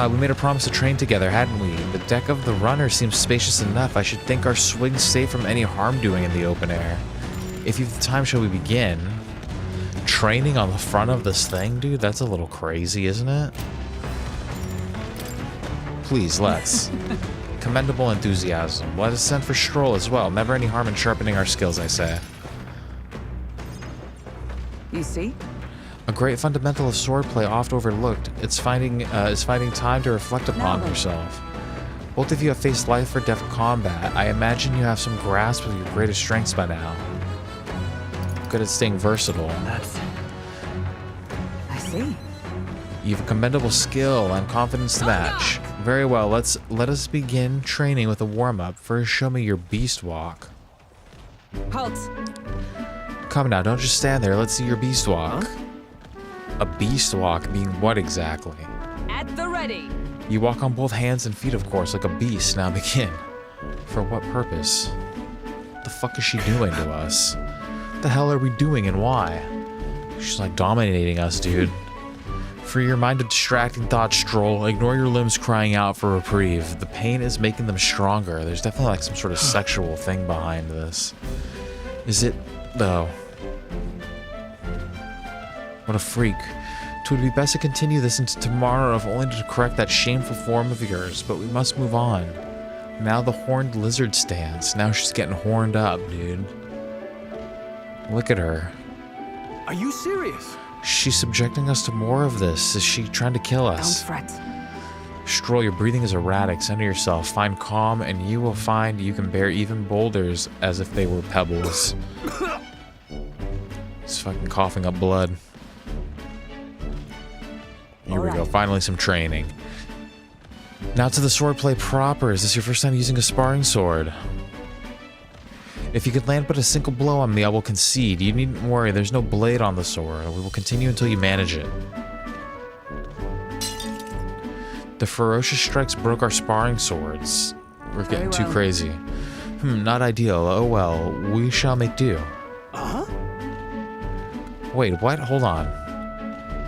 A: We made a promise to train together, hadn't we? The deck of the runner seems spacious enough. I should think our swings safe from any harm doing in the open air. If you've the time, shall we begin? Training on the front of this thing, dude? That's a little crazy, isn't it? Please, let's. Commendable enthusiasm. Let us send for Stroll as well. Never any harm in sharpening our skills, I say.
D: You see?
A: A great fundamental of swordplay oft overlooked. Is finding time to reflect upon yourself. Both of you have faced life or death combat. I imagine you have some grasp of your greatest strengths by now. Good at staying versatile.
D: I see.
A: You have a commendable skill and confidence to match. Very well, let us begin training with a warm-up. First, show me your beast walk.
D: Halt.
A: Come now, don't just stand there. Let's see your beast walk. Huh? A beast walk being what exactly?
D: At the ready.
A: You walk on both hands and feet, of course, like a beast. Now begin. For what purpose? What the fuck is she doing to us? What the hell are we doing and why? She's like dominating us, dude. Free your mind of distracting thoughts, Stroll. Ignore your limbs crying out for reprieve. The pain is making them stronger. There's definitely like some sort of sexual thing behind this. Is it, though? What a freak. It would be best to continue this into tomorrow, if only to correct that shameful form of yours, but we must move on. Now the horned lizard stands. Now she's getting horned up, dude. Look at her.
L: Are you serious?
A: She's subjecting us to more of this. Is she trying to kill us?
D: Don't fret.
A: Stroll, your breathing is erratic. Center yourself. Find calm, and you will find you can bear even boulders as if they were pebbles. It's fucking coughing up blood. Here we go. Finally some training. Now to the swordplay proper. Is this your first time using a sparring sword? If you could land but a single blow on me, I will concede. You needn't worry, there's no blade on the sword. We will continue until you manage it. The ferocious strikes broke our sparring swords. We're getting too crazy. Not ideal. Oh well, we shall make do.
L: Uh-huh.
A: Wait, what? Hold on.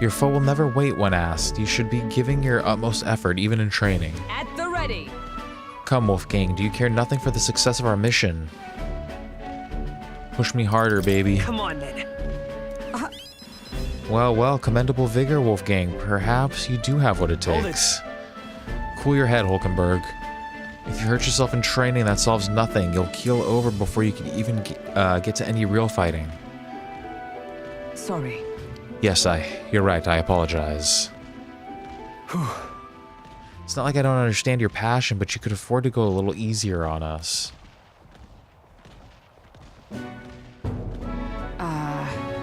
A: Your foe will never wait when asked. You should be giving your utmost effort, even in training.
D: At the ready.
A: Come, Wolfgang, do you care nothing for the success of our mission? Push me harder, baby.
D: Come on, then.
A: Well, commendable vigor, Wolfgang. Perhaps you do have what it takes. Cool your head, Hulkenberg. If you hurt yourself in training, that solves nothing. You'll keel over before you can even get to any real fighting.
D: Sorry.
A: Yes, you're right, I apologize. It's not like I don't understand your passion, but you could afford to go a little easier on us.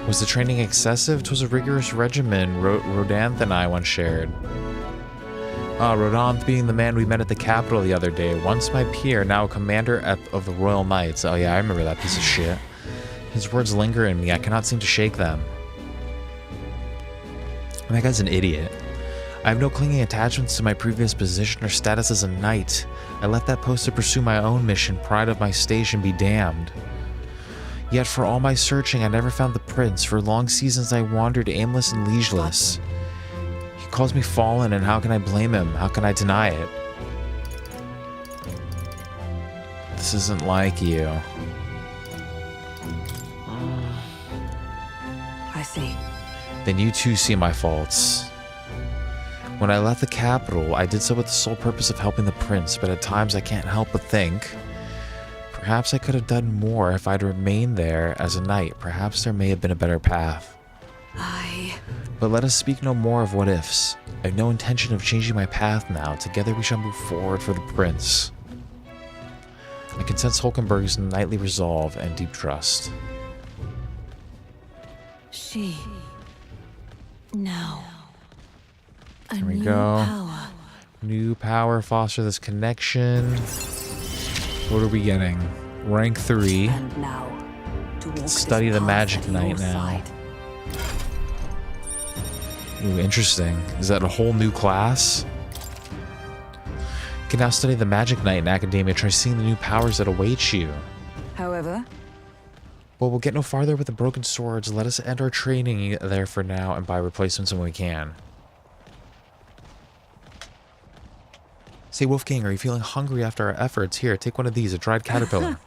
A: Was the training excessive? 'Twas a rigorous regimen Rodanth and I once shared. Rodanth being the man we met at the Capitol the other day. Once my peer, now a commander of the Royal Knights. Oh yeah, I remember that piece of shit. His words linger in me. I cannot seem to shake them. And that guy's an idiot. I have no clinging attachments to my previous position or status as a knight. I left that post to pursue my own mission. Pride of my station be damned. Yet for all my searching, I never found the prince. For long seasons I wandered aimless and leisureless. He calls me fallen, and how can I blame him? How can I deny it? This isn't like you.
D: I see.
A: Then you too see my faults. When I left the capital, I did so with the sole purpose of helping the prince, but at times I can't help but think, perhaps I could have done more if I'd remained there as a knight. Perhaps there may have been a better path. But let us speak no more of what-ifs. I have no intention of changing my path now. Together we shall move forward for the prince. I can sense Hulkenberg's knightly resolve and deep trust.
B: No.
A: Here we go. New power, foster this connection. What are we getting? Rank 3.
D: And now, to walk
A: Study
D: this
A: the
D: path
A: Magic
D: at
A: Knight
D: your
A: now.
D: side.
A: Ooh, interesting. Is that a whole new class? You can now study the Magic Knight in Academia. Try seeing the new powers that await you.
D: However,
A: Well, we'll get no farther with the broken swords. Let us end our training there for now and buy replacements when we can. Say, Wolfgang, are you feeling hungry after our efforts? Here, take one of these, a dried caterpillar.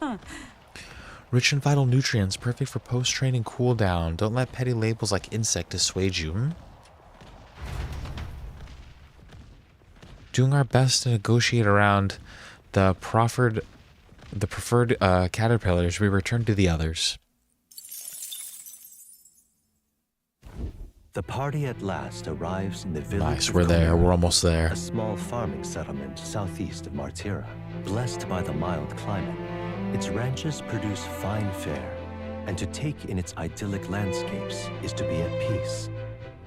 A: Rich in vital nutrients, perfect for post-training cooldown. Don't let petty labels like insect dissuade you. Doing our best to negotiate around the preferred caterpillars, we return to the others.
E: The party at last arrives in the village.
A: Nice,
E: of
A: we're there.
E: Comera,
A: We're almost there.
E: A small farming settlement southeast of Martira. Blessed by the mild climate, its ranches produce fine fare, and to take in its idyllic landscapes is to be at peace,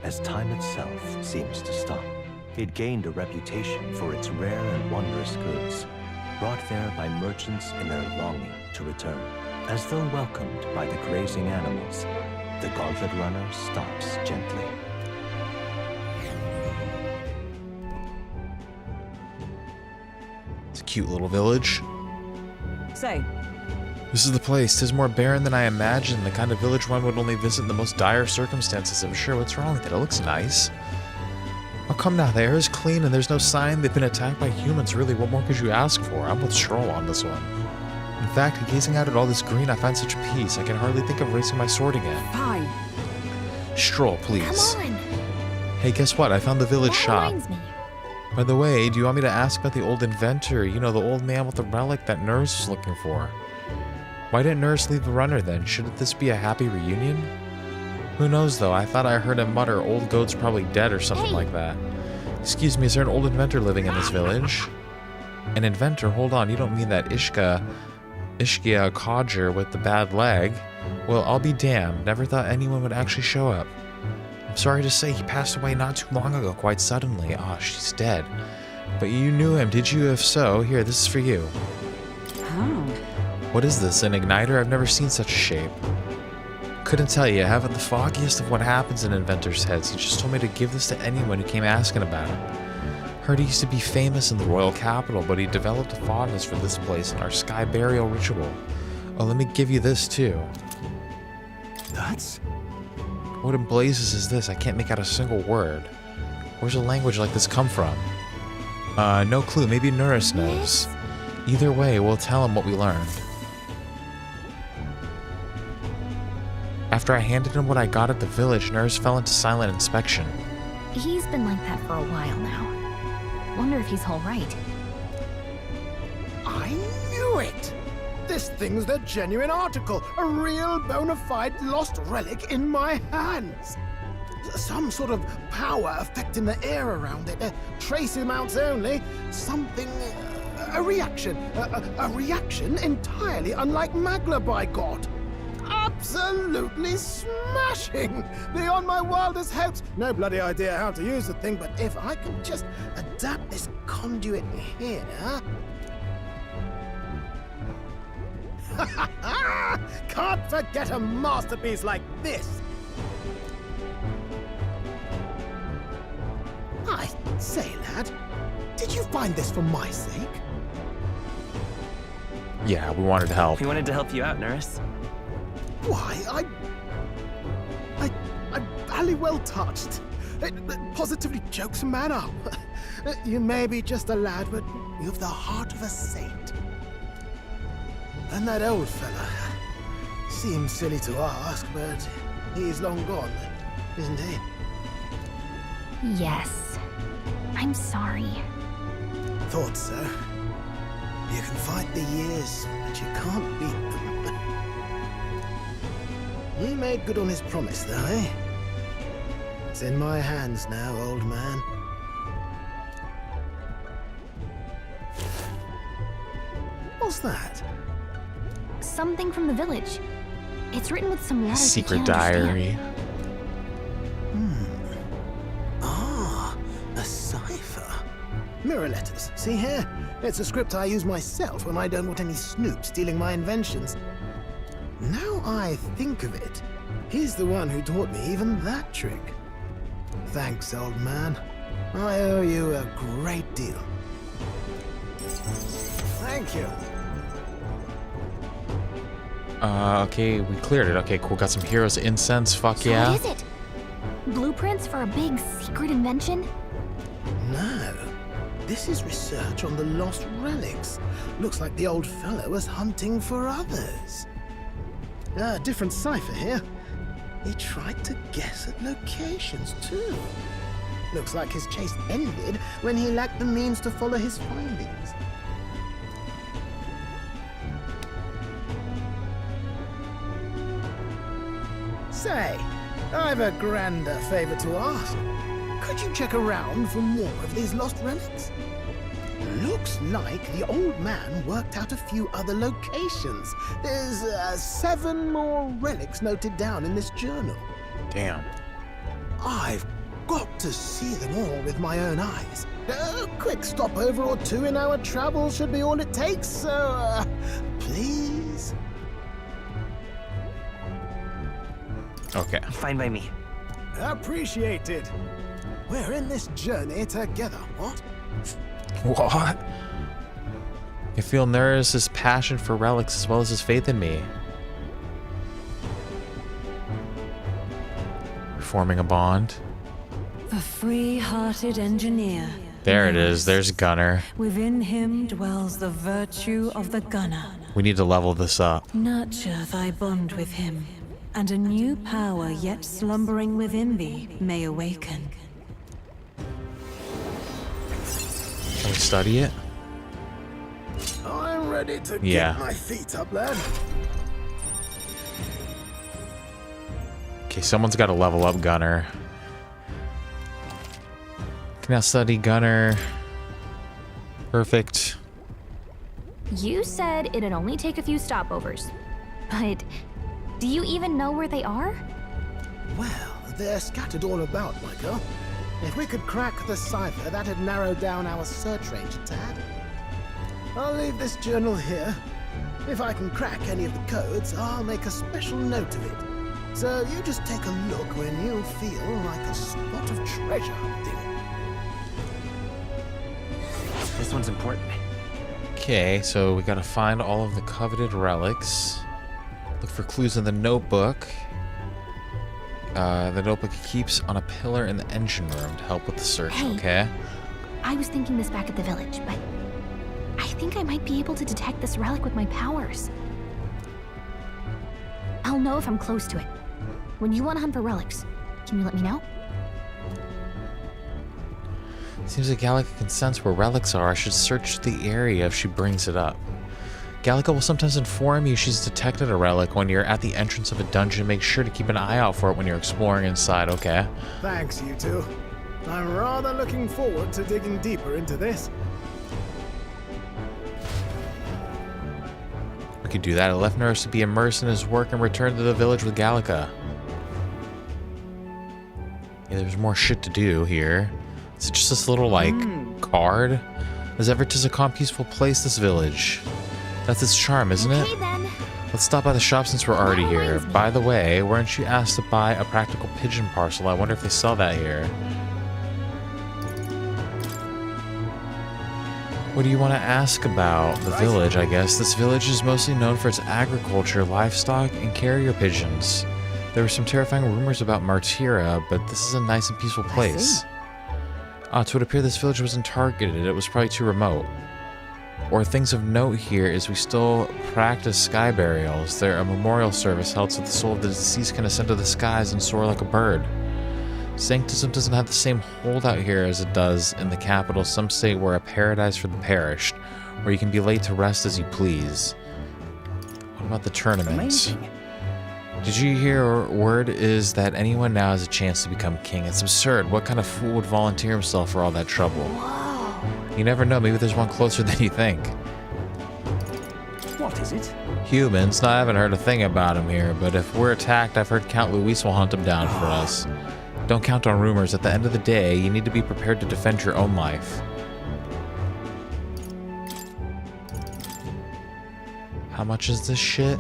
E: as time itself seems to stop. It gained a reputation for its rare and wondrous goods, brought there by merchants in their longing to return. As though welcomed by the grazing animals, the gauntlet runner stops gently.
A: It's a cute little village.
D: say,
A: This is the place. 'Tis more barren than I imagined. The kind of village one would only visit in the most dire circumstances. I'm sure. What's wrong with it? It looks nice. Oh, come now. The air is clean and there's no sign they've been attacked by humans. Really, what more could you ask for? I'm with Stroll on this one. In fact, gazing out at all this green, I find such peace. I can hardly think of raising my sword again.
D: fine.
A: Stroll, please.
K: Come on.
A: Hey, guess what? I found the village
K: That
A: shop.
K: reminds me.
A: By the way, do you want me to ask about the old inventor? You know, the old man with the relic that Nurse was looking for. Why didn't Nurse leave the runner then? Shouldn't this be a happy reunion? Who knows, though? I thought I heard him mutter, old goat's probably dead or something like that. Excuse me, is there an old inventor living in this village? An inventor? Hold on, you don't mean that Ishkia codger with the bad leg? Well, I'll be damned. Never thought anyone would actually show up. I'm sorry to say he passed away not too long ago, quite suddenly. Ah, she's dead. But you knew him, did you? If so, here, this is for you.
D: Oh.
A: What is this, an igniter? I've never seen such a shape. Couldn't tell you, I haven't the foggiest of what happens in inventors' heads. He just told me to give this to anyone who came asking about it. Heard he used to be famous in the royal capital, but he developed a fondness for this place and our sky burial ritual. Oh, let me give you this too.
H: That's
A: What in blazes is this? I can't make out a single word. Where's a language like this come from? No clue. Maybe Nurse knows. Either way, we'll tell him what we learned. After I handed him what I got at the village, Nurse fell into silent inspection.
K: He's been like that for a while now. Wonder if he's all right.
J: I knew it! This thing's the genuine article, a real bona fide lost relic in my hands. Some sort of power affecting the air around it, trace amounts only, something, a reaction entirely unlike Magla, by God. Absolutely smashing! Beyond my wildest hopes. No bloody idea how to use the thing, but if I could just adapt this conduit here... Can't forget a masterpiece like this! I say, lad, did you find this for my sake?
A: Yeah, we wanted to help.
S: We wanted to help you out, Nurse.
J: Why, I'm valley well touched. It positively chokes a man up. You may be just a lad, but you've the heart of a saint. And that old fella, seems silly to ask, but he's long gone, isn't he?
K: Yes. I'm sorry.
J: Thought so. You can fight the years, but you can't beat them. He made good on his promise, though, eh? It's in my hands now, old man. What's that?
K: Something from the village. It's written with some letters.
A: Secret diary.
J: A cipher. Mirror letters. See here? It's a script I use myself when I don't want any snoop stealing my inventions. Now I think of it, he's the one who taught me even that trick. Thanks, old man. I owe you a great deal. Thank you.
A: Okay, we cleared it. Okay, cool. Got some heroes incense. Fuck yeah.
K: What is it? Blueprints for a big secret invention?
J: No. This is research on the lost relics. Looks like the old fellow was hunting for others. Different cipher here. He tried to guess at locations, too. Looks like his chase ended when he lacked the means to follow his findings. Say, I've a grander favor to ask. Could you check around for more of these lost relics? Looks like the old man worked out a few other locations. There's 7 more relics noted down in this journal.
A: Damn.
J: I've got to see them all with my own eyes. A quick stopover or 2 in our travel should be all it takes, so please?
A: Okay.
S: Fine by me.
J: Appreciated. We're in this journey together, what?
A: What? I feel Nurse's passion for relics as well as his faith in me. Forming a bond.
T: The free-hearted engineer.
A: There it is. There's Gunner.
T: Within him dwells the virtue of the gunner.
A: We need to level this up.
T: Nurture thy bond with him, and a new power yet slumbering within thee may awaken.
A: Can we study it?
J: I'm ready to
A: Yeah.
J: get my feet up, lad.
A: Okay, someone's got to level up Gunner. Can now study Gunner. Perfect.
K: You said it'd only take a few stopovers. But do you even know where they are?
J: Well, they're scattered all about, Michael. If we could crack the cipher, that'd narrow down our search range a tad. I'll leave this journal here. If I can crack any of the codes, I'll make a special note of it. So you just take a look when you feel like a spot of treasure hunting.
S: This one's important.
A: Okay, so we gotta find all of the coveted relics. Look for clues in the notebook. The notebook keeps on a pillar in the engine room to help with the search,
K: Hey.
A: okay?
K: I was thinking this back at the village, but I think I might be able to detect this relic with my powers. I'll know if I'm close to it. When you want to hunt for relics, can you let me know?
A: Seems like Gallica can sense where relics are. I should search the area if she brings it up. Gallica will sometimes inform you she's detected a relic when you're at the entrance of a dungeon. Make sure to keep an eye out for it when you're exploring inside, okay?
J: Thanks, you two. I'm rather looking forward to digging deeper into this.
A: We could do that. I left Nurse to be immersed in his work and return to the village with Gallica. Yeah, there's more shit to do here. Is it just this little, like, card? Is Everett a calm, peaceful place, this village? That's its charm, isn't it?
K: Okay, then.
A: Let's stop by the shop since we're already here. By the way, weren't you asked to buy a practical pigeon parcel? I wonder if they sell that here. What do you want to ask about? The village, I guess. This village is mostly known for its agriculture, livestock, and carrier pigeons. There were some terrifying rumors about Martyra, but this is a nice and peaceful place. To it appear this village wasn't targeted. It was probably too remote. Or things of note here is we still practice sky burials. They're a memorial service held so the soul of the deceased can ascend to the skies and soar like a bird. Sanctism doesn't have the same hold out here as it does in the capital. Some say we're a paradise for the perished, where you can be laid to rest as you please. What about the tournament?
I: Amazing.
A: Did you hear word is that anyone now has a chance to become king? It's absurd. What kind of fool would volunteer himself for all that trouble? You never know. Maybe there's one closer than you think.
H: What is it?
A: Humans. Now, I haven't heard a thing about him here, but if we're attacked, I've heard Count Luis will hunt him down for us. Don't count on rumors. At the end of the day, you need to be prepared to defend your own life. How much is this shit?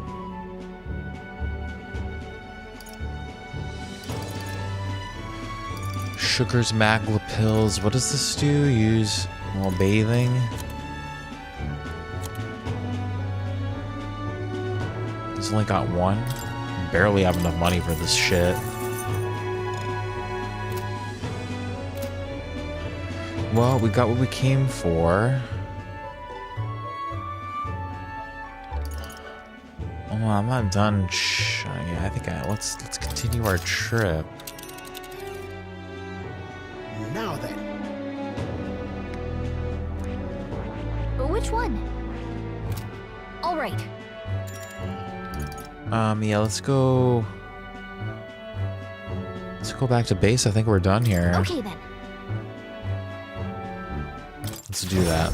A: Sugars, Magla pills. What does this do? Use while bathing? He's only got one. Barely have enough money for this shit. Well, we got what we came for. Oh, I'm not done. Yeah, I think let's continue our trip.
J: Now then.
K: Which one? All right.
A: Yeah, let's go back to base. I think we're done here.
K: Okay, then.
A: Let's do that.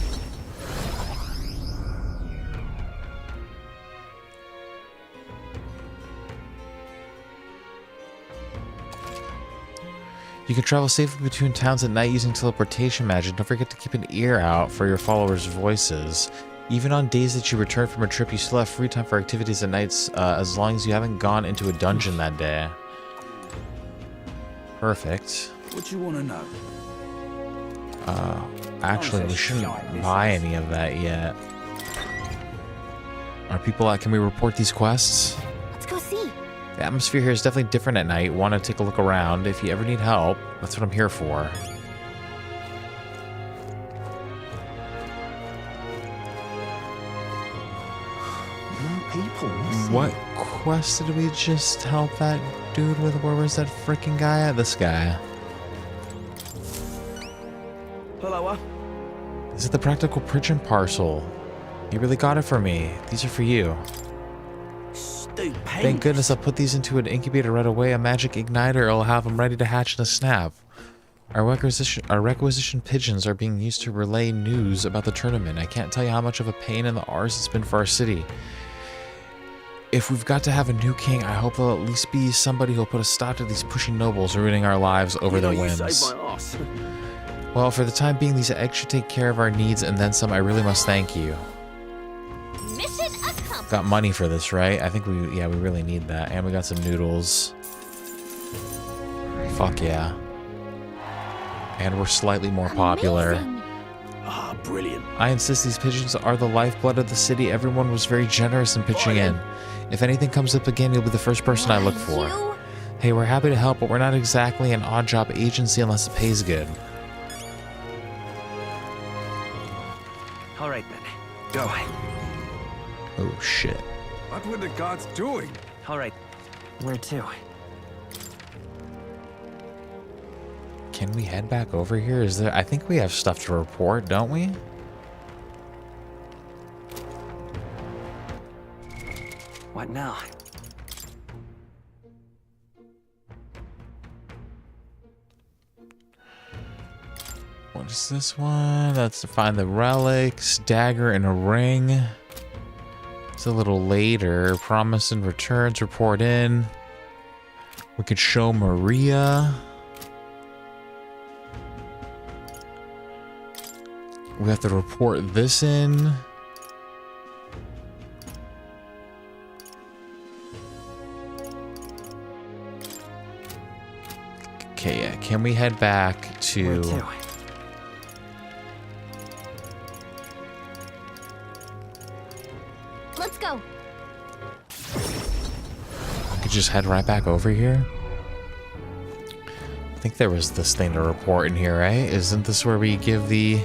A: You can travel safely between towns at night using teleportation magic. Don't forget to keep an ear out for your followers' voices. Even on days that you return from a trip, you still have free time for activities at nights, as long as you haven't gone into a dungeon that day. Perfect.
M: What you want to know?
A: Actually, we shouldn't buy any of that yet. Are people can we report these quests?
K: Let's go see.
A: The atmosphere here is definitely different at night. Want to take a look around. If you ever need help, that's what I'm here for.
I: People.
A: What quest did we just help that dude with? Where was that freaking guy at? This guy.
H: Hello.
A: Is it the practical pigeon parcel? You really got it for me. These are for you.
I: Stupid.
A: Thank goodness I'll put these into an incubator right away. A magic igniter will have them ready to hatch in a snap. Our requisition pigeons are being used to relay news about the tournament. I can't tell you how much of a pain in the arse it's been for our city. If we've got to have a new king, I hope there'll at least be somebody who'll put a stop to these pushy nobles ruining our lives over their whims.
H: You saved my ass.
A: Well, for the time being, these eggs should take care of our needs and then some. I really must thank you.
K: Mission accomplished.
A: Got money for this, right? I think we really need that. And we got some noodles. Fuck yeah. And we're slightly more popular.
H: Ah, brilliant.
A: I insist these pigeons are the lifeblood of the city. Everyone was very generous in pitching in. If anything comes up again, you'll be the first person I look for. Hey, we're happy to help, but we're not exactly an odd job agency unless it pays good.
T: All right then. Go.
A: Oh shit.
N: What were the gods doing?
T: All right. Where to?
A: Can we head back over here? Is there? I think we have stuff to report, don't we?
T: What now?
A: What is this one? That's to find the relics, dagger and a ring. It's a little later. Promise and returns, report in. We could show Maria. We have to report this in. Okay, yeah. Can we head back to...
K: Let's go.
A: I could just head right back over here. I think there was this thing to report in here, right? Isn't this where we give the...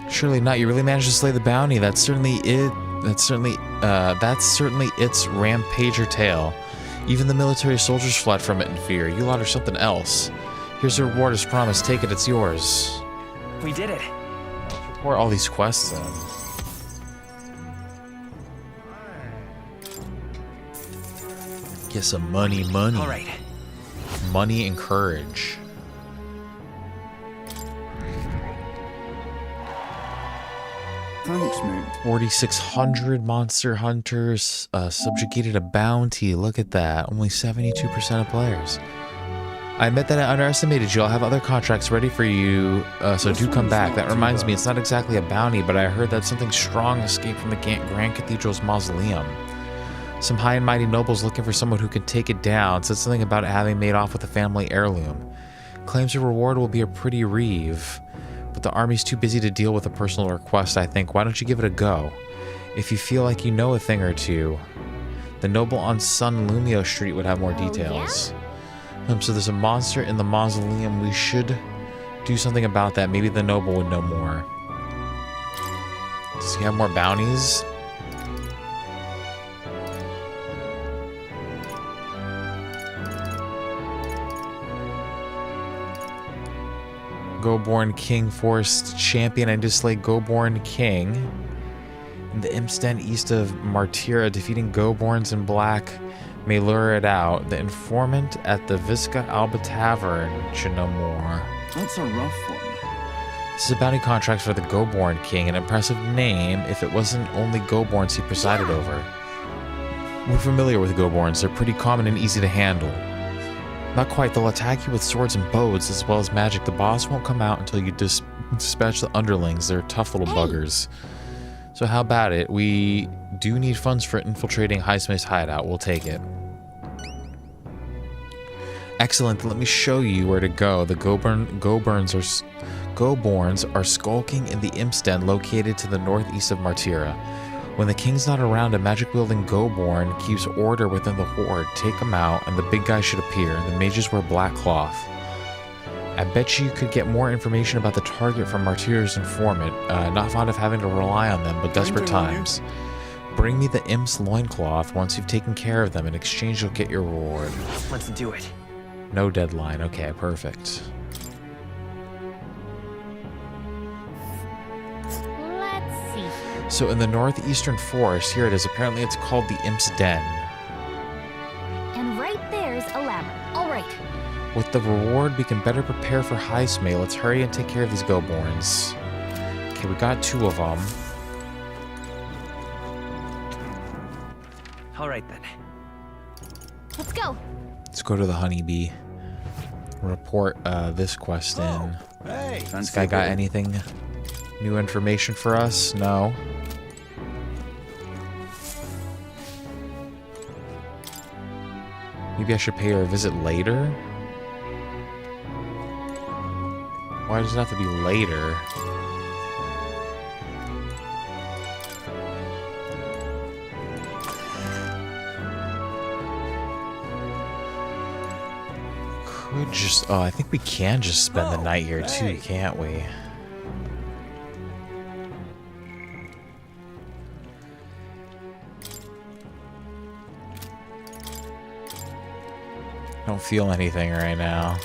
A: Surely not. You really managed to slay the bounty. That's certainly it. That's certainly its rampager tail. Even the military soldiers fled from it in fear. You lot are something else. Here's a reward as promised. Take it. It's yours.
T: We did it.
A: Report all these quests then. Get some money.
T: All right.
A: Money and courage.
M: Thanks, mate.
A: 4,600 monster hunters subjugated a bounty. Look at that. Only 72% of players. I admit that I underestimated you. I'll have other contracts ready for you, so do come back. That reminds me, it's not exactly a bounty, but I heard that something strong escaped from the Grand Cathedral's mausoleum. Some high and mighty nobles looking for someone who can take it down said something about it having made off with a family heirloom. Claims your reward will be a pretty reeve, but the army's too busy to deal with a personal request, I think. Why don't you give it a go? If you feel like you know a thing or two. The noble on Sun Lumio Street would have more details. Yeah? So there's a monster in the mausoleum. We should do something about that. Maybe the noble would know more. Does he have more bounties? Goborn King Forest Champion. I just slay Goborn King. In the Impsten east of Martyra, defeating Goborns in black may lure it out. The informant at the Visca Alba Tavern should know more.
M: That's a rough one.
A: This is a bounty contract for the Goborn King, an impressive name if it wasn't only Goborns he presided over. We're familiar with Goborns. They're pretty common and easy to handle. Not quite. They'll attack you with swords and bows as well as magic. The boss won't come out until you dispatch the underlings. They're tough little buggers. So how about it? We do need funds for infiltrating Highsmith's hideout. We'll take it. Excellent. Let me show you where to go. The Goborns are skulking in the Impsten located to the northeast of Martyra. When the king's not around, a magic-wielding Goborn keeps order within the horde. Take them out, and the big guy should appear. The mages wear black cloth. I bet you could get more information about the target from Martyra's informant. Not fond of having to rely on them, but desperate times. Bring me the imp's loincloth. Once you've taken care of them, in exchange you'll get your reward.
T: Let's do it.
A: No deadline. Okay, perfect. So in the northeastern forest, here it is. Apparently it's called the Imp's Den.
K: And right there's a ladder. All right.
A: With the reward, we can better prepare for Highsmith. Let's hurry and take care of these Goborns. Okay, we got 2 of them.
T: All right then.
K: Let's go.
A: Let's go to the honeybee. Report this quest in.
N: Hey,
A: this guy got anything? New information for us? No. Maybe I should pay her a visit later? Why does it have to be later? could just... Oh, I think we can just spend the night here too, can't we? I don't feel anything right now.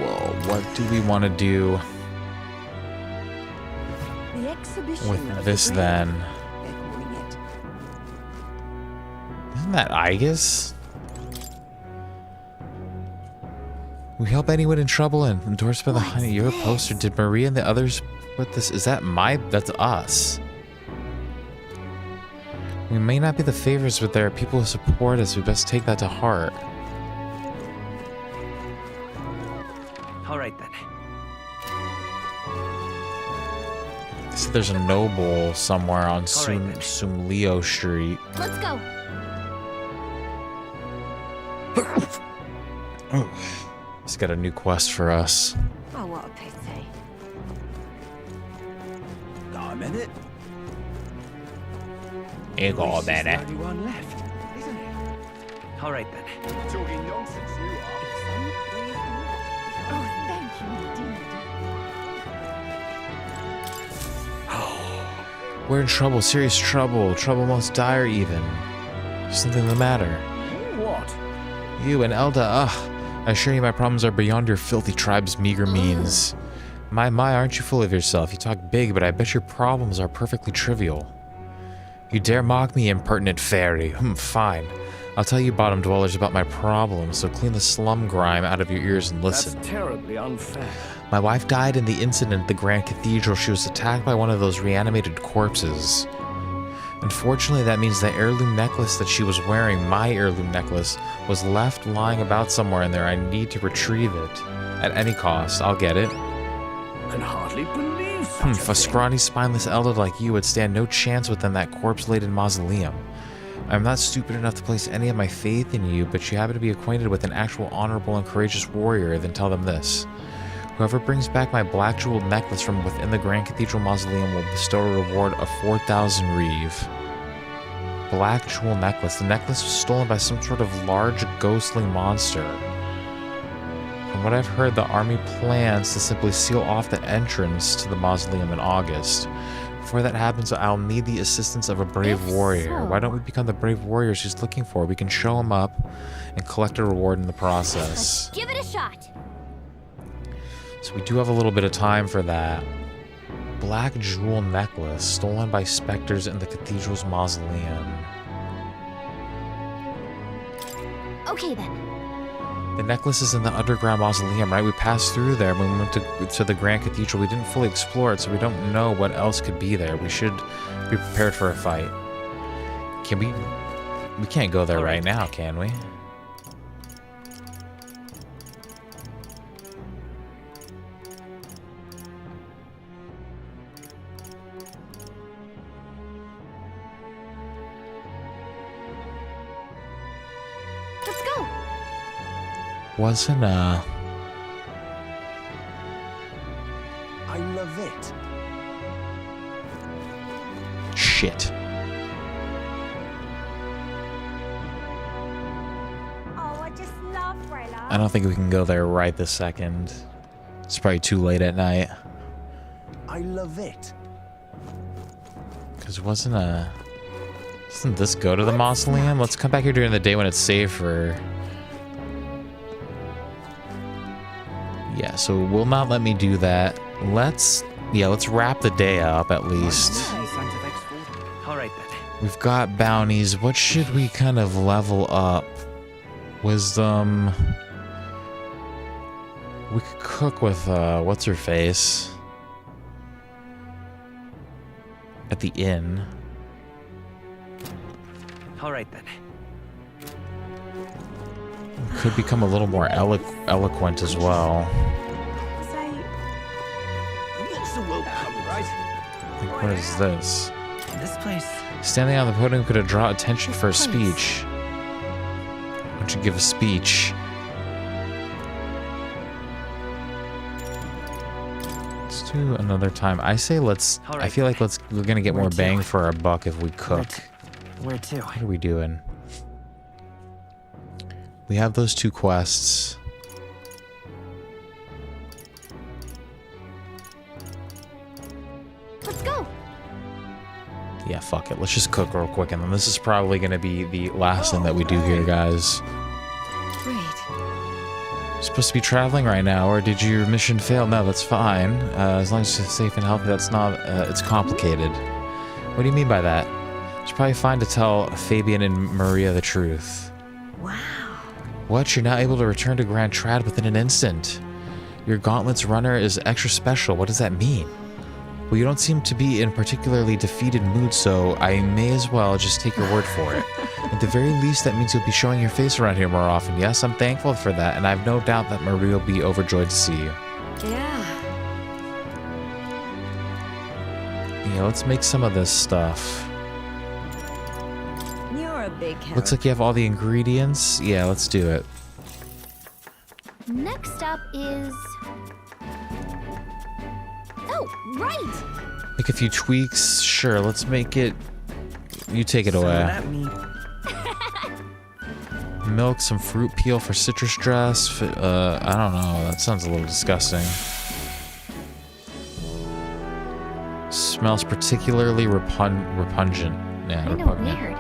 A: Whoa, what do we want to do
B: The exhibition
A: with
B: of
A: this
B: the
A: then?
B: they're calling it.
A: Isn't that Igus? We help anyone in trouble and endorsed by the honey. You're a poster. Did Maria and the others put this? Is that that's us. We may not be the favorites, but there are people who support us. We best take that to heart.
S: All right then.
A: So there's a noble somewhere on Sumleo Street.
K: Let's go.
A: He's got a new quest for us.
B: Oh, what a pity.
H: Got a minute?
A: You got a minute.
S: Only one left, isn't it? All right then.
H: Talking nonsense, you are.
B: Oh, thank you indeed.
A: We're in trouble, serious trouble. Trouble most dire even. There's something the matter.
H: What?
A: You and Elda, I assure you my problems are beyond your filthy tribe's meager means. My, aren't you full of yourself? You talk big, but I bet your problems are perfectly trivial. You dare mock me, impertinent fairy. Fine. I'll tell you bottom dwellers about my problems, so clean the slum grime out of your ears and listen.
H: That's terribly unfair.
A: My wife died in the incident at the Grand Cathedral. She was attacked by one of those reanimated corpses. Unfortunately, that means the heirloom necklace that she was wearing, my heirloom necklace, was left lying about somewhere in there. I need to retrieve it. At any cost, I'll get it.
H: Can hardly believe such
A: A scrawny, spineless elder like you would stand no chance within that corpse-laden mausoleum. I'm not stupid enough to place any of my faith in you, but you happen to be acquainted with an actual honorable and courageous warrior, then tell them this. Whoever brings back my black jeweled necklace from within the Grand Cathedral Mausoleum will bestow a reward of 4,000 reeve. Black jewel necklace. The necklace was stolen by some sort of large ghostly monster. From what I've heard, the army plans to simply seal off the entrance to the mausoleum in August. Before that happens, I'll need the assistance of a brave warrior. Why don't we become the brave warriors she's looking for? We can show him up and collect a reward in the process.
K: Give it a shot.
A: So we do have a little bit of time for that. Black jewel necklace stolen by specters in the cathedral's mausoleum.
K: Okay then.
A: The necklace is in the underground mausoleum, right? We passed through there when we went to the Grand Cathedral. We didn't fully explore it, so we don't know what else could be there. We should be prepared for a fight. Can we... We can't go there right now, can we?
K: Let's go.
A: Wasn't,
E: I love it.
A: Shit.
B: Oh, I just love Brella.
A: I don't think we can go there right this second. It's probably too late at night.
E: I love it.
A: Because doesn't this go to the mausoleum? Let's come back here during the day when it's safer. Yeah, so it will not let me do that. Let's wrap the day up at least.
S: All right then.
A: We've got bounties. What should we kind of level up? Wisdom. We could cook with, what's her face? At the inn.
S: All right then.
A: Could become a little more eloquent as well.
H: What's the world come, right?
A: Like, what is this?
S: This place.
A: Standing on the podium could draw attention for a speech. Why don't you give a speech? Let's do another time. I say let's. I feel like we're gonna get more bang for our buck if we cook.
R: Where to?
A: What are we doing? We have those 2 quests.
K: Let's go.
A: Yeah, fuck it. Let's just cook real quick, and then this is probably gonna be the last thing that we do here, guys.
O: Great.
A: Supposed to be traveling right now, or did your mission fail? No, that's fine. As long as you're safe and healthy, that's not. It's complicated. What do you mean by that? It's probably fine to tell Fabian and Maria the truth.
O: Wow.
A: What? You're now able to return to Grand Trad within an instant. Your Gauntlet's runner is extra special. What does that mean? Well, you don't seem to be in a particularly defeated mood, so I may as well just take your word for it. At the very least, that means you'll be showing your face around here more often. Yes, I'm thankful for that, and I have no doubt that Maria will be overjoyed to see you.
O: Yeah.
A: Yeah, let's make some of this stuff.
O: You're a big help.
A: Looks like you have all the ingredients. Yeah, let's do it.
K: Next up is... Oh, right!
A: Make a few tweaks. Sure, let's make it... You take it away. Milk, some fruit peel for citrus dress. I don't know. That sounds a little disgusting. Smells particularly repugnant. Yeah, repugnant.
K: Weird.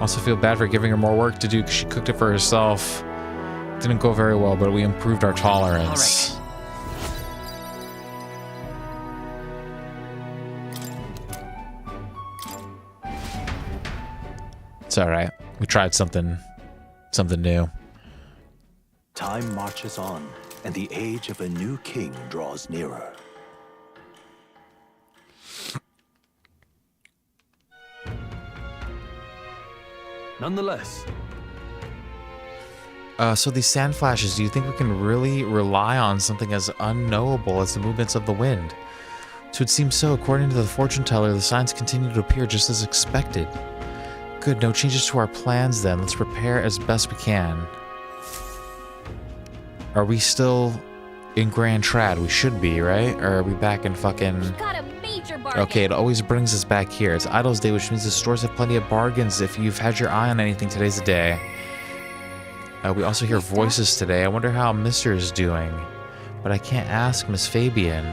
A: Also feel bad for giving her more work to do because she cooked it for herself. Didn't go very well, but we improved our tolerance. It's alright. We tried something new.
E: Time marches on, and the age of a new king draws nearer.
L: Nonetheless.
A: So these sand flashes, do you think we can really rely on something as unknowable as the movements of the wind? So it seems so. According to the fortune teller, the signs continue to appear just as expected. Good, no changes to our plans then. Let's prepare as best we can. Are we still in Grand Trad? We should be, right? Or are we back in fucking...
K: Got a major bargain.
A: Okay, it always brings us back here. It's Idol's Day, which means the stores have plenty of bargains. If you've had your eye on anything, today's the day. We also hear voices today. I wonder how Mr. is doing. But I can't ask Miss Fabian.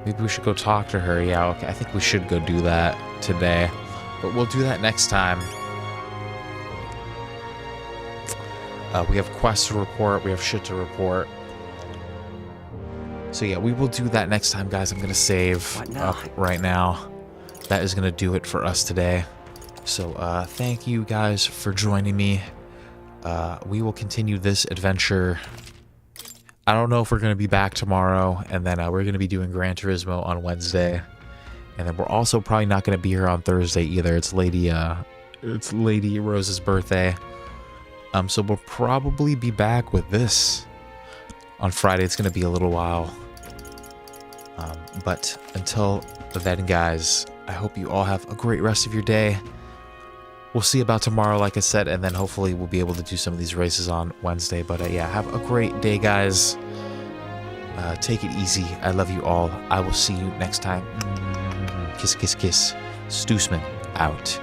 A: Maybe we should go talk to her. Yeah, okay. I think we should go do that today. But we'll do that next time. We have quests to report. We have shit to report. So yeah, we will do that next time, guys. I'm going to save up right now. That is going to do it for us today. So thank you guys for joining me. We will continue this adventure. I don't know if we're going to be back tomorrow. And then we're going to be doing Gran Turismo on Wednesday. And then we're also probably not going to be here on Thursday either. It's Lady Rose's birthday. So we'll probably be back with this on Friday. It's going to be a little while. But until then, guys, I hope you all have a great rest of your day. We'll see about tomorrow, like I said, and then hopefully we'll be able to do some of these races on Wednesday. But yeah, have a great day, guys. Take it easy. I love you all. I will see you next time. Kiss, kiss, kiss. Stoosman out.